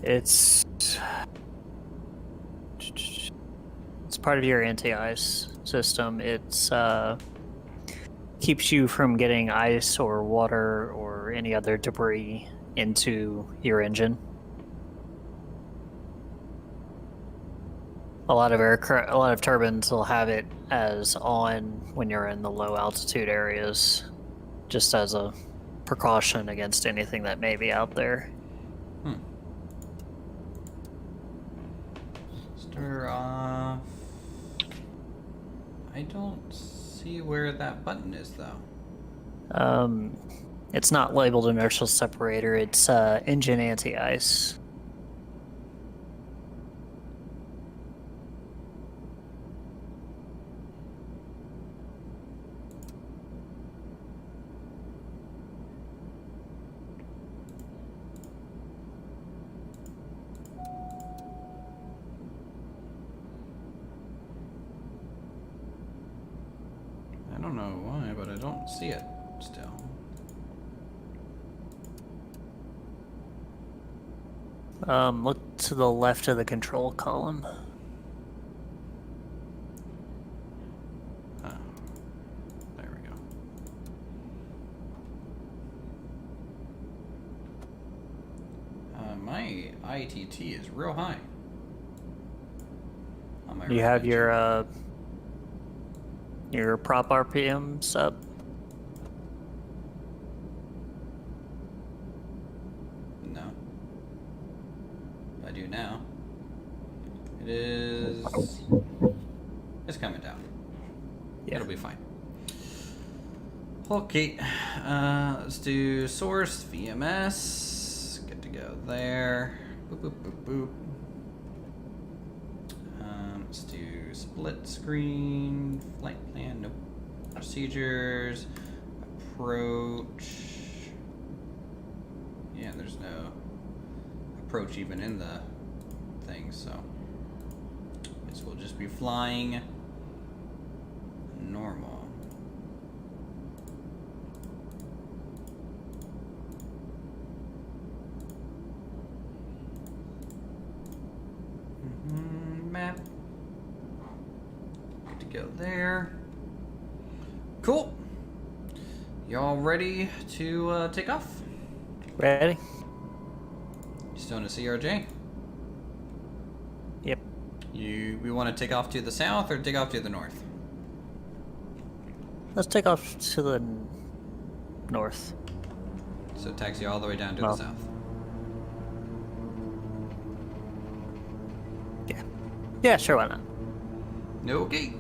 It's part of your anti-ice system. It's keeps you from getting ice or water or any other debris into your engine. A lot of turbines will have it as on when you're in the low altitude areas, just as a precaution against anything that may be out there. Stir off. I don't see where that button is though. It's not labeled inertial separator. It's engine anti-ice. don't know why, but I don't see it still. Look to the left of the control column. Oh, there we go. My ITT is real high. On my You have your prop RPMs up. No. I do now. It is. It's coming down. Yeah. It'll be fine. Okay. Let's do source VMS. Good to go there. Boop boop boop boop. Let's do split screen, flight plan, nope. Procedures, approach. Yeah, there's no approach even in the thing, so guess we'll just be flying normal. Map. Good to go there. Cool. Y'all ready to take off? Ready? Still in a CRJ? Yep. We want to take off to the south or take off to the north? Let's take off to the north. So taxi all the way down to Well. the south. Yeah. Yeah, sure, why not? Okay.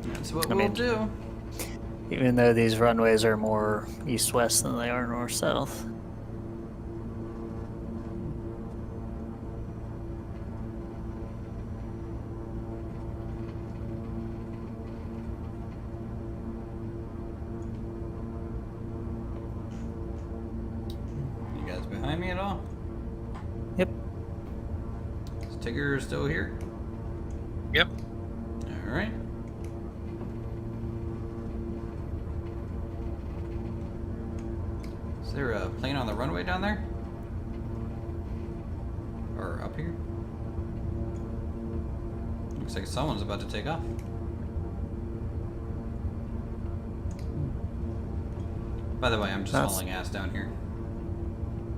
That's what I we'll mean- do. Even though these runways are more east-west than they are north-south. You guys behind me at all? Yep. Is Tigger still here? Yep. Alright. Is there a plane on the runway down there? Or up here? Looks like someone's about to take off. By the way, I'm just That's- hauling ass down here.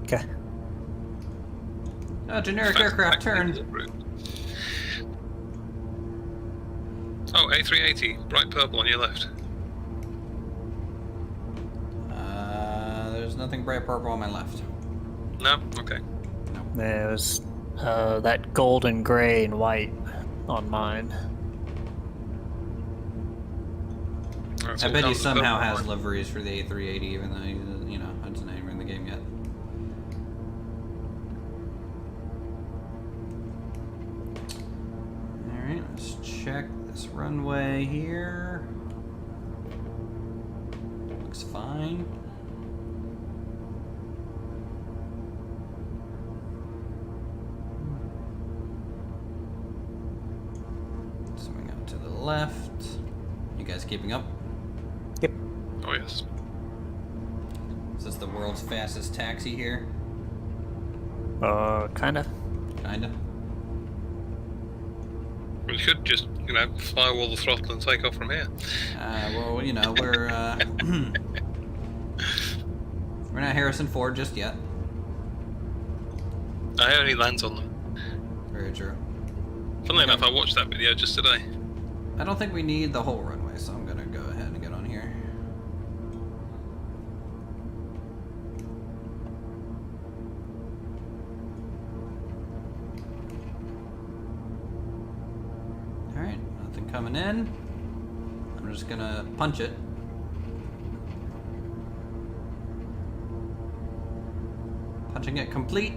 Okay. Oh, generic Fast aircraft taxi turn. route. Oh, A380, bright purple on your left. There's nothing bright purple on my left. No? Okay. There was that gold and gray and white on mine. Alright, I so bet he down to the somehow purple has one. liveries for the A380, even though he, it's not even in the game yet. Alright, let's check this runway here. Looks fine. Swing out to the left. You guys keeping up? Yep. Oh, yes. Is this the world's fastest taxi here? Kinda. Kinda. We should just, firewall the throttle and take off from here. Well, we're we're not Harrison Ford just yet. I only lands on them. Very true. Funnily enough, I watched that video just today. I don't think we need the whole runway, so I'm gonna go ahead and get on here. Alright, nothing coming in. I'm just gonna punch it. Punching it complete.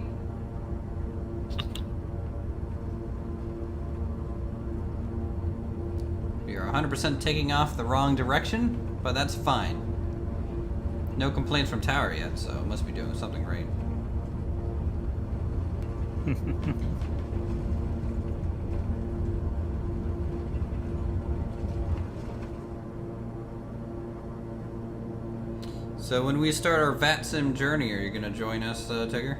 We are 100% taking off the wrong direction, but that's fine. No complaints from tower yet, so it must be doing something right. So when we start our VATSIM journey, are you gonna join us, Tigger?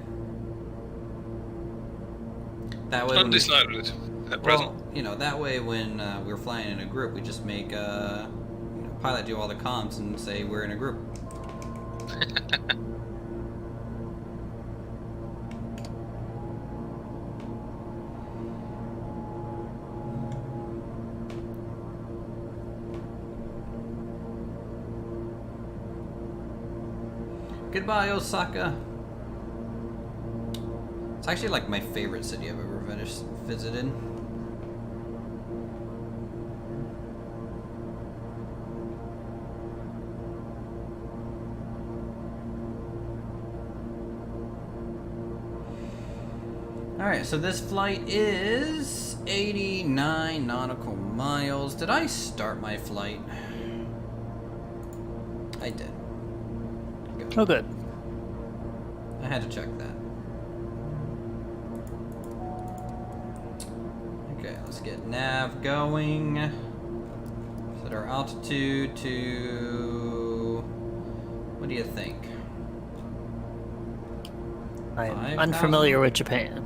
That way, when we, Undecided at present. well, you know, that way when we're flying in a group, we just make you know, pilot do all the comms and say we're in a group. Goodbye, Osaka. It's actually like my favorite city I've ever visited. Alright, so this flight is 89 nautical miles. Did I start my flight? I did. Good. Oh, good. I had to check that. Okay, let's get nav going. Set our altitude to... What do you think? I'm 5,000? unfamiliar with Japan.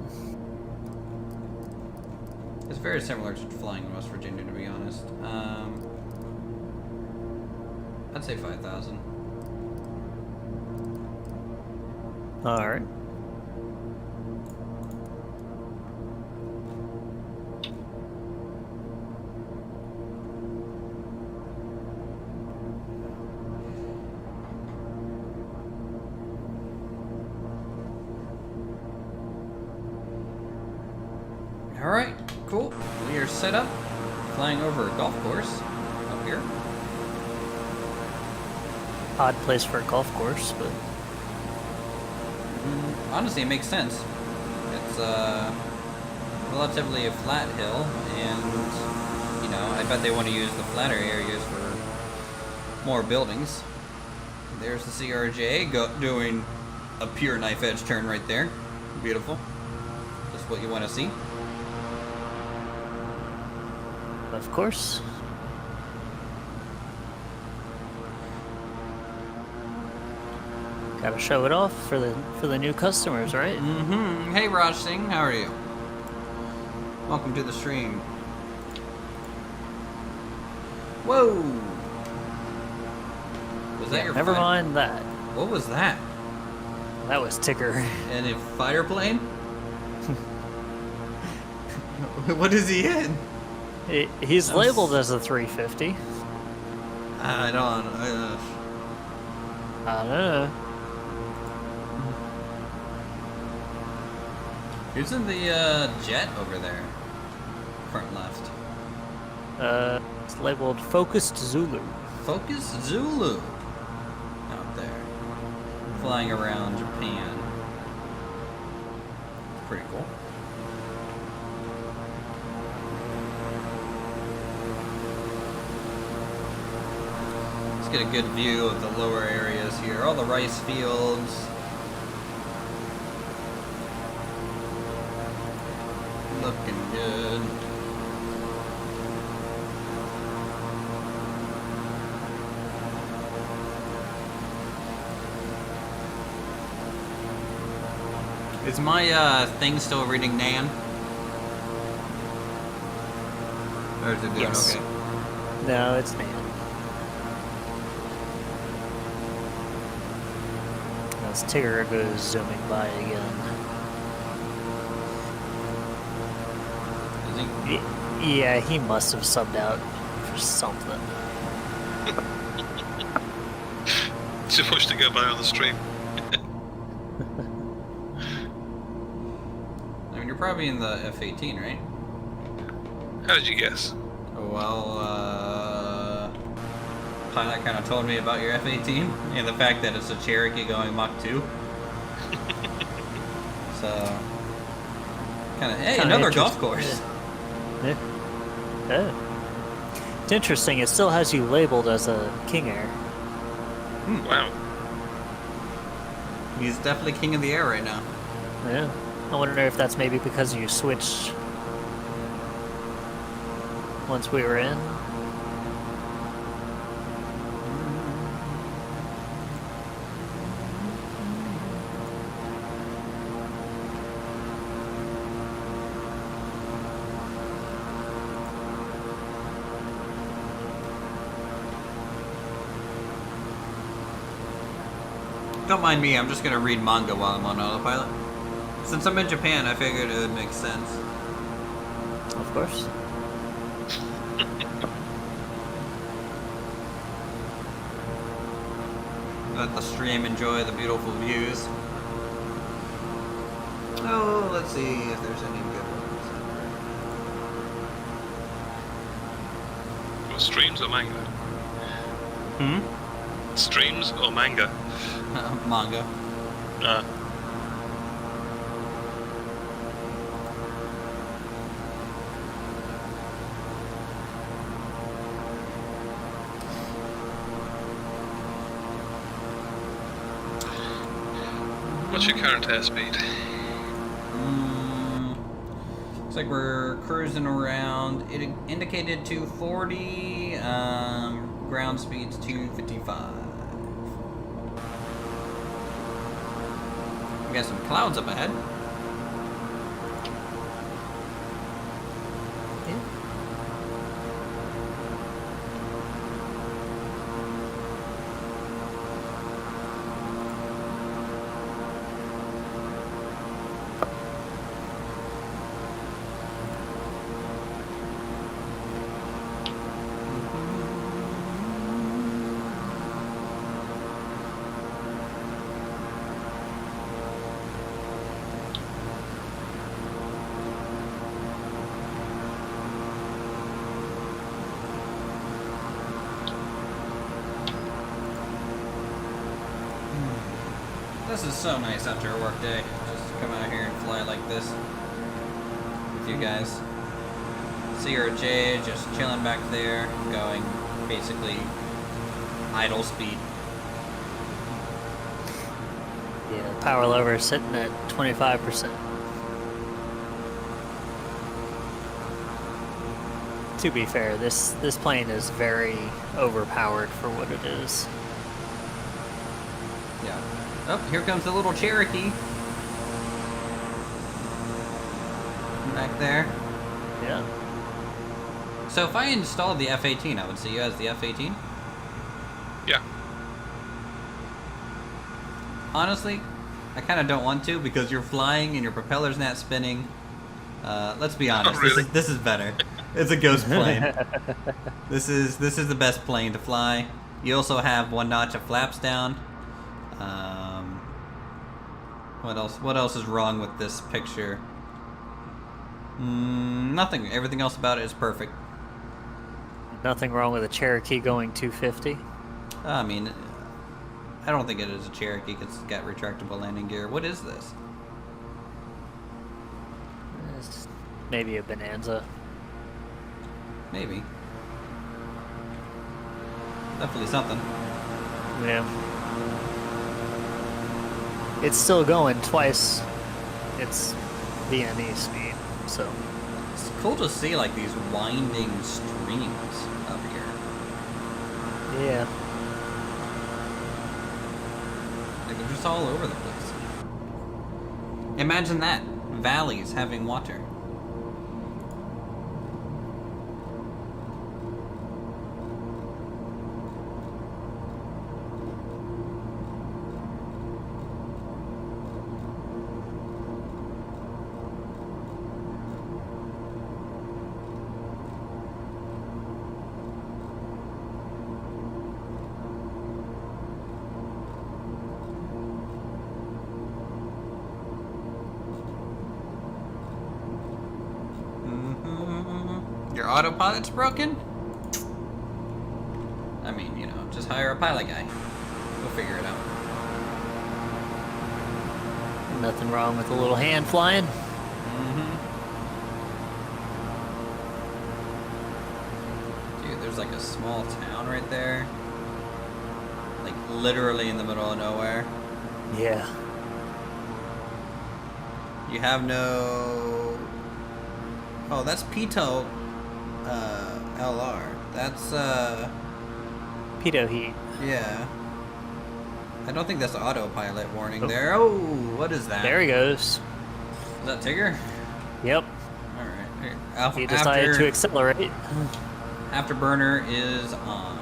It's very similar to flying in West Virginia, to be honest. I'd say 5,000. Alright. Alright, cool. We are set up. Flying over a golf course up here. Odd place for a golf course, but Honestly, it makes sense. It's relatively a flat hill, and you know, I bet they want to use the flatter areas for more buildings. There's the CRJ doing a pure knife edge turn right there. Beautiful. Just what you want to see. of course. Gotta show it off for the new customers, right? Mm-hmm. Hey, Raj Singh, how are you? Welcome to the stream. Whoa! Was that your Never fighter? mind that. What was that? That was Ticker. And a fighter plane? What is he in? He's labeled as a 350. I don't. I don't know. Who's in the jet over there? Front left. It's labeled Focused Zulu. Focus Zulu. Out there. Flying around Japan. Pretty cool. Let's get a good view of the lower areas here. All the rice fields. Looking good. Is my thing still reading Nan? Or is it doing Yes. okay? No, it's Nan. As Tigger goes zooming by again. Is he? Yeah, he must have subbed out for something. Too much to go by on the stream. I mean, you're probably in the F-18, right? How did you guess? Well, pilot kind of told me about your F-18 and the fact that it's a Cherokee going Mach 2. So, kind of, hey, Kinda another golf interest- course. Yeah. Oh. It's interesting, it still has you labeled as a King Air. Wow. He's definitely king of the air right now. Yeah. I wonder if that's maybe because you switched once we were in. Don't mind me, I'm just gonna read manga while I'm on autopilot. Since I'm in Japan, I figured it would make sense. Of course. Let the stream enjoy the beautiful views. Oh, let's see if there's any good ones. Or streams or manga? Streams or manga? Manga. What's your current airspeed? Looks like we're cruising around. It indicated 240. Ground speed's 255. We got some clouds up ahead. This is so nice after a work day. Just to come out here and fly like this with you guys. See her Jay just chilling back there, going basically idle speed. Yeah, power lever sitting at 25%. To be fair, this plane is very overpowered for what it is. Yeah. Oh, here comes the little Cherokee. Back there. Yeah. So if I installed the F-18, I would see you as the F-18? Yeah. Honestly, I kind of don't want to because you're flying and your propeller's not spinning. Let's be honest, really? this is better. It's a ghost plane. This is the best plane to fly. You also have one notch of flaps down. What else? What else is wrong with this picture? Nothing. Everything else about it is perfect. Nothing wrong with a Cherokee going 250. I mean, I don't think it is a Cherokee because it's got retractable landing gear. What is this? It's maybe a Bonanza. Maybe. Definitely something. Yeah. It's still going twice its VME speed, so. It's cool to see like these winding streams up here. Yeah. Like they're just all over the place. Imagine that. Valleys having water. Your autopilot's broken? I mean, you know, just hire a pilot guy. We'll figure it out. Nothing wrong with a little hand flying. Dude, there's like a small town right there. Like literally in the middle of nowhere. Yeah. You have no... Oh, that's Pito LR. That's, Pitot heat. yeah. I don't think that's autopilot warning there. Oh, what is that? There he goes. Is that Tigger? Yep. Alright. He decided to accelerate. Afterburner is on.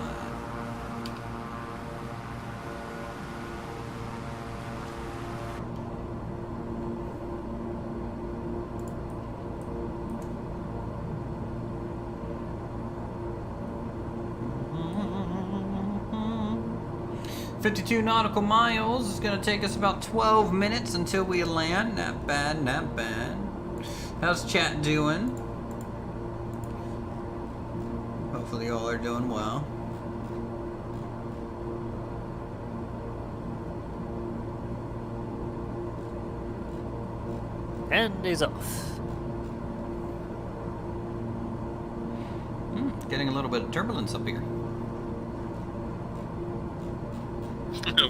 52 nautical miles. It's gonna take us about 12 minutes until we land. Not bad, not bad. How's chat doing? Hopefully y'all are doing well. And he's off. Getting a little bit of turbulence up here.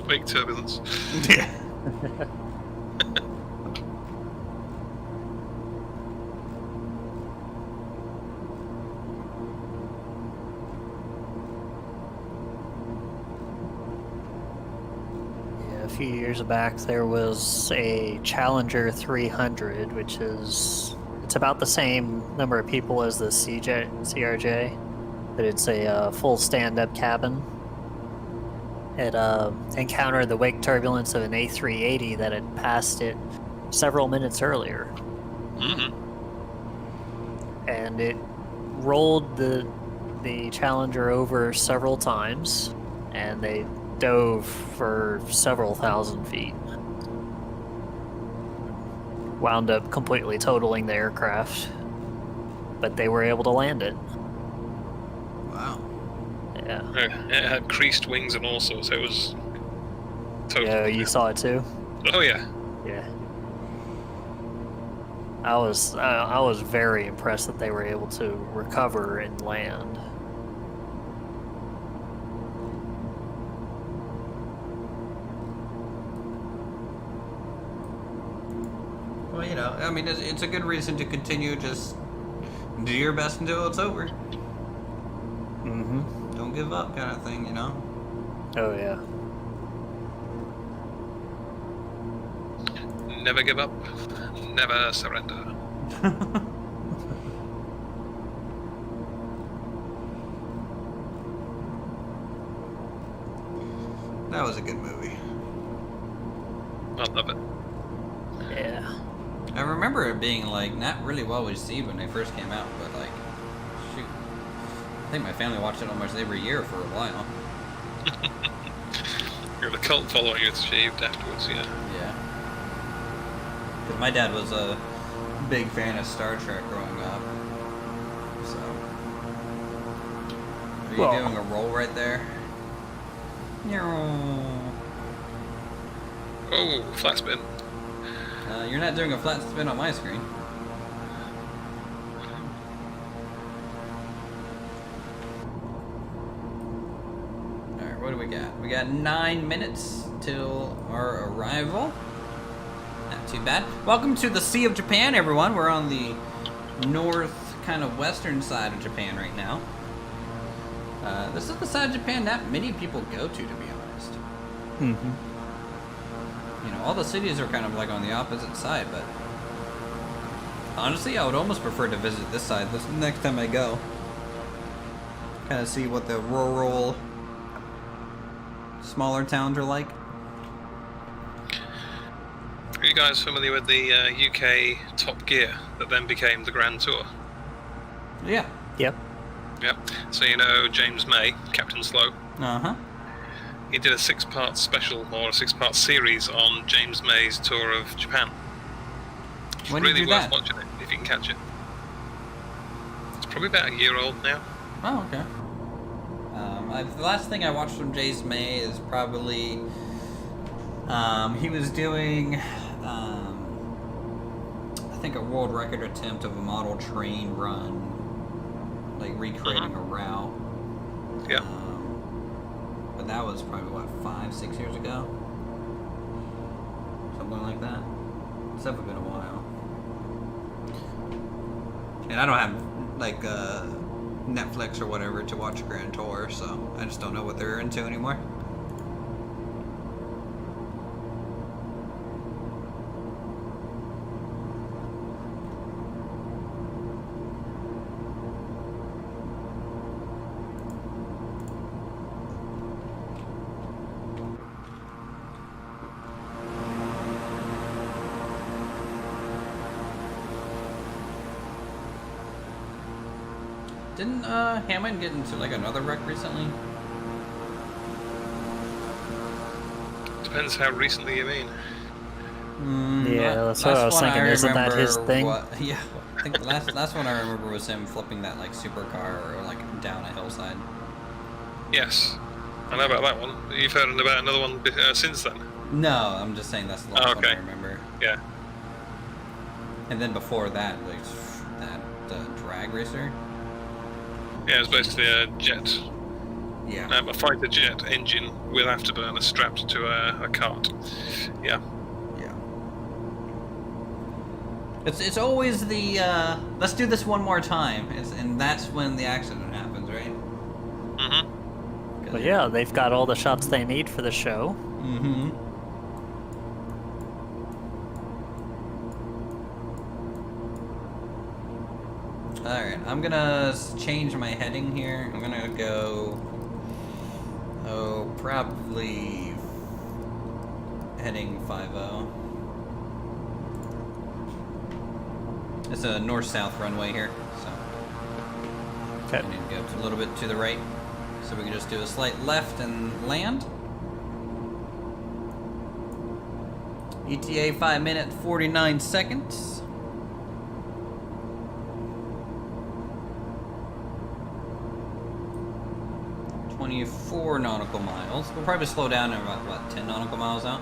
Big turbulence. Yeah. A few years back, there was a Challenger 300, which is it's about the same number of people as the CRJ, but it's a full stand-up cabin. It encountered the wake turbulence of an A380 that had passed it several minutes earlier, and it rolled the Challenger over several times, and they dove for several thousand feet. Wound up completely totaling the aircraft, but they were able to land it. Wow. Yeah. It had creased wings and all sorts. It was totally. Yeah, you saw it too? Oh yeah. Yeah. I was very impressed that they were able to recover and land. Well, you know, I mean, it's a good reason to continue. Just do your best until it's over. Mm-hmm. Don't give up, kind of thing, you know. Oh yeah. Never give up. Never surrender. That was a good movie. I love it. Yeah. I remember it being like not really well received when they first came out, but like, shoot, I think my family watched it almost every year for a while. The cult following it's achieved afterwards, yeah. Yeah. Because my dad was a big fan of Star Trek growing up. So. Are you Well- doing a roll right there? Oh, flat spin. You're not doing a flat spin on my screen. Alright, what do we got? We got 9 minutes till our arrival. Not too bad. Welcome to the Sea of Japan, everyone. We're on the north, kind of western side of Japan right now. This is the side of Japan not many people go to be honest. Mm-hmm. You know, all the cities are kind of like on the opposite side, but honestly, I would almost prefer to visit this side this next time I go. Kind of see what the rural, smaller towns are like. Are you guys familiar with the UK Top Gear that then became the Grand Tour? Yeah. Yep. Yep. So you know James May, Captain Slow? Uh-huh. He did a 6-part special, or a 6-part series on James May's tour of Japan. It's When did really you do worth that? watching it, if you can catch it. It's probably about a year old now. Oh, okay. The last thing I watched from James May is probably he was doing I think a world record attempt of a model train run, like recreating a route. Yeah. But that was probably what 5-6 years ago, something like that. It's definitely been a while. And I don't have like Netflix or whatever to watch a Grand Tour, so I just don't know what they're into anymore. Didn't Hammond get into like another wreck recently? Depends how recently you mean. Yeah, that's what I was thinking. Isn't that his thing? Yeah, I think the last one I remember was him flipping that like supercar or like down a hillside. Yes, I know about that one. You've heard about another one since then? No, I'm just saying that's the last one I remember. Yeah. And then before that, like that drag racer. Yeah, it was basically a jet. Yeah. A fighter jet engine with afterburner strapped to a cart. Yeah. Yeah. It's always the let's do this one more time, and that's when the accident happens, right? Mm-hmm. But yeah, they've got all the shots they need for the show. Mm-hmm. Alright, I'm gonna change my heading here. I'm gonna go... Oh, probably... heading 5-0. It's a north-south runway here, so... Okay. I need to go a little bit to the right, so we can just do a slight left and land. ETA 5 minutes 49 seconds. 24 nautical miles. We'll probably slow down at about, what, 10 nautical miles out?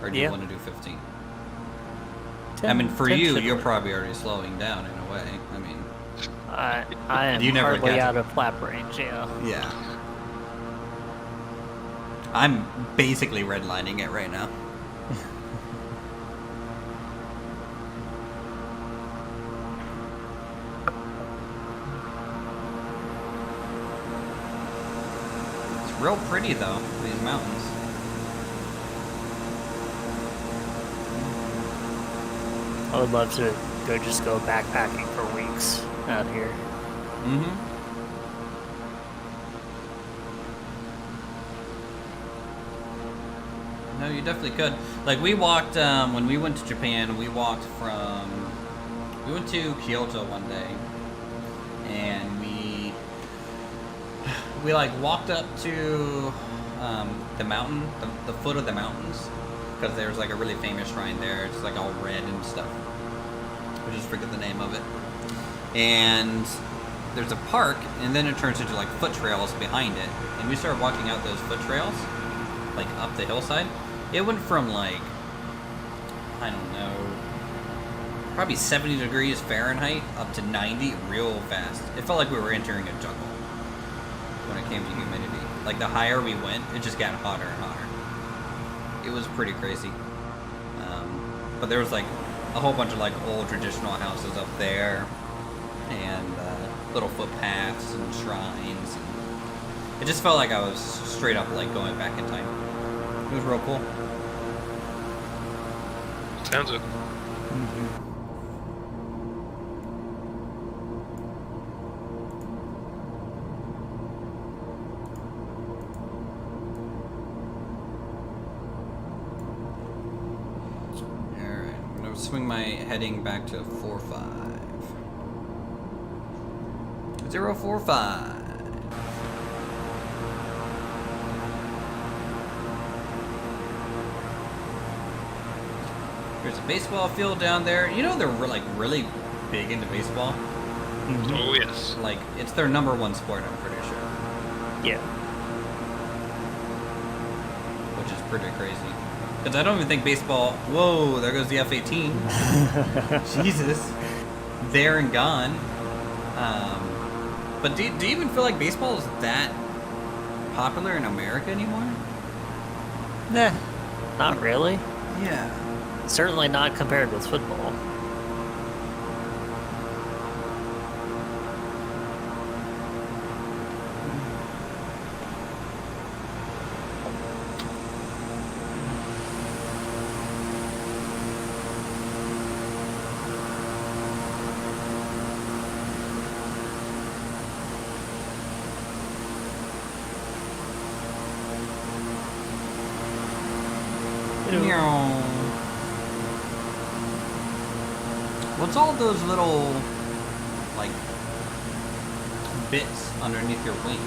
Or do you want to do 15? 10, I mean, for 10 you, should you're work. probably already slowing down in a way. I mean... I am You never hardly catch out it. of flap range, yeah. Yeah. I'm basically redlining it right now. It's real pretty though, these mountains. I would love to just go backpacking for weeks out here. Mm-hmm. No, you definitely could. Like, we walked, when we went to Japan, we walked from... We went to Kyoto one day, and we like, walked up to the mountain, the foot of the mountains, because there was, like, a really famous shrine there. It's, like, all red and stuff. I just forget the name of it. And there's a park, and then it turns into, like, foot trails behind it. And we started walking out those foot trails, like, up the hillside. It went from, like, I don't know, probably 70 degrees Fahrenheit up to 90 real fast. It felt like we were entering a jungle when it came to humidity. Like, the higher we went, it just got hotter and hotter. It was pretty crazy. But there was, like, a whole bunch of, like, old traditional houses up there, and little footpaths and shrines. And it just felt like I was straight up, like, going back in time. It was real cool. Sounds it. Alright, I'm gonna swing my heading back to 45. 045. There's a baseball field down there. You know they're like really big into baseball. Oh, yes. Like, it's their #1 sport, I'm pretty sure. Yeah. Which is pretty crazy. Because I don't even think baseball... Whoa, there goes the F-18. Jesus. There and gone. But do you even feel like baseball is that popular in America anymore? Nah, not really. Yeah. Certainly not compared with football. What's all those little, like, bits underneath your wing?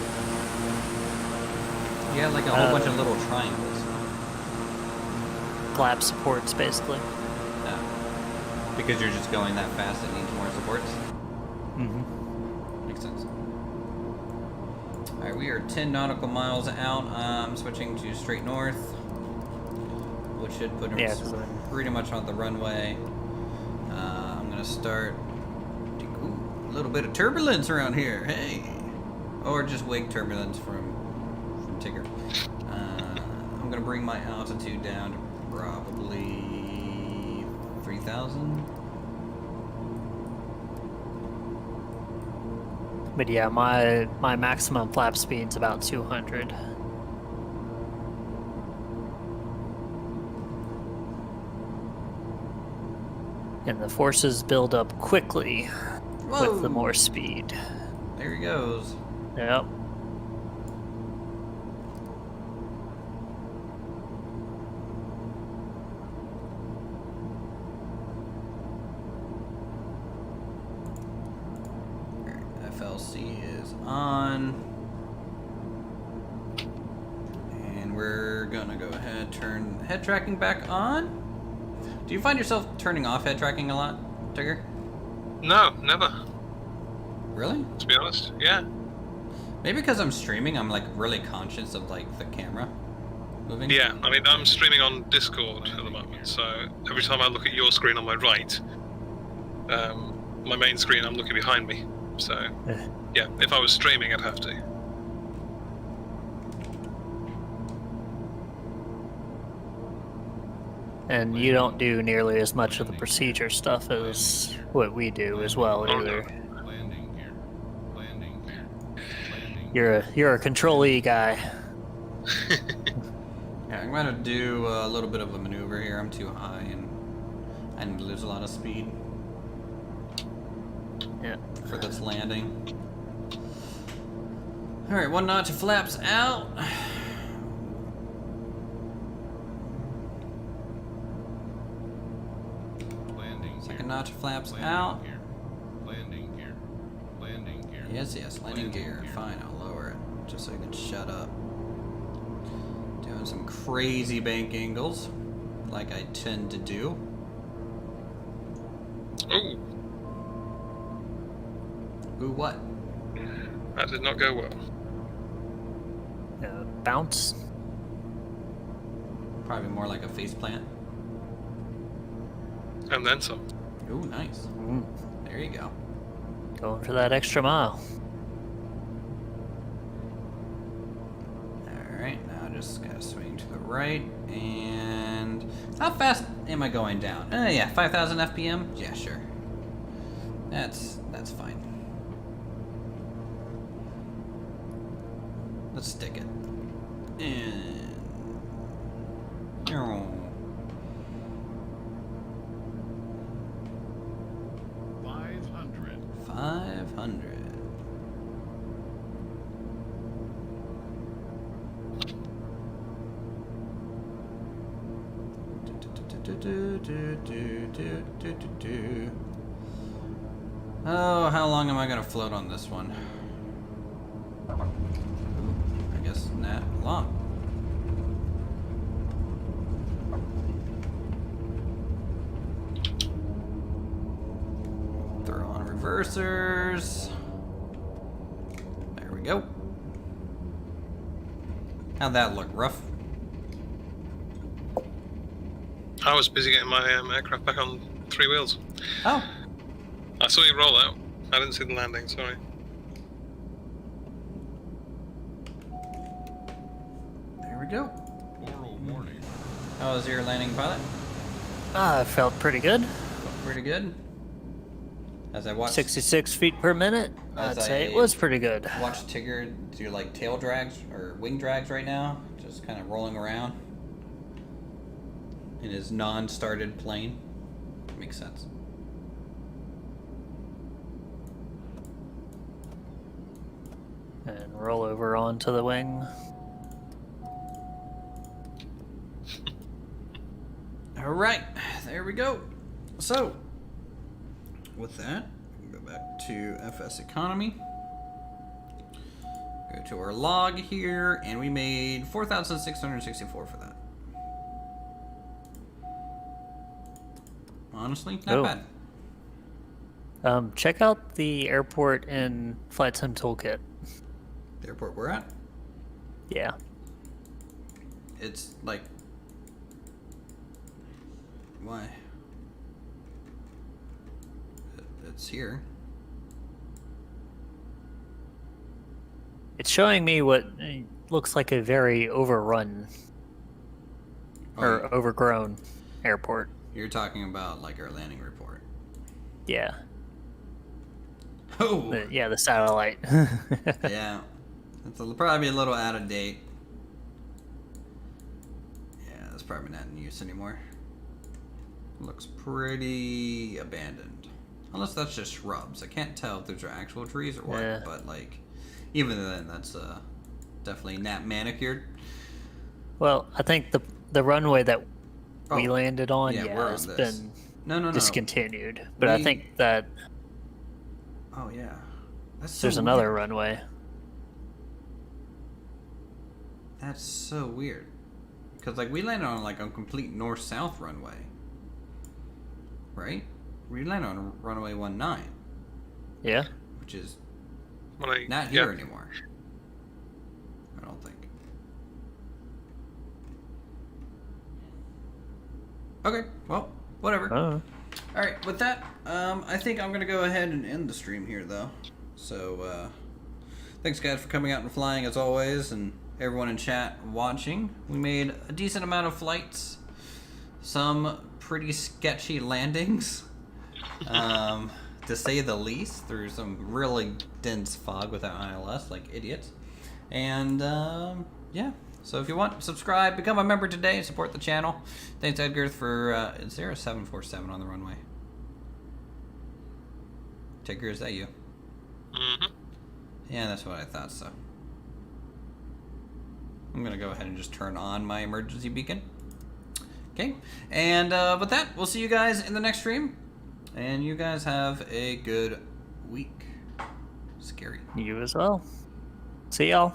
Yeah, like a whole bunch of little triangles. Flap supports, basically. Because you're just going that fast, it needs more supports. Mm-hmm. Makes sense. Alright, we are 10 nautical miles out. I'm switching to straight north, which should put us pretty much on the runway. I'm going to start... Ooh, a little bit of turbulence around here. Hey! Or just wake turbulence from Tigger. I'm going to bring my altitude down to probably 3,000. But yeah, my maximum flap speed's about 200. And the forces build up quickly with the more speed. There he goes. Yep. FLC is on. And we're gonna go ahead, turn head tracking back on. Do you find yourself turning off head tracking a lot, Tigger? No, never. Really? To be honest, yeah. Maybe because I'm streaming, I'm like really conscious of like the camera moving. Yeah, I mean, I'm streaming on Discord at the moment, so every time I look at your screen on my right, my main screen, I'm looking behind me. So, yeah, if I was streaming, I'd have to. And you don't do nearly as much of the procedure stuff as what we do as well, either. Landing gear. Landing gear. You're a control-E guy. Yeah, I'm gonna do a little bit of a maneuver here. I'm too high and I need to lose a lot of speed. Yeah. For this landing. Alright, 1 notch flaps out. Landing Second gear. notch flaps Landing out. gear. Landing gear. Landing gear. Yes, landing Landing gear. gear. Fine, I'll lower it. Just so you can shut up. Doing some crazy bank angles. Like I tend to do. Ooh, Ooh, what? that did not go well. Bounce. Probably more like a face plant. And then some. Ooh, nice. There you go. Going for that extra mile. Alright, now just gotta swing to the right. And how fast am I going down? Yeah, 5,000 FPM? Yeah, sure. That's fine. Let's stick it. And 500. 500. Oh, how long am I gonna float on this one? I guess not long. Throw on reversers. There we go. How'd that look? Rough? I was busy getting my aircraft back on 3 wheels. Oh. I saw you roll out. I didn't see the landing, sorry. There we go. Oral warning. How was your landing, pilot? Felt pretty good. Pretty good. As I watched 66 feet per minute. As I'd say I it was pretty good. watch Tigger do like tail drags or wing drags right now, just kind of rolling around in his non-started plane. Makes sense. And roll over onto the wing. All right, there we go. So, with that, we can go back to FSEconomy. Go to our log here, and we made 4,664 for that. Honestly, not bad. Check out the airport in Flight Sim Toolkit. The airport we're at? Yeah. It's like... Why? It's here. It's showing me what looks like a very overrun or overgrown airport. You're talking about like our landing report. Yeah. Oh! Yeah, the satellite. Yeah. It's probably a little out of date. Yeah, it's probably not in use anymore. Looks pretty abandoned. Unless that's just shrubs. I can't tell if those are actual trees or what, Yeah. but like, even then, that's definitely not manicured. Well, I think the runway that we Oh, landed on, yeah, yeah, we're on has this. been No. discontinued. But I We- think that Oh, yeah. That's so there's another weird. runway. That's so weird. Because, like, we landed on, like, a complete north-south runway. Right? We landed on runway 19, Yeah. which is Well, not here anymore. I don't think. Okay, well, whatever. Oh. Alright, with that, I think I'm going to go ahead and end the stream here, though. So, thanks, guys, for coming out and flying, as always, and everyone in chat watching. We made a decent amount of flights. Some pretty sketchy landings, to say the least, through some really dense fog without ILS, like idiots. And, yeah. So if you want, subscribe, become a member today, support the channel. Thanks, Edgar, for, is there a 747 on the runway? Edgar, is that you? Mm-hmm. Yeah, that's what I thought, so. I'm gonna go ahead and just turn on my emergency beacon. Okay, and with that, we'll see you guys in the next stream. And you guys have a good week. Scary. You as well. See y'all.